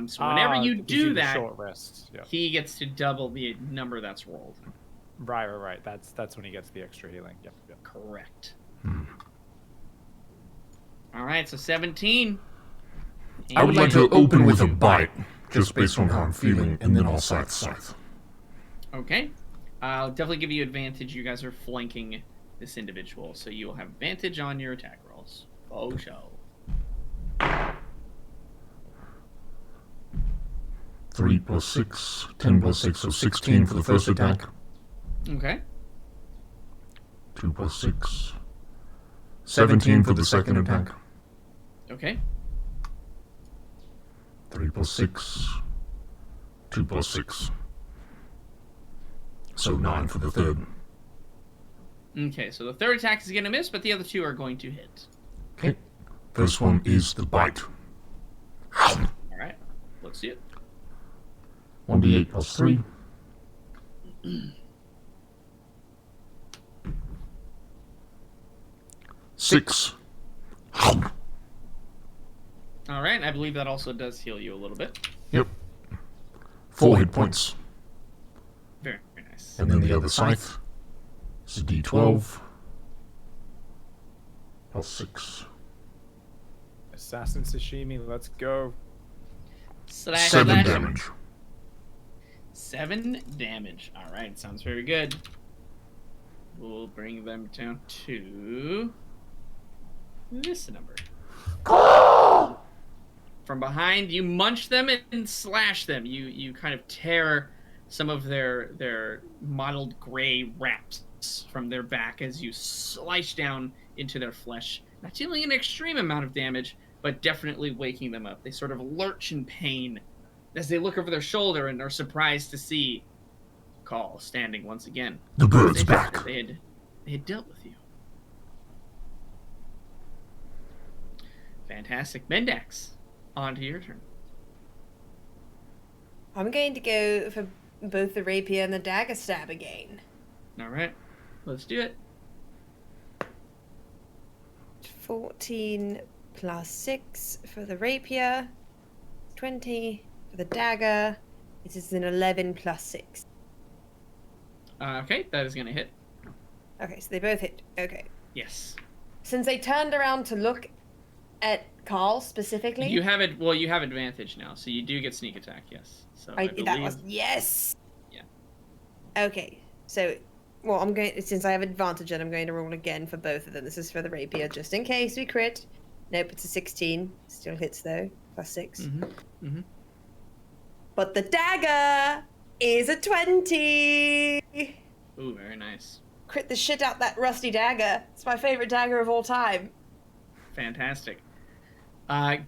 So whenever you do that, short rests. Yeah. he gets to double the number that's rolled. Right. That's when he gets the extra healing. Yep. Correct. All right, so 17. I would like to open with a bite, just based on how I'm feeling, and then I'll scythe. Okay. I'll definitely give you advantage. You guys are flanking this individual, so you will have advantage on your attack rolls. Oh, show. 3 plus 6, 10 plus 6, so 16 for the first attack. Okay. 2 plus 6, 17 for the second attack. Okay. 3 plus 6, 2 plus 6. So 9 for the third. Okay, so the third attack is going to miss, but the other two are going to hit. Okay. First one is the bite. All right. Let's see it. 1d8 plus 3. Six. All right. I believe that also does heal you a little bit. Yep. 4 hit points. Very, very nice. And then the other scythe is a d12. Plus 6. Assassin sashimi. Let's go. Slash, 7 slash. damage. 7 damage. All right. Sounds very good. We'll bring them down to this number. From behind, you munch them and slash them. You kind of tear some of their mottled gray wraps from their back as you slice down into their flesh. Not dealing an extreme amount of damage, but definitely waking them up. They sort of lurch in pain as they look over their shoulder and are surprised to see Khaal standing once again. The bird's They back. thought They had dealt with you. Fantastic. Mendax, on to your turn. I'm going to go for both the rapier and the dagger stab again. All right, let's do it. 14 plus 6 for the rapier, 20 for the dagger. It is an 11 plus 6. Okay, that is going to hit. Okay, so they both hit. Okay. Yes. Since they turned around to look at Khaal specifically, You have it. Well, you have advantage now, so you do get sneak attack. Yes. So I believe. that was yes. Yeah. Okay, so well, I'm going since I have advantage, and I'm going to roll again for both of them. This is for the rapier, just in case we crit. Nope, it's a 16. Still hits though. Plus 6. But the dagger is a 20. Ooh, very nice. Crit the shit out that rusty dagger. It's my favorite dagger of all time. Fantastic.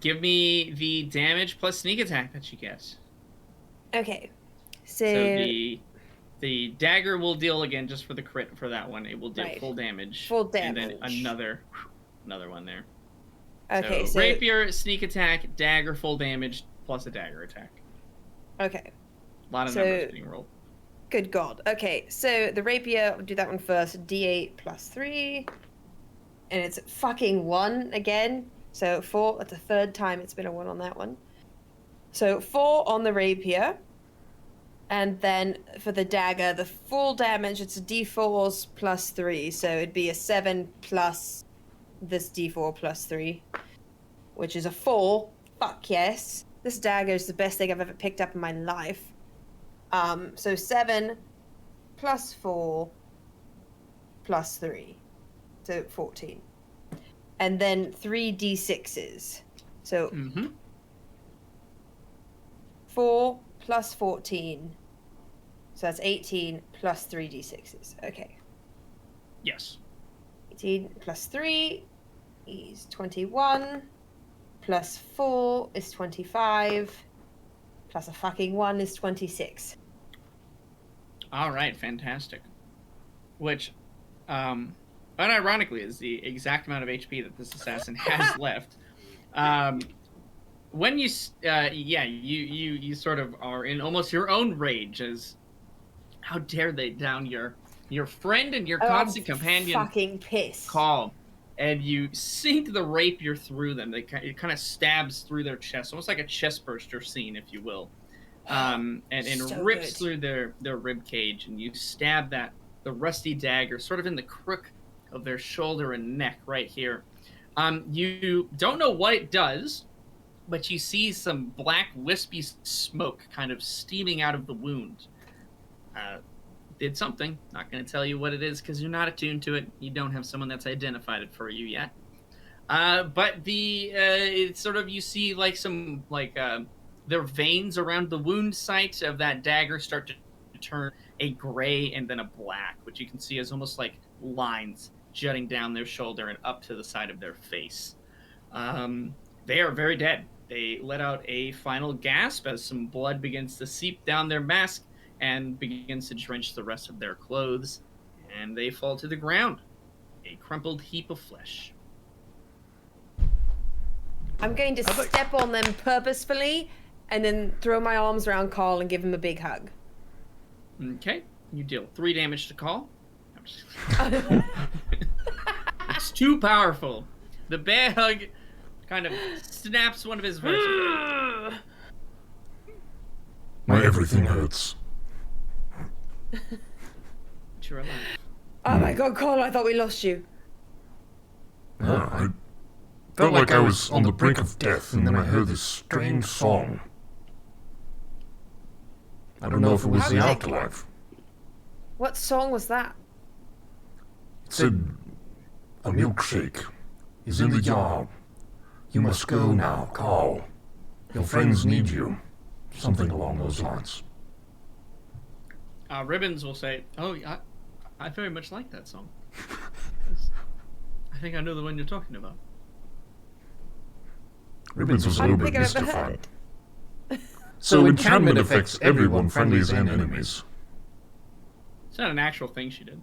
Give me the damage plus sneak attack that you get. Okay. So the dagger will deal again just for the crit for that one. It will deal full damage. Full damage. And then another one there. Okay, so rapier, sneak attack, dagger, full damage, plus a dagger attack. Okay. A lot of numbers being rolled. Good God. Okay, so the rapier, I'll do that one first. D8 plus 3. And it's fucking 1 again. So 4, that's the third time it's been a 1 on that one. So 4 on the rapier. And then for the dagger, the full damage, it's a d4s plus 3. So it'd be a 7 plus this d4 plus 3, which is a 4. Fuck yes. This dagger is the best thing I've ever picked up in my life. So 7 plus 4 plus 3. So 14. And then 3 d6s. So 4 plus 14. So that's 18 plus 3 d6s. Okay. Yes. 18 plus 3 is 21. Plus 4 is 25. Plus a fucking 1 is 26. All right, fantastic. Which, unironically, is the exact amount of HP that this assassin has left. When you sort of are in almost your own rage as, how dare they down your friend and your constant companion? Fucking pissed. Khaal, and you sink the rapier through them. It kind of stabs through their chest, almost like a chest burster scene, if you will. And So rips good. through their rib cage, and you stab the rusty dagger sort of in the crook of their shoulder and neck right here. You don't know what it does, but you see some black wispy smoke kind of steaming out of the wound. Did something. Not going to tell you what it is because you're not attuned to it. You don't have someone that's identified it for you yet. But it's sort of, you see like some their veins around the wound site of that dagger start to turn a gray and then a black, which you can see as almost like lines jutting down their shoulder and up to the side of their face. They are very dead. They let out a final gasp as some blood begins to seep down their mask and begins to drench the rest of their clothes, and they fall to the ground, a crumpled heap of flesh. I'm going to step on them purposefully and then throw my arms around Khaal and give him a big hug. Okay, you deal 3 damage to Khaal. It's too powerful. The bear hug kind of snaps one of his vertebrae. My everything hurts. But you're alive. Oh my God, Khaal, I thought we lost you. Yeah, I felt like I was on the brink of death, and then I heard this strange song. I don't know if it was the afterlife. What song was that? It said, "A milkshake is in the yard. You must go now, Khaal. Your friends need you." Something along those lines. Ribbons will say, "Oh, I very much like that song. I think I know the one you're talking about." Ribbons was a I little don't bit think I've ever heard mystified. it. So enchantment affects everyone, friendlies and enemies. It's not an actual thing she did.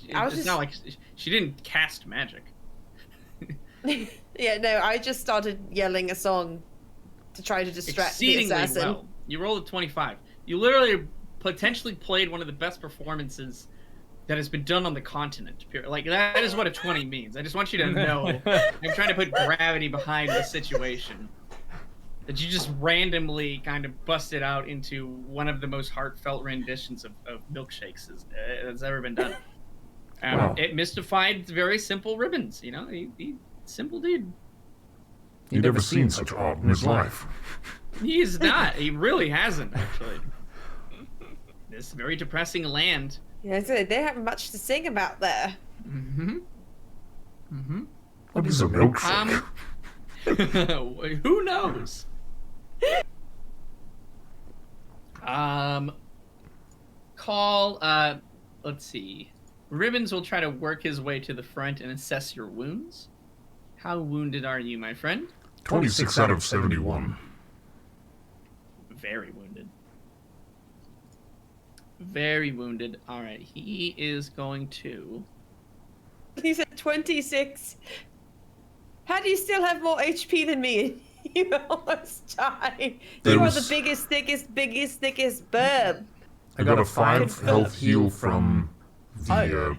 It's not like she didn't cast magic. Yeah, no, I just started yelling a song to try to distract the Exceedingly assassin. well. You rolled a 25. You literally potentially played one of the best performances that has been done on the continent. Like, that is what a 20 means. I just want you to know. I'm trying to put gravity behind the situation. That you just randomly kind of busted out into one of the most heartfelt renditions of milkshakes that's ever been done. Wow. It mystified very simple Ribbons. You know, he simple dude. He'd never seen such art in his life. He's not. He really hasn't, actually. This very depressing land. Yeah, so they have much to sing about there. What is a milkshake? Who knows? Khaal, let's see. Ribbons will try to work his way to the front and assess your wounds. How wounded are you, my friend? 26 out of 71. Very wounded. Very wounded. All right, he is going to... He said 26. How do you still have more HP than me? You almost died. There You are was- the biggest, thickest burb. I got a 5 health heal from the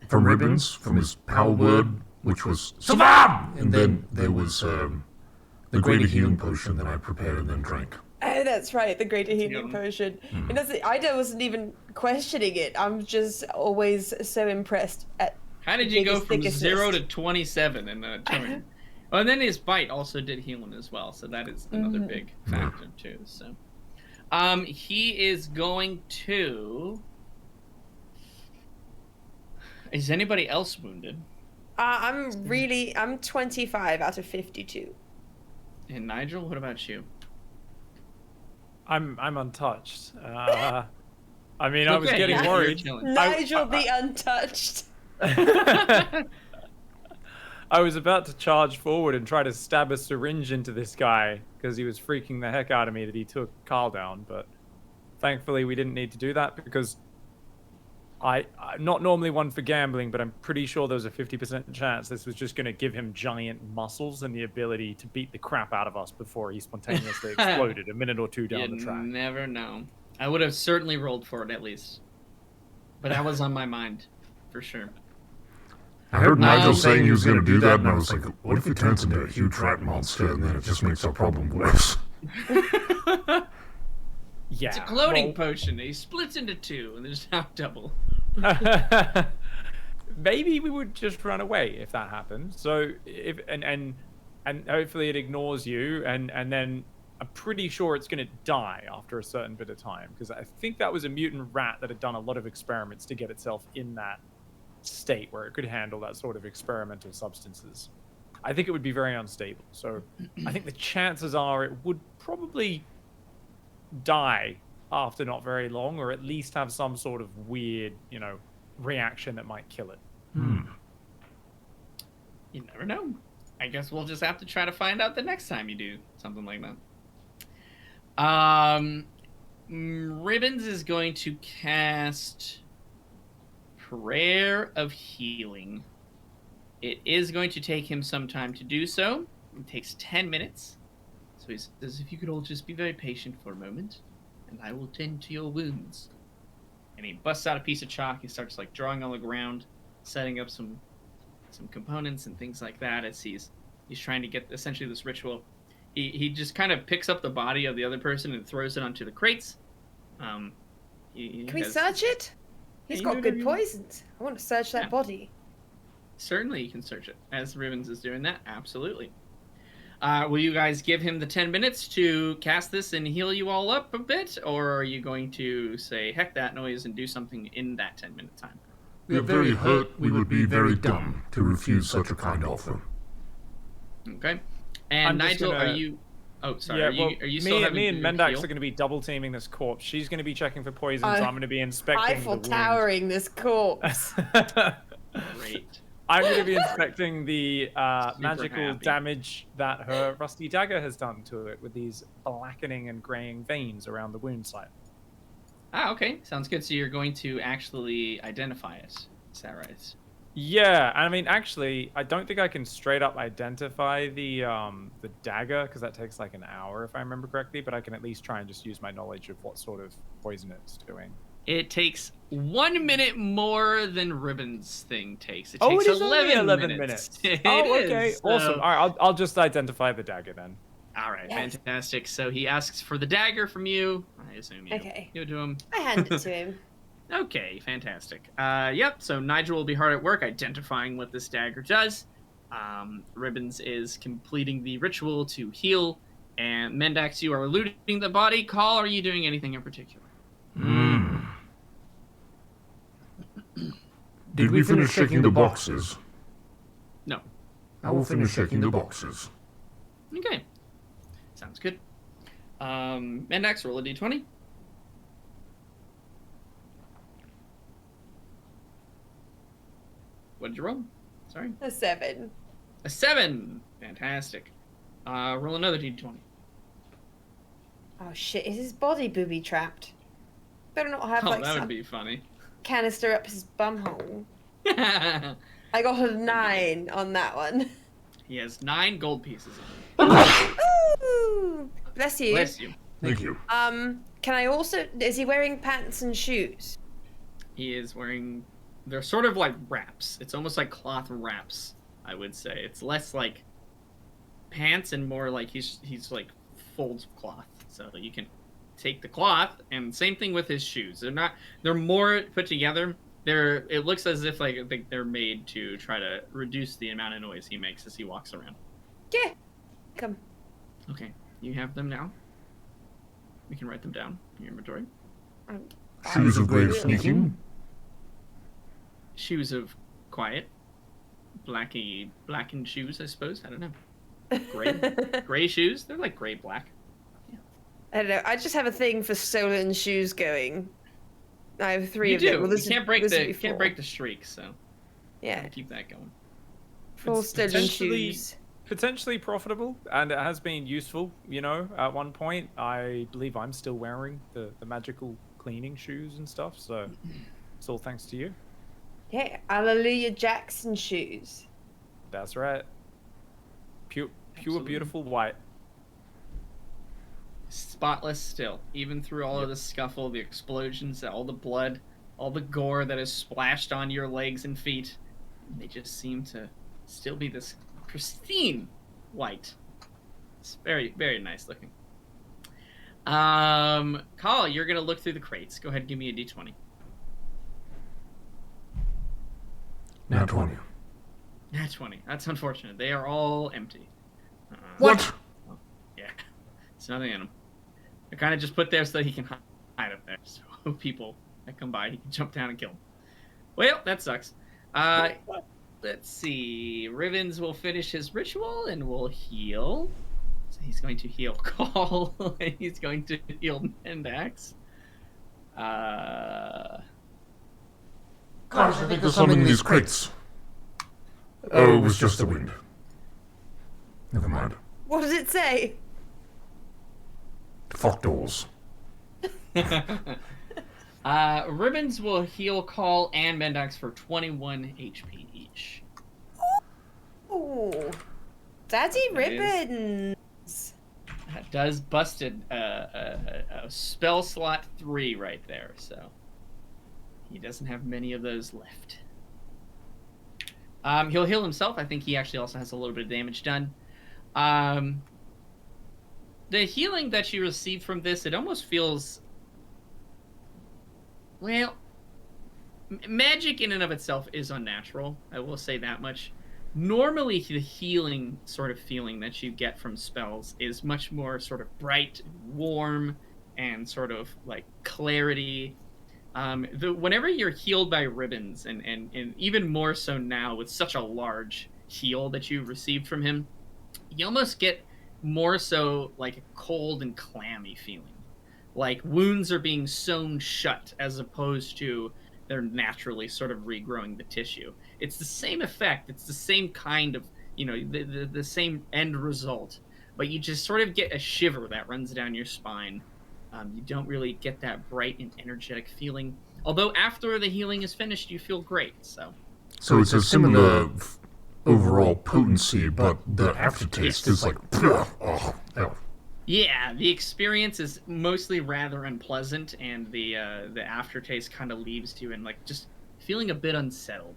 from Ribbons, from his power word, which was Savam! And then there was the greater healing potion that I prepared and then drank. Oh, that's right, the greater healing Yeah. potion. And I wasn't even questioning it. I'm just always so impressed at. How did the you go biggest, from thickest 0 list. to 27 in a turn? Oh, and then his bite also did heal him as well, so that is another big factor too. So, he is going to. Is anybody else wounded? I'm 25 out of 52. And Nigel, what about you? I'm untouched. I mean, I was Okay, getting yeah, you're worried. chilling. Nigel the Untouched. I was about to charge forward and try to stab a syringe into this guy because he was freaking the heck out of me that he took Khaal down, but thankfully we didn't need to do that because I'm not normally one for gambling, but I'm pretty sure there was a 50% chance this was just going to give him giant muscles and the ability to beat the crap out of us before he spontaneously exploded a minute or two down You the track. never know. I would have certainly rolled for it at least, but that was on my mind for sure. I heard Nigel saying he was going to do that, and I was like, what if he turns into a huge rat monster, and then it just makes our problem worse? Yeah. It's a cloning potion. He splits into two, and there's now double. Maybe we would just run away if that happened. So if and hopefully it ignores you, and then I'm pretty sure it's going to die after a certain bit of time because I think that was a mutant rat that had done a lot of experiments to get itself in that state where it could handle that sort of experimental substances. I think it would be very unstable. So I think the chances are it would probably die after not very long, or at least have some sort of weird, reaction that might kill it. You never know. I guess we'll just have to try to find out the next time you do something like that. Ribbons is going to cast Prayer of Healing. It is going to take him some time to do so. It takes 10 minutes. So he says, if you could all just be very patient for a moment, and I will tend to your wounds. And he busts out a piece of chalk. He starts drawing on the ground, setting up some components and things like that as he's trying to get essentially this ritual. He just kind of picks up the body of the other person and throws it onto the crates. Can we search it? He's got good poisons. I want to search that body. Certainly, you can search it. As Ribbons is doing that, absolutely. Will you guys give him the 10 minutes to cast this and heal you all up a bit? Or are you going to say, heck that noise, and do something in that 10-minute time? We are very hurt. We would be very dumb to refuse such a kind offer. Okay. And Nigel, are you... Oh, sorry. Yeah, are you still having me and your Mendax heal? are going to be double teaming this corpse. She's going to be checking for poison, so I'm going to be inspecting Eiffel the towering this corpse. Great. I'm going to be inspecting the magical happy. damage that her rusty dagger has done to it with these blackening and graying veins around the wound site. Okay. Sounds good. So you're going to actually identify it. Is that right? Yeah, I mean, actually, I don't think I can straight up identify the dagger because that takes an hour if I remember correctly. But I can at least try and just use my knowledge of what sort of poison it's doing. It takes 1 minute more than Ribbons' thing takes. It Oh, takes it is only 11 minutes. It Oh, is, okay, so- awesome. All right, I'll just identify the dagger then. All right, Yes. fantastic. So he asks for the dagger from you. I assume you Okay. give it to him. I hand it to him. Okay, fantastic. Yep, so Nigel will be hard at work identifying what this dagger does. Ribbons is completing the ritual to heal. And Mendax, you are looting the body. Khaal, are you doing anything in particular? Did we finish checking the boxes? No. I will finish checking the boxes. Okay. Sounds good. Mendax, roll a d20. What did you roll? Sorry. A 7. A 7. Fantastic. Roll another d20. Oh shit! Is his body booby trapped? Better not have Oh, like that some would be funny. canister up his bumhole. I got a 9 on that one. He has 9 gold pieces Ooh, bless in you. him. Bless you. Thank you. Can I also? Is he wearing pants and shoes? He is wearing. They're sort of like wraps. It's almost like cloth wraps. I would say it's less like pants and more like he's like folds of cloth. So you can take the cloth, and same thing with his shoes. They're more put together. It looks as if like they're made to try to reduce the amount of noise he makes as he walks around. Yeah. Come. Okay, you have them now. We can write them down in your inventory. Shoes of great sneaking. Shoes of quiet. Blackened shoes, I suppose. I don't know. Gray shoes. They're like gray black. I don't know. I just have a thing for stolen shoes going. I have 3 You of do. them. Well, You can't break this would be can't 4. break the streak, so Yeah, keep that going. 4 It's stolen potentially- shoes. Potentially profitable, and it has been useful. You know, at one point, I believe I'm still wearing the magical cleaning shoes and stuff. So it's all thanks to you. Yeah, Hallelujah Jackson shoes. That's right. Pure, Absolutely. beautiful white. Spotless still, even through all of the scuffle, the explosions, all the blood, all the gore that is splashed on your legs and feet. They just seem to still be this pristine white. It's very, very nice looking. Khaal, you're gonna look through the crates. Go ahead, give me a d20. Nat 20. Nat 20. That's unfortunate. They are all empty. What? Yeah, there's nothing in them. They're kind of just put there so that he can hide up there, so people that come by, he can jump down and kill them. Well, that sucks. Let's see. Rivens will finish his ritual and will heal. So he's going to heal Khaal, and he's going to heal Mendax. Gosh, I think there's something in these crates. Oh, it was just the wind. Never mind. What does it say? Fuck doors. Ribbons will heal Khaal and Mendax for 21 HP each. Oh, Daddy That is- Ribbons. That does busted a spell slot 3 right there, so he doesn't have many of those left. He'll heal himself. I think he actually also has a little bit of damage done. The healing that you receive from this, it almost feels... Well, magic in and of itself is unnatural. I will say that much. Normally, the healing sort of feeling that you get from spells is much more sort of bright, warm, and sort of like clarity. Whenever you're healed by ribbons, and even more so now with such a large heal that you received from him, you almost get more so like a cold and clammy feeling. Like wounds are being sewn shut as opposed to they're naturally sort of regrowing the tissue. It's the same effect. It's the same kind of, the same end result. But you just sort of get a shiver that runs down your spine. You don't really get that bright and energetic feeling. Although after the healing is finished, you feel great. So So it's a similar overall potency, but the aftertaste is like, oh, hell. yeah, the experience is mostly rather unpleasant, and the aftertaste kind of leaves you in like just feeling a bit unsettled.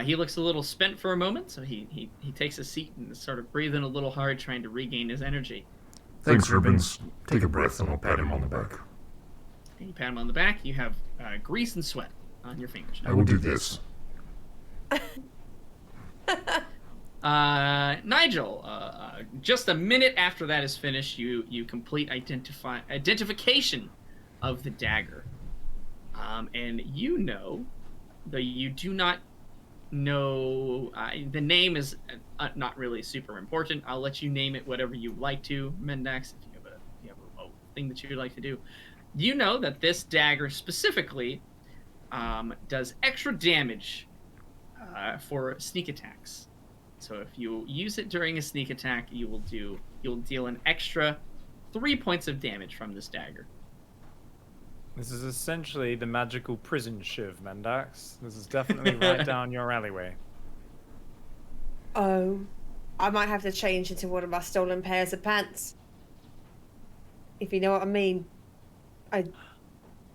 He looks a little spent for a moment, so he takes a seat and is sort of breathing a little hard, trying to regain his energy. Thanks, Ribbons. Take a breath and I'll pat him on the back. And you pat him on the back. You have grease and sweat on your fingers. I will do this. Nigel, just a minute after that is finished, you complete identification of the dagger. And you know, though you do not know, the name is not really super important. I'll let you name it whatever you like to, Mendax, if you have a thing that you would like to do. you know that this dagger specifically does extra damage for sneak attacks. So if you use it during a sneak attack, you'll deal an extra 3 points of damage from this dagger. This is essentially the magical prison shiv, Mendax. This is definitely right down your alleyway. Oh, I might have to change into one of my stolen pairs of pants. If you know what I mean. I'm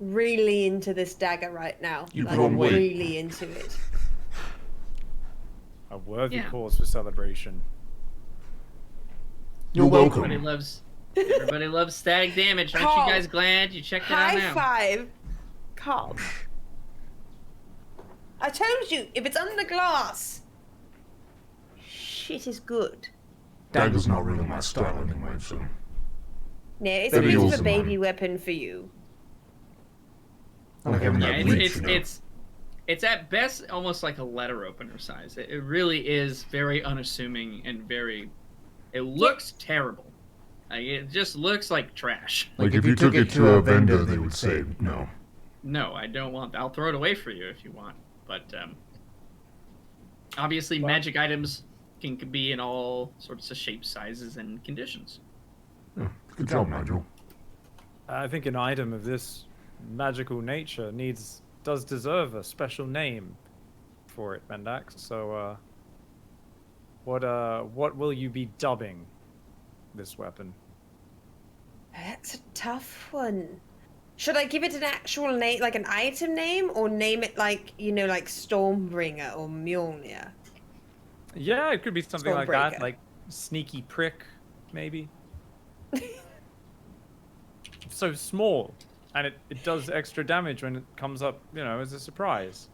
really into this dagger right now. You like, can't wait. really into it. A worthy Yeah. cause for celebration. You're welcome. Everybody loves stag damage. Aren't Carl, you guys glad you checked it out High now? five, Carl. I told you, if it's under glass, shit is good. Dagger's not really my style anyway, so. No, it's Better a bit yours of a than baby mine. weapon for you. I like having Yeah, that reach, it's at best almost like a letter opener size. It really is very unassuming and it looks terrible. Like, it just looks like trash. Like if you took it to a vendor, they would say no. No, I don't want. I'll throw it away for you if you want. But obviously, magic items can be in all sorts of shapes, sizes, and conditions. Yeah, good job, Nigel. I think an item of this magical nature does deserve a special name for it, Mendax. So, what will you be dubbing this weapon? That's a tough one. Should I give it an actual name, like an item name, or name it like, like Stormbringer or Mjolnir? Yeah, it could be something like that, Stormbreaker. like Sneaky Prick, maybe. It's so small, and it does extra damage when it comes up, as a surprise.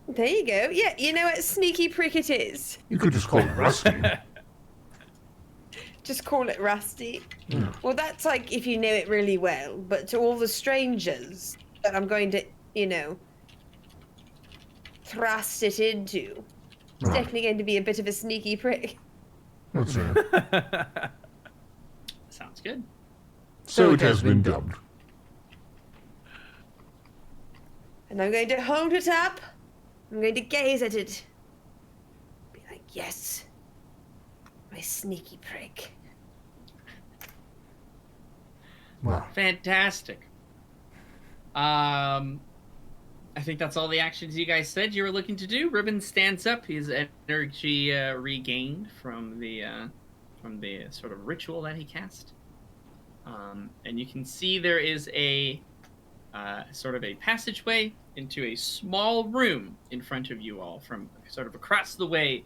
There you go. Yeah, you know what Sneaky Prick it is. You could just call it Rusty. Just call it Rusty. Well, that's like if you know it really well, but to all the strangers that I'm going to, thrust it into, it's Right. definitely going to be a bit of a sneaky prick. That's it. Sounds good. So it has been dubbed. And I'm going to hold it up. I'm going to gaze at it. Be like, yes, my sneaky prick. Wow. Fantastic. I think that's all the actions you guys said you were looking to do. Ribbon stands up. His energy regained from the sort of ritual that he cast. And you can see there is a sort of a passageway into a small room in front of you all, from sort of across the way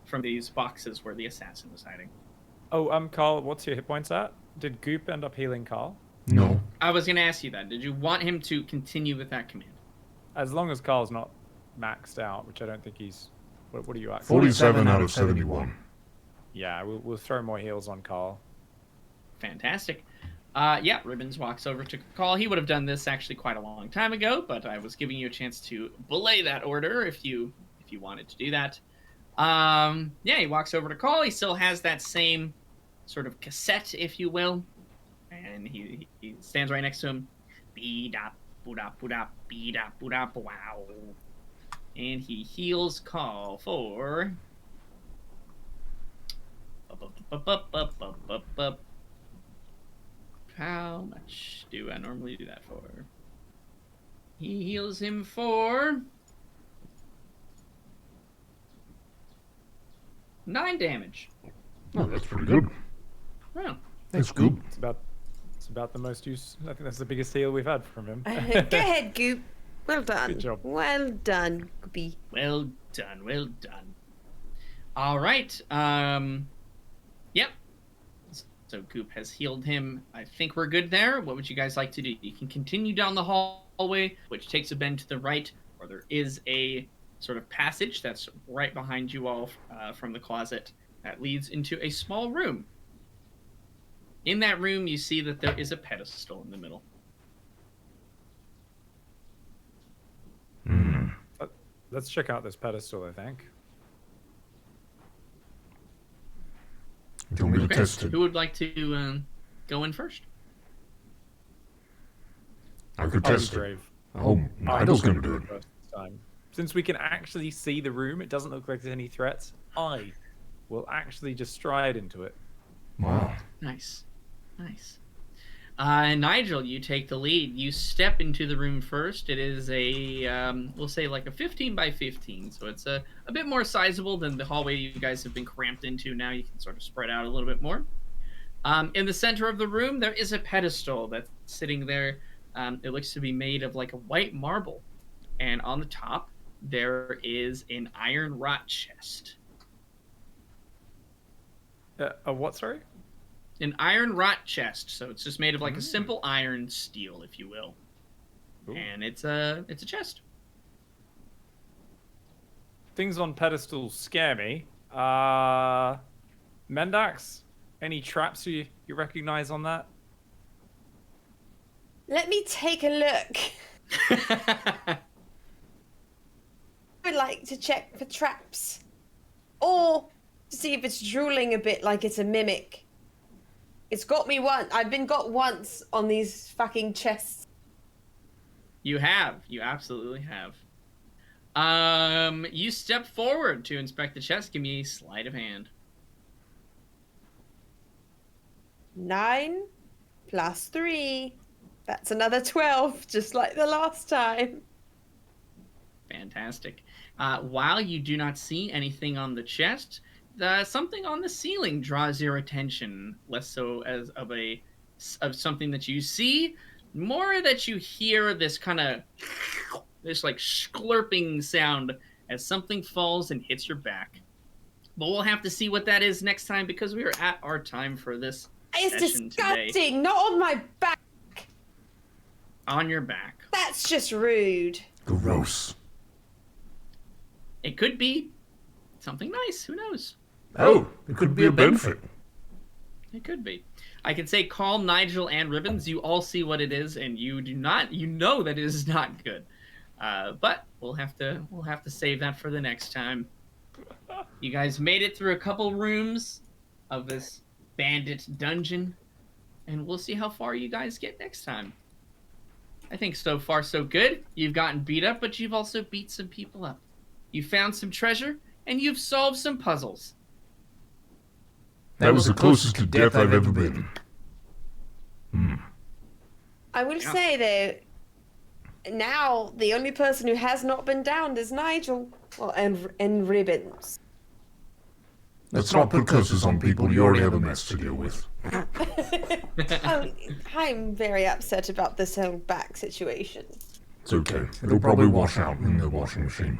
from these boxes where the assassin was hiding. Oh, Carl, what's your hit points at? Did Goop end up healing Carl? No. I was going to ask you that. Did you want him to continue with that command? As long as Carl's not maxed out, which I don't think he's. What are you at? 47 out of 71. Yeah, we'll throw more heals on Carl. Fantastic. Yeah, Ribbons walks over to Khaal. He would have done this actually quite a long time ago, but I was giving you a chance to belay that order if you wanted to do that. Yeah, he walks over to Khaal. He still has that same sort of cassette, if you will, and he stands right next to him. Wow. And he heals Khaal for. How much do I normally do that for? He heals him for 9 damage. Oh, that's pretty good. Well, That's good. It's about the most use. I think that's the biggest heal we've had from him. Go ahead, Goop. Well done. Good job. Well done, Goopy. well done, well done. All right. Yep. So Goop has healed him. I think we're good there. What would you guys like to do? You can continue down the hallway, which takes a bend to the right, or there is a sort of passage that's right behind you all from the closet that leads into a small room. In that room, you see that there is a pedestal in the middle. Let's check out this pedestal, I think. Do you want me to Okay. test it? Who would like to go in first? I could I'll be test it. brave. Oh, Nigel's gonna do it. First time. Since we can actually see the room, it doesn't look like there's any threats. I will actually just stride into it. Wow. Nice. Nigel, you take the lead. You step into the room first. It is a, we'll say like a 15 by 15. So it's a bit more sizable than the hallway you guys have been cramped into. Now you can sort of spread out a little bit more. In the center of the room, there is a pedestal that's sitting there. It looks to be made of like a white marble. And on the top, there is an iron rot chest. A what, sorry? An iron rot chest, so it's just made of like a simple iron steel, if you will. Ooh. And it's a chest. Things on pedestals scare me. Mendax, any traps you recognize on that? Let me take a look. I would like to check for traps. Or to see if it's drooling a bit like it's a mimic. It's got me once. I've been got once on these fucking chests. You have. You absolutely have. You step forward to inspect the chest. Give me a sleight of hand. 9 plus 3. That's another 12, just like the last time. Fantastic. While you do not see anything on the chest, something on the ceiling draws your attention, less so as of something that you see, more that you hear this kind of like slurping sound as something falls and hits your back. But we'll have to see what that is next time because we are at our time for this It's session disgusting, today. not on my back. On your back. That's just rude. Gross. It could be something nice. Who knows? Oh, it could be a benefit. It could be. I can say call Nigel and Ribbons. You all see what it is, and you do not. You know that it is not good. But we'll have to save that for the next time. You guys made it through a couple rooms of this bandit dungeon, and we'll see how far you guys get next time. I think so far so good. You've gotten beat up, but you've also beat some people up. You found some treasure, and you've solved some puzzles. That was the closest to death I've ever been. I will say, though, now the only person who has not been downed is Nigel. Well, and Ribbons. Let's not put curses on people you already have a mess to deal with. I'm very upset about this whole back situation. It's okay. It'll probably wash out in the washing machine.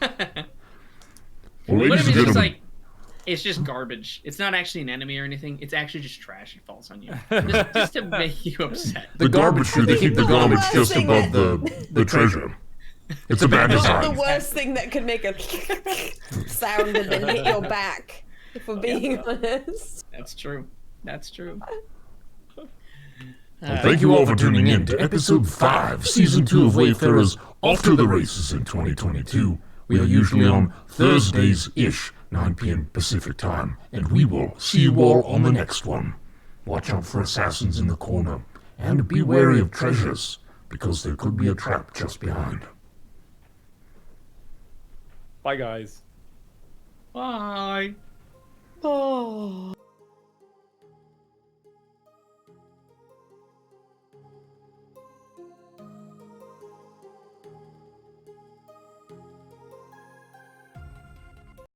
Well, What ladies if and it's just gentlemen, it's just garbage? It's not actually an enemy or anything. It's actually just trash. It falls on you. Just to make you upset. the garbage chute, they keep the garbage just thing above the treasure. It's a bad Not design. the worst thing that could make a sound and then hit your back, if we're being honest. That's true. That's true. Thank you all for tuning in to Episode 5, Season 2 of Wayfarers Off to the Races in 2022. We are usually on Thursdays-ish, 9 p.m. Pacific Time, and we will see you all on the next one. Watch out for assassins in the corner, and be wary of treasures, because there could be a trap just behind. Bye, guys. Bye. Oh.